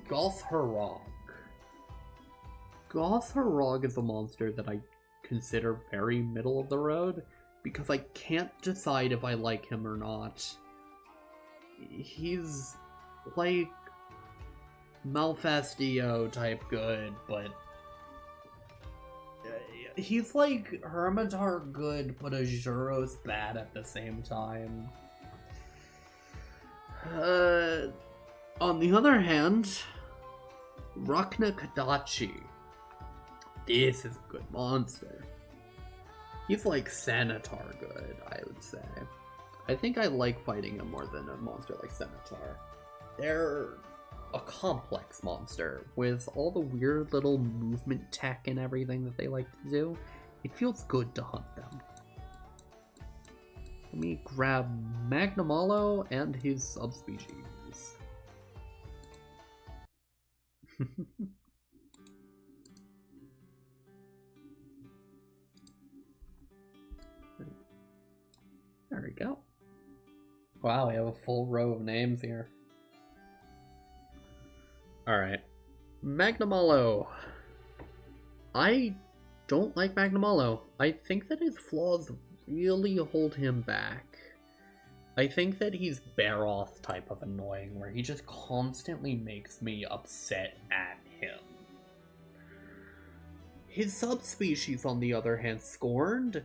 Gosharog. Gosharog is a monster that I consider very middle of the road, because I can't decide if I like him or not. He's like Malfastio type good, but he's like Hermitar good, but Azuros bad at the same time. On the other hand, Rukna Kadachi. This is a good monster. He's like Sanitar good, I would say. I think I like fighting him more than a monster like Sanitar. They're a complex monster with all the weird little movement tech and everything that they like to do. It feels good to hunt them. Let me grab Magnamalo and his subspecies. There we go. Wow, we have a full row of names here. Alright. Magnamalo. I don't like Magnamalo. I think that his flaws really hold him back. I think that he's Baroth type of annoying, where he just constantly makes me upset at him. His subspecies, on the other hand, Scorned,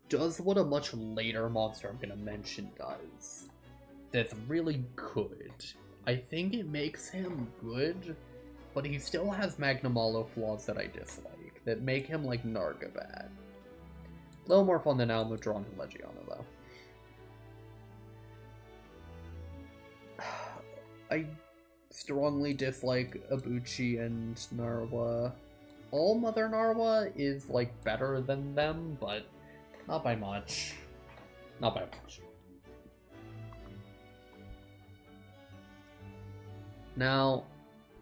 does what a much later monster I'm gonna mention does. That's really good. I think it makes him good, but he still has Magnamalo flaws that I dislike, that make him like Narga bad. A little more fun than Almudron and Legiana, though. I strongly dislike Abuchi and Narwa. All Mother Narwa is like better than them, but not by much. Not by much. Now,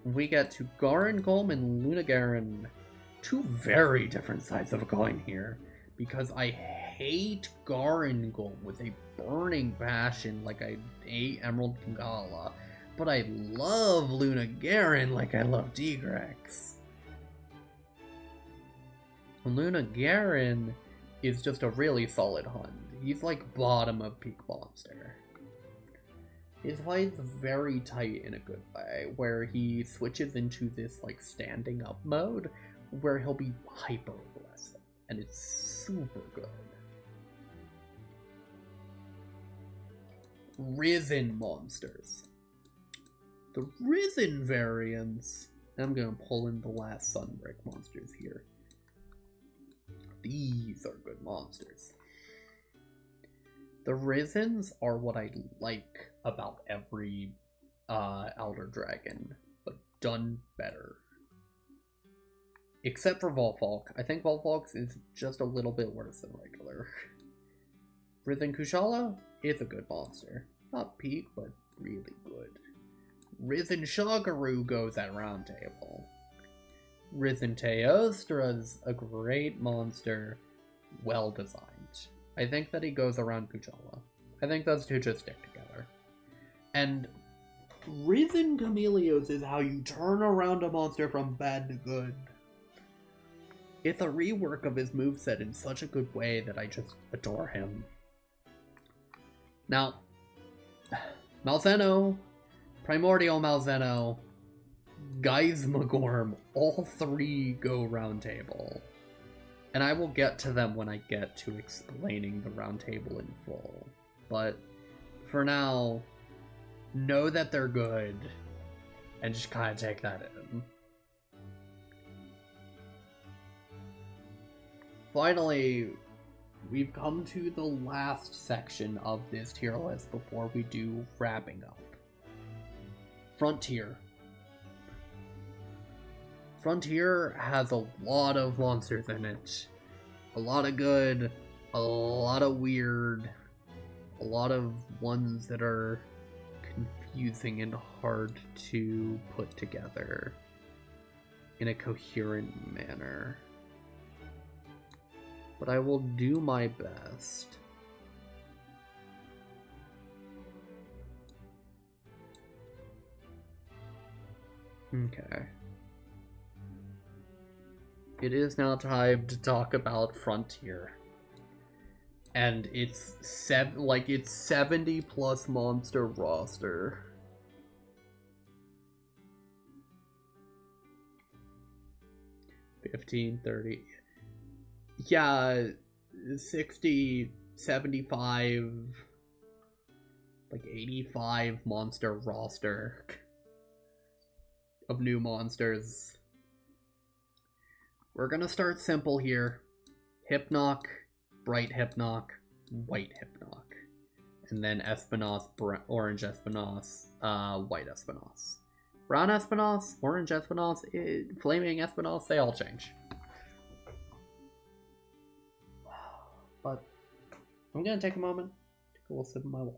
we get to Garangolm and Lunagaron. Two very different sides of a coin here. Because I hate Garangolm with a burning passion like I hate Emerald Kangala. But I love Lunagaron like I love Tigrex. Lunagaron is just a really solid hunt. He's like bottom of peak monster. His fight's very tight in a good way, where he switches into this like standing up mode, where he'll be hyper aggressive, and it's super good. Risen monsters. The Risen variants, I'm gonna pull in the last Sunbreak monsters here. These are good monsters. The Risens are what I like about every Elder Dragon, but done better. Except for Volfolk. I think Volfolk is just a little bit worse than regular. Risen Kushala is a good monster. Not peak, but really good. Risen Shagaru goes at round table. Risen Teostra's a great monster, well designed. I think that he goes around Kushala. I think those two just stick together. And Risen Chameleos is how you turn around a monster from bad to good. It's a rework of his moveset in such a good way that I just adore him. Now, Malzeno, Primordial Malzeno, Geismagorm, all three go round table. And I will get to them when I get to explaining the round table in full. But for now, know that they're good, and just kind of take that in. Finally, we've come to the last section of this tier list before we do wrapping up. Frontier. Frontier has a lot of monsters in it. A lot of good, a lot of weird, a lot of ones that are confusing and hard to put together in a coherent manner. But I will do my best. Okay. It is now time to talk about Frontier. And it's 70 plus monster roster. $15, $30. Yeah, 60, 75, like 85 monster roster of new monsters. We're gonna start simple here. Hypnoc, Bright Hypnoc, White Hypnoc. And then Espinos, Orange Espinos, White Espinos. Brown Espinos, Orange Espinos, Flaming Espinos, they all change. But I'm gonna take a moment, take a little sip of my water.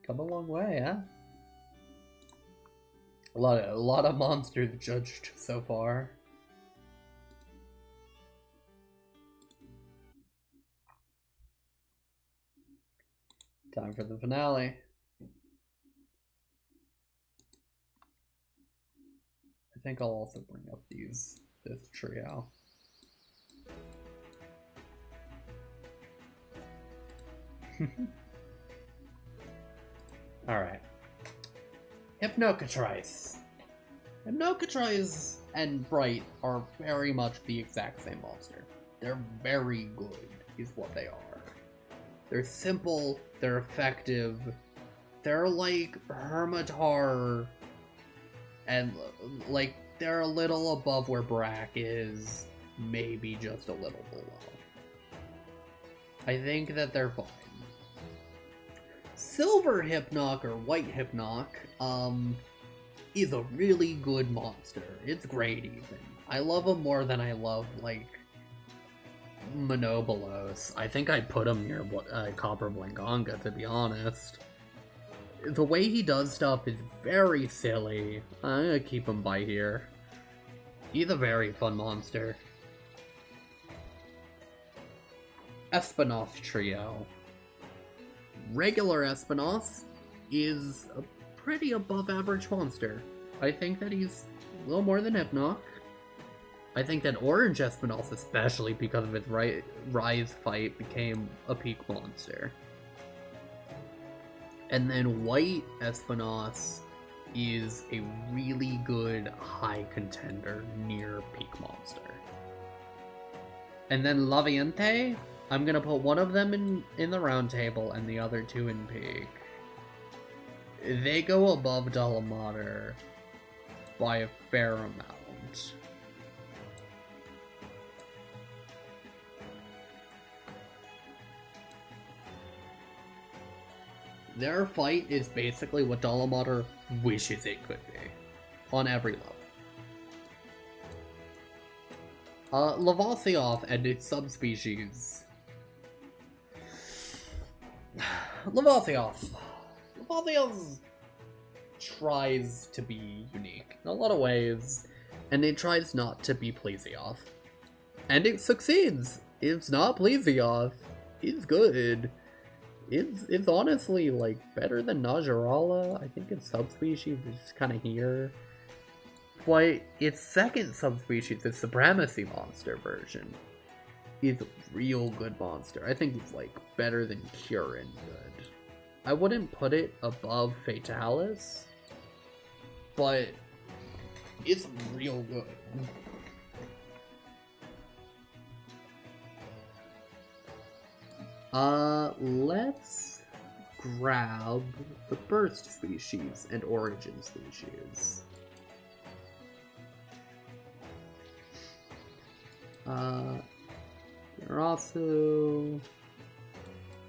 Come a long way, huh? A lot of monsters judged so far. Time for the finale. I think I'll also bring up this trio. Alright. Hypnocatrice. Hypnocatrice and Bright are very much the exact same monster. They're very good, is what they are. They're simple, they're effective, they're like Hermitar, and like they're a little above where Brack is, maybe just a little below. I think that they're fine. Silver Hypnoc or White Hypnoc is a really good monster. It's great even. I love him more than I love like Monobolos. I think I'd put him near Copper Blinganga, to be honest. The way he does stuff is very silly. I'm gonna keep him by here. He's a very fun monster. Espinos trio. Regular Espinos is a pretty above average monster. I think that he's a little more than Hypnoc. I think that Orange Espinos, especially because of his Rise fight, became a peak monster. And then White Espinos is a really good high contender near peak monster. And then Laviente, I'm gonna put one of them in the round table and the other two in peak. They go above Dalamater by a fair amount. Their fight is basically what Dalamater wishes it could be, on every level. Lavasioth and its subspecies. Lavasioth tries to be unique in a lot of ways, and it tries not to be Plesioth. And it succeeds! It's not Plesioth. It's good. It's honestly, like, better than Najarala. I think its subspecies is just kind of here. But its second subspecies, its Supremacy monster version, is a real good monster. I think it's, like, better than Kyurem good. I wouldn't put it above Fatalis, but it's real good. Let's grab the Burst species and Origin species. Yarasu,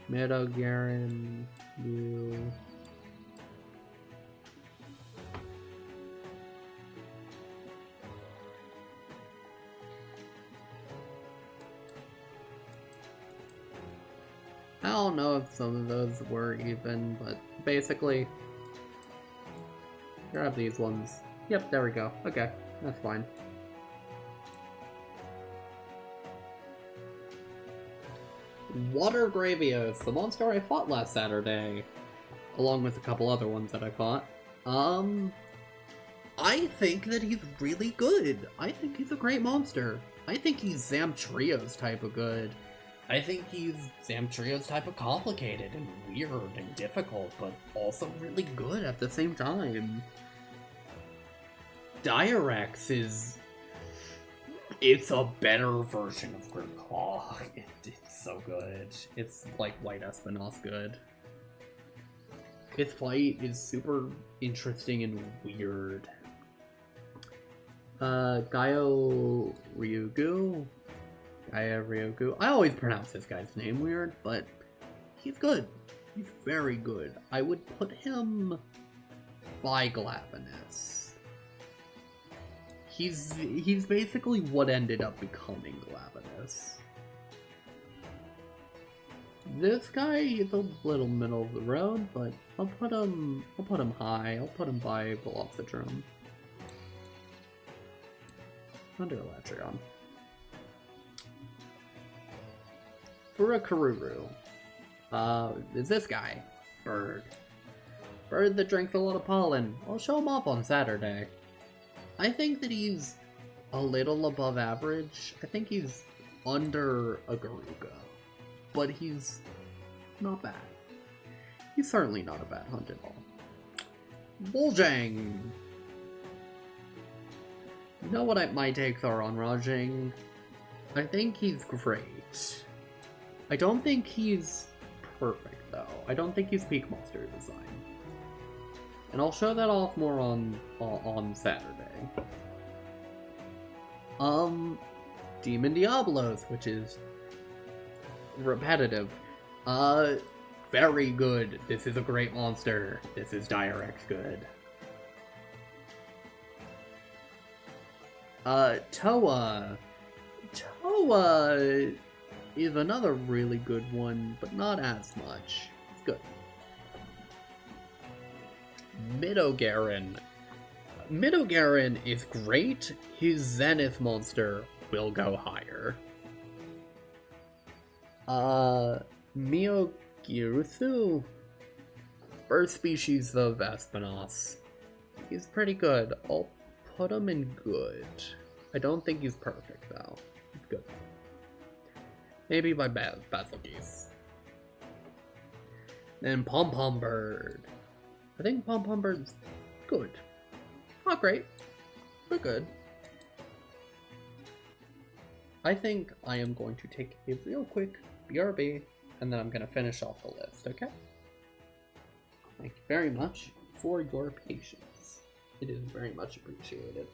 Medogaron, Mew. I don't know if some of those were even, but basically, grab these ones. Yep, there we go. Okay, that's fine. Water Gravios, the monster I fought last Saturday, along with a couple other ones that I fought. I think that he's really good. I think he's a great monster. I think he's Zamtrio's type of good. I think he's Zamtrio's type of complicated and weird and difficult, but also really good at the same time. Direx is... it's a better version of Grimclaw. It's so good. It's like White Espinos good. His fight is super interesting and weird. Gaio Ryugu? Gaia Ryogu. I always pronounce this guy's name weird, but he's good. He's very good. I would put him by Glavenus. He's basically what ended up becoming Glavenus. This guy is a little middle of the road, but I'll put him high. I'll put him by Velocitron. Under Electrion. Furakaruru. Is this guy. Bird. Bird that drinks a lot of pollen. I'll show him off on Saturday. I think that he's a little above average. I think he's under a Garuga. But he's not bad. He's certainly not a bad hunt at all. Woljang! You know what my takes are on Rajang? I think he's great. I don't think he's perfect, though. I don't think he's peak monster design. And I'll show that off more on Saturday. Demon Diablos, which is repetitive. Very good. This is a great monster. This is Direx good. Toa. Toa is another really good one, but not as much. It's good. Midogaron. Midogaron is great. His Zenith monster will go higher. Miyogiruthu. Bird species of Espinos. He's pretty good. I'll put him in good. I don't think he's perfect, though. He's good. Maybe by Basilgeuse. Then Pom Pom Bird. I think Pom Pom Bird's Good. Not great, but good. I think I am going to take a real quick BRB, and then I'm going to finish off the list, okay? Thank you very much for your patience. It is very much appreciated.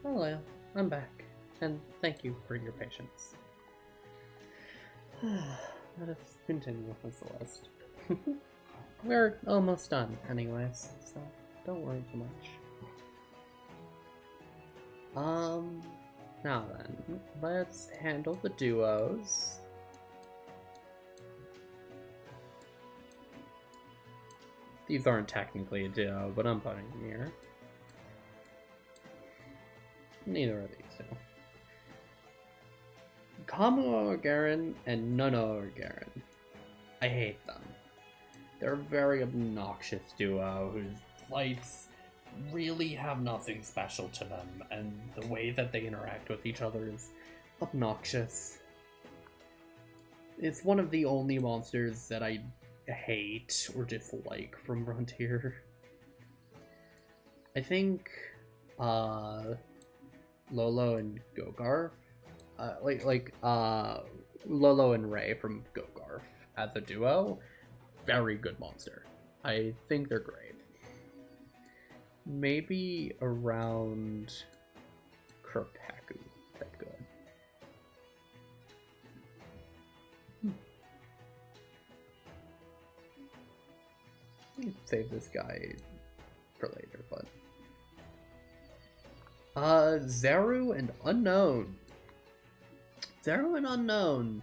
Hello, I'm back, and thank you for your patience. Let us continue with the list. We're almost done, anyways, so don't worry too much. Now then, let's handle the duos. These aren't technically a duo, but I'm putting them here. Neither of these two. Kamu Garen and Nono Garen. I hate them. They're a very obnoxious duo whose fights really have nothing special to them, and the way that they interact with each other is obnoxious. It's one of the only monsters that I hate or dislike from Frontier. I think, Lolo and Gogarf, Lolo and Ray from Gogarf as a duo, very good monster. I think they're great. Maybe around Kerpaku type good. Save this guy for later, but Zeru and Unknown. Zeru and Unknown.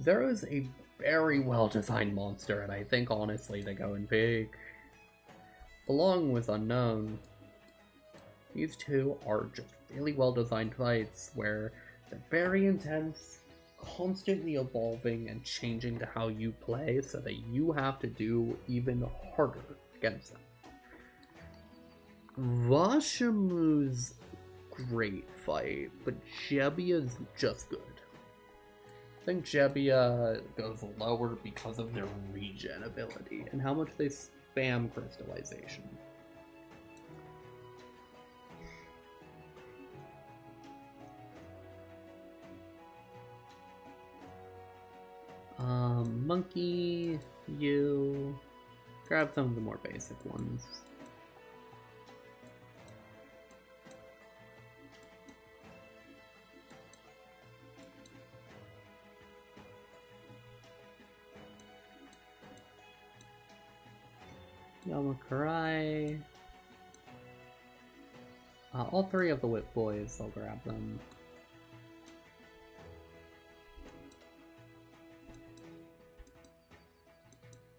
Zeru is a very well-designed monster, and I think, honestly, they go in big. Along with Unknown, these two are just really well-designed fights where they're very intense, constantly evolving and changing to how you play so that you have to do even harder against them. Vashamu's great fight, but Jebia's just good. I think Jebia goes lower because of their regen ability and how much they spam crystallization. Monkey, you grab some of the more basic ones. Yamakurai. All three of the Whip Boys, I'll grab them.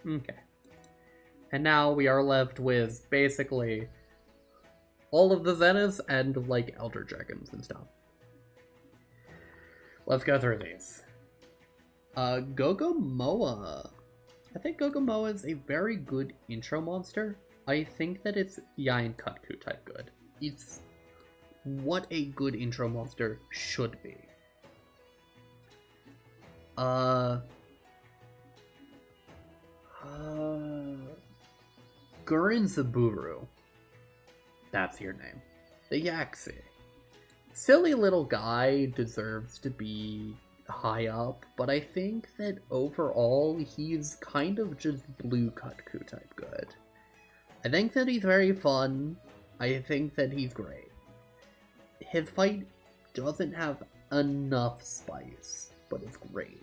Okay. And now we are left with basically all of the Zeniths and like Elder Dragons and stuff. Let's go through these. Gogomoa. I think Gogomoa is a very good intro monster. I think that it's Yain Kutku type good. It's what a good intro monster should be. Gurin Zaburu. That's your name. The Yaxi. Silly little guy deserves to be high up, but I think that overall he's kind of just blue Kutku type good. I think that he's very fun. I think that he's great. His fight doesn't have enough spice, but it's great.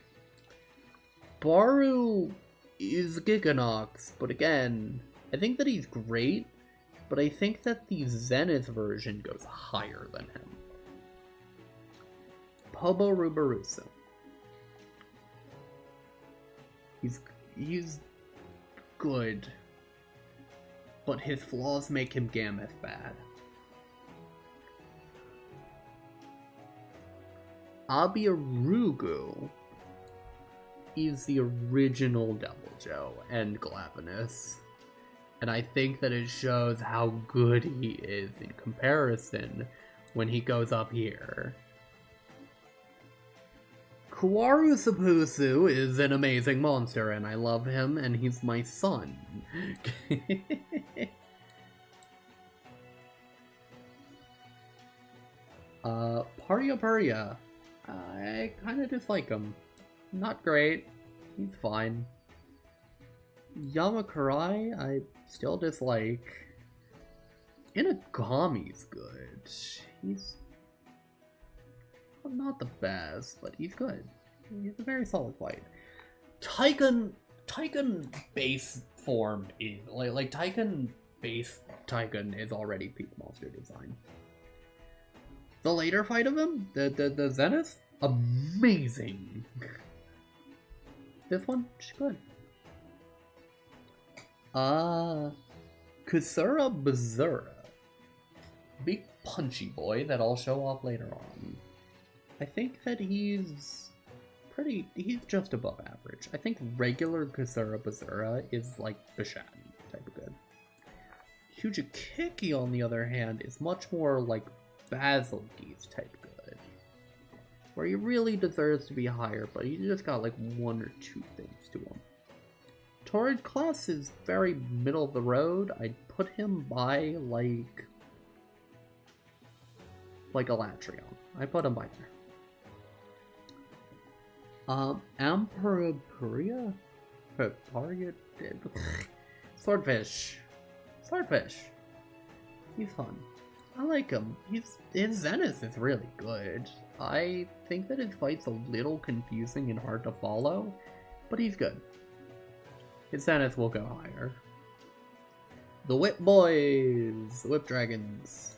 Baru is Giganox, but again, I think that he's great, but I think that the Zenith version goes higher than him. Poborubarusu. He's good, but his flaws make him Gameth bad. Abiarugu is the original Deviljho and Glavenus, and I think that it shows how good he is in comparison when he goes up here. Kuwaru Sapusu is an amazing monster, and I love him, and he's my son. Parya. I kind of dislike him. Not great. He's fine. Yamakurai, I still dislike. Inagami's good. He's not the best, but he's good. He's a very solid fight. Tycoon base form is like Tycoon base Tycoon is already peak monster design. The later fight of him, the Zenith, amazing. This one, she's good. Kusura Bazura. Big punchy boy that I'll show off later on. I think that he's just above average. I think regular Kusura Bazura is like Bishaten type of good. Hujikiki, on the other hand, is much more like Basilgeese type good. Where he really deserves to be higher, but he just got like one or two things to him. Torrid class is very middle of the road. I'd put him by like Alatreon. I put him by there. Amperuria? Swordfish. He's fun. I like him. His Zenith is really good. I think that his fight's a little confusing and hard to follow, but he's good. His Zenith will go higher. The Whip Boys! Whip Dragons.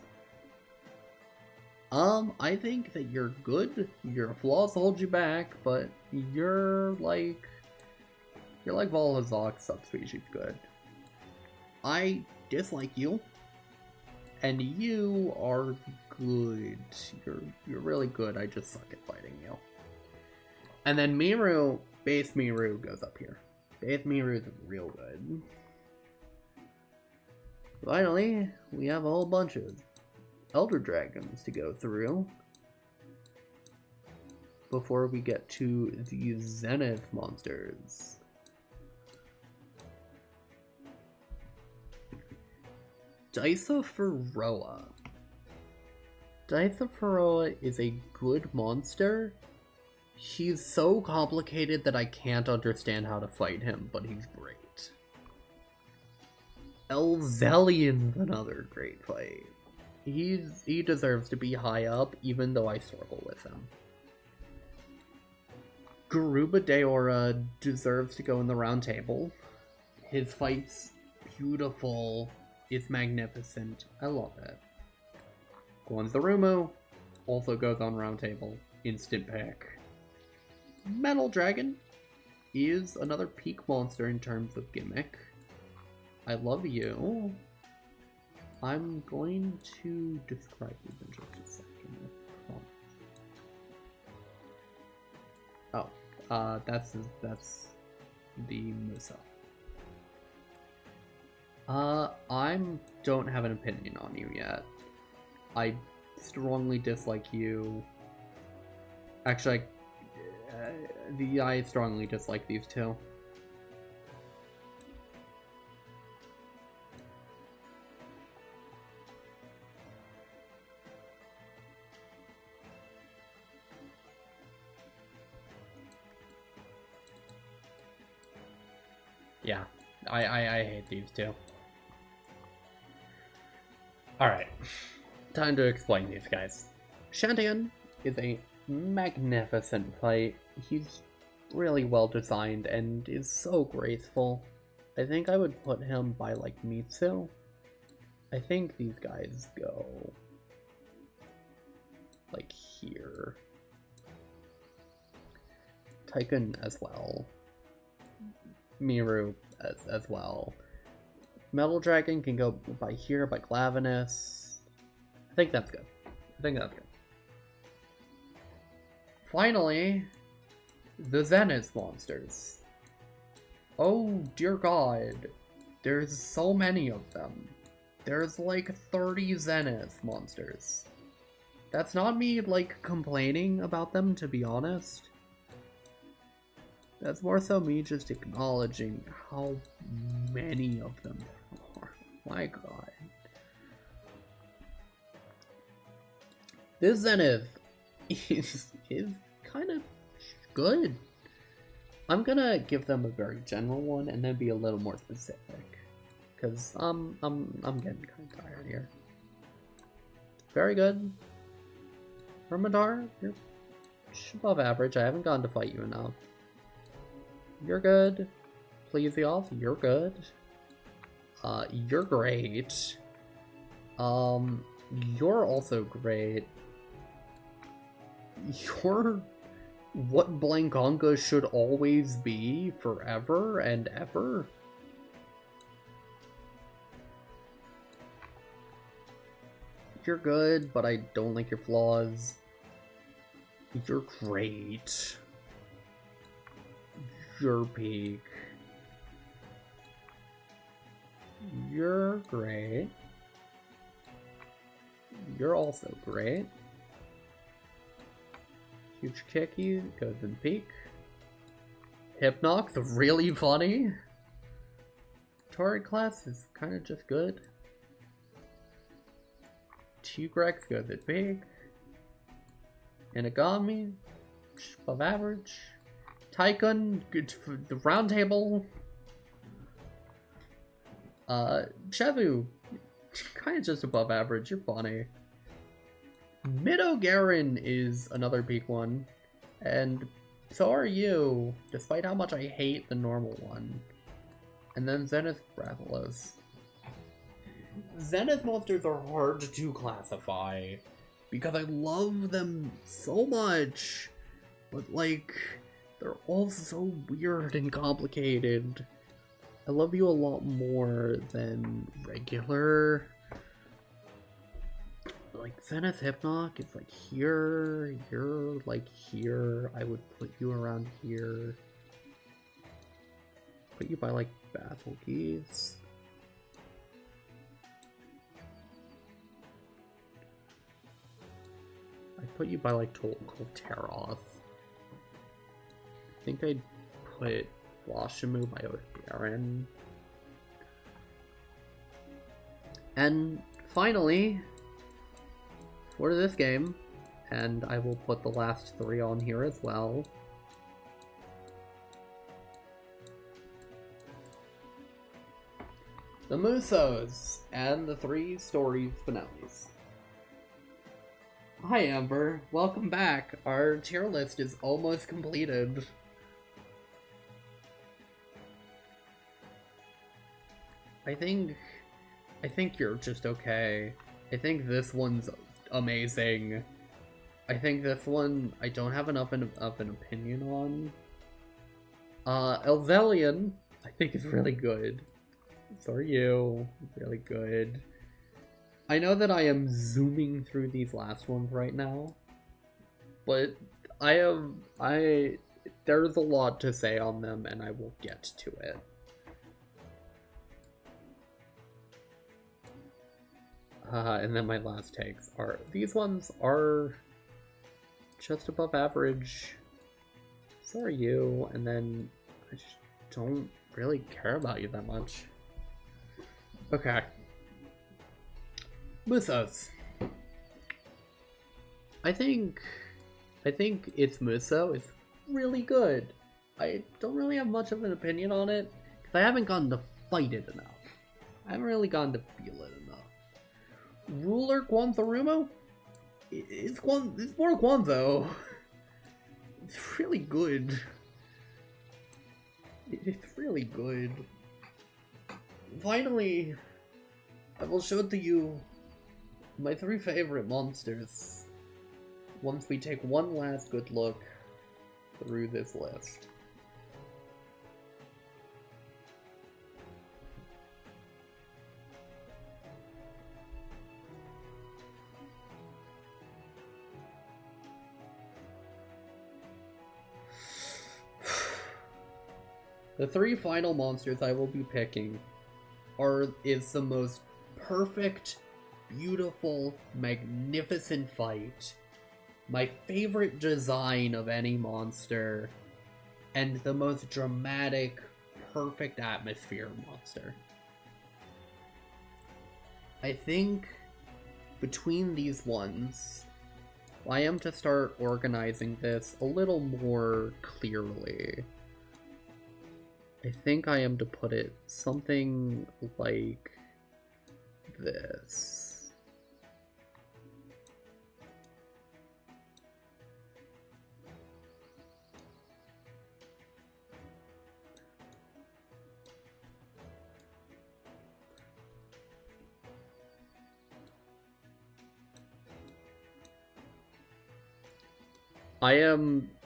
I think that you're good. Your flaws hold you back, but you're like Volhazok subspecies good. I dislike you, and you are good. You're really good. I just suck at fighting you. And then Miru, base Miru goes up here. Base Miru is real good. Finally, we have a whole bunch of Elder Dragons to go through before we get to the Zenith monsters. Dicephoroa. Dicephoroa is a good monster. He's so complicated that I can't understand how to fight him, but he's great. Elzellion's another great fight. He deserves to be high up, even though I struggle with him. Garuba Deora deserves to go in the round table. His fight's beautiful. It's magnificent. I love it. Gonzarumo also goes on round table. Instant pick. Metal Dragon is another peak monster in terms of gimmick. I love you. I'm going to describe you in just a second. Oh, that's the Musa. I don't have an opinion on you yet. I strongly dislike you. Actually, I strongly dislike these two. Yeah, I hate these two. Alright, time to explain these guys. Shantian is a magnificent fight. He's really well designed and is so graceful. I think I would put him by like Mitsu. I think these guys go like here. Tycoon as well. Miru as well. Metal Dragon can go by here, by Glavenus. I think that's good. Finally, the Zenith monsters. Oh dear god, there's so many of them. There's like 30 Zenith monsters. That's not me like complaining about them, to be honest. That's more so me just acknowledging how many of them there are. My god. This Zenith is kind of good. I'm gonna give them a very general one and then be a little more specific. Cause I'm getting kinda tired here. Very good. Hermidar, you're above average. I haven't gotten to fight you enough. You're good. Plesioth, you're good. You're great. You're also great. You're what Blangonga should always be forever and ever. You're good, but I don't like your flaws. You're great. You're peak. You're great. You're also great. Huge Kicky goes in peak. Hypnox, really funny. Torrid class is kind of just good. Tigrex goes in peak. Inagami, above average. Tycoon, good for the round table. Shavu, kind of just above average. You're funny. Midogaron is another peak one, and so are you, despite how much I hate the normal one. And then Zenith Rathalos. Zenith monsters are hard to classify because I love them so much, but like, they're all so weird and complicated. I love you a lot more than regular. Like, Zenith Hypnoc is like here, you're like here. I would put you around here. Put you by like Battlegeese. I'd put you by like Tolteroth. I think I'd put Floshimu by Odegaron. And finally, for this game, And I will put the last 3 on here as well. The Musos and the 3 story finales. Hi Amber, welcome back. Our tier list is almost completed. I think you're just okay. I think this one's amazing. I think this one I don't have enough of an opinion on. Elzelian, I think is really good. So are you. Really good. I know that I am zooming through these last ones right now, but there's a lot to say on them, and I will get to it. And then my last takes are, these ones are just above average. So are you, and then I just don't really care about you that much. Okay. Musos. I think it's Muso. It's really good. I don't really have much of an opinion on it, because I haven't gotten to fight it enough. I haven't really gotten to feel it enough. Ruler Guanzarumo? It's more Guanzo. It's really good. It's really good. Finally, I will show to you my 3 favorite monsters once we take one last good look through this list. The 3 final monsters I will be picking is the most perfect, beautiful, magnificent fight, my favorite design of any monster, and the most dramatic, perfect atmosphere monster. I think between these ones, I am to start organizing this a little more clearly. I think I am to put it something like this.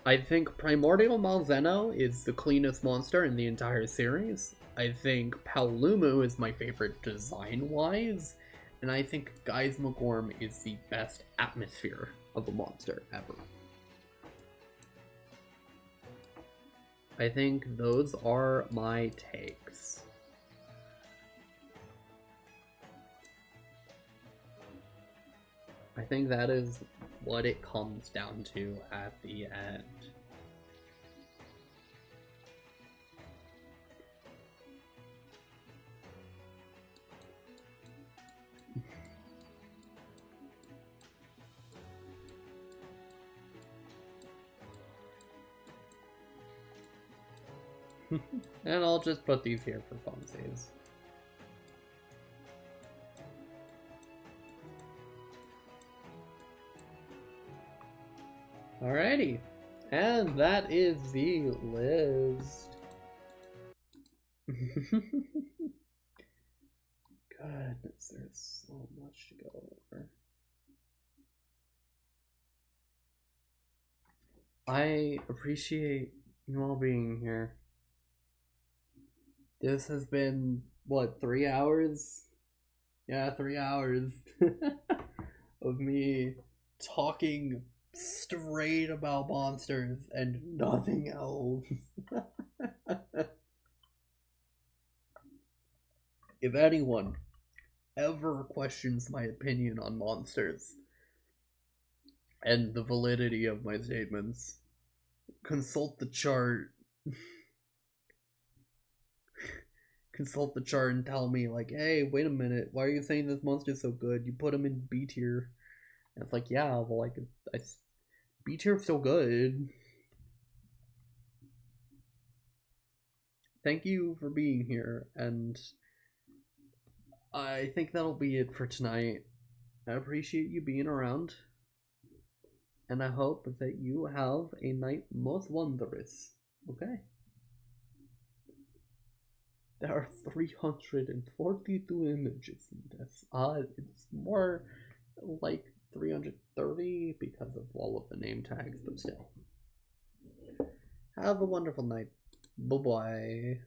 I think Primordial Malzeno is the cleanest monster in the entire series. I think Paolumu is my favorite design-wise, and I think Geismagorm is the best atmosphere of a monster ever. I think those are my takes. I think that is what it comes down to at the end. And I'll just put these here for funsies. Alrighty, and that is the list. Goodness, there's so much to go over. I appreciate you all being here. This has been, what, 3 hours? Yeah, 3 hours of me talking straight about monsters and nothing else. If anyone ever questions my opinion on monsters and the validity of my statements, consult the chart. Consult the chart and tell me, like, hey, wait a minute, why are you saying this monster's so good? You put him in B tier. And it's like, yeah, well, like, B tier's still good. Thank you for being here, and I think that'll be it for tonight. I appreciate you being around, and I hope that you have a night most wondrous. Okay? There are 342 images in this. It's more like 330 because of all of the name tags, but still. Have a wonderful night. Bye bye.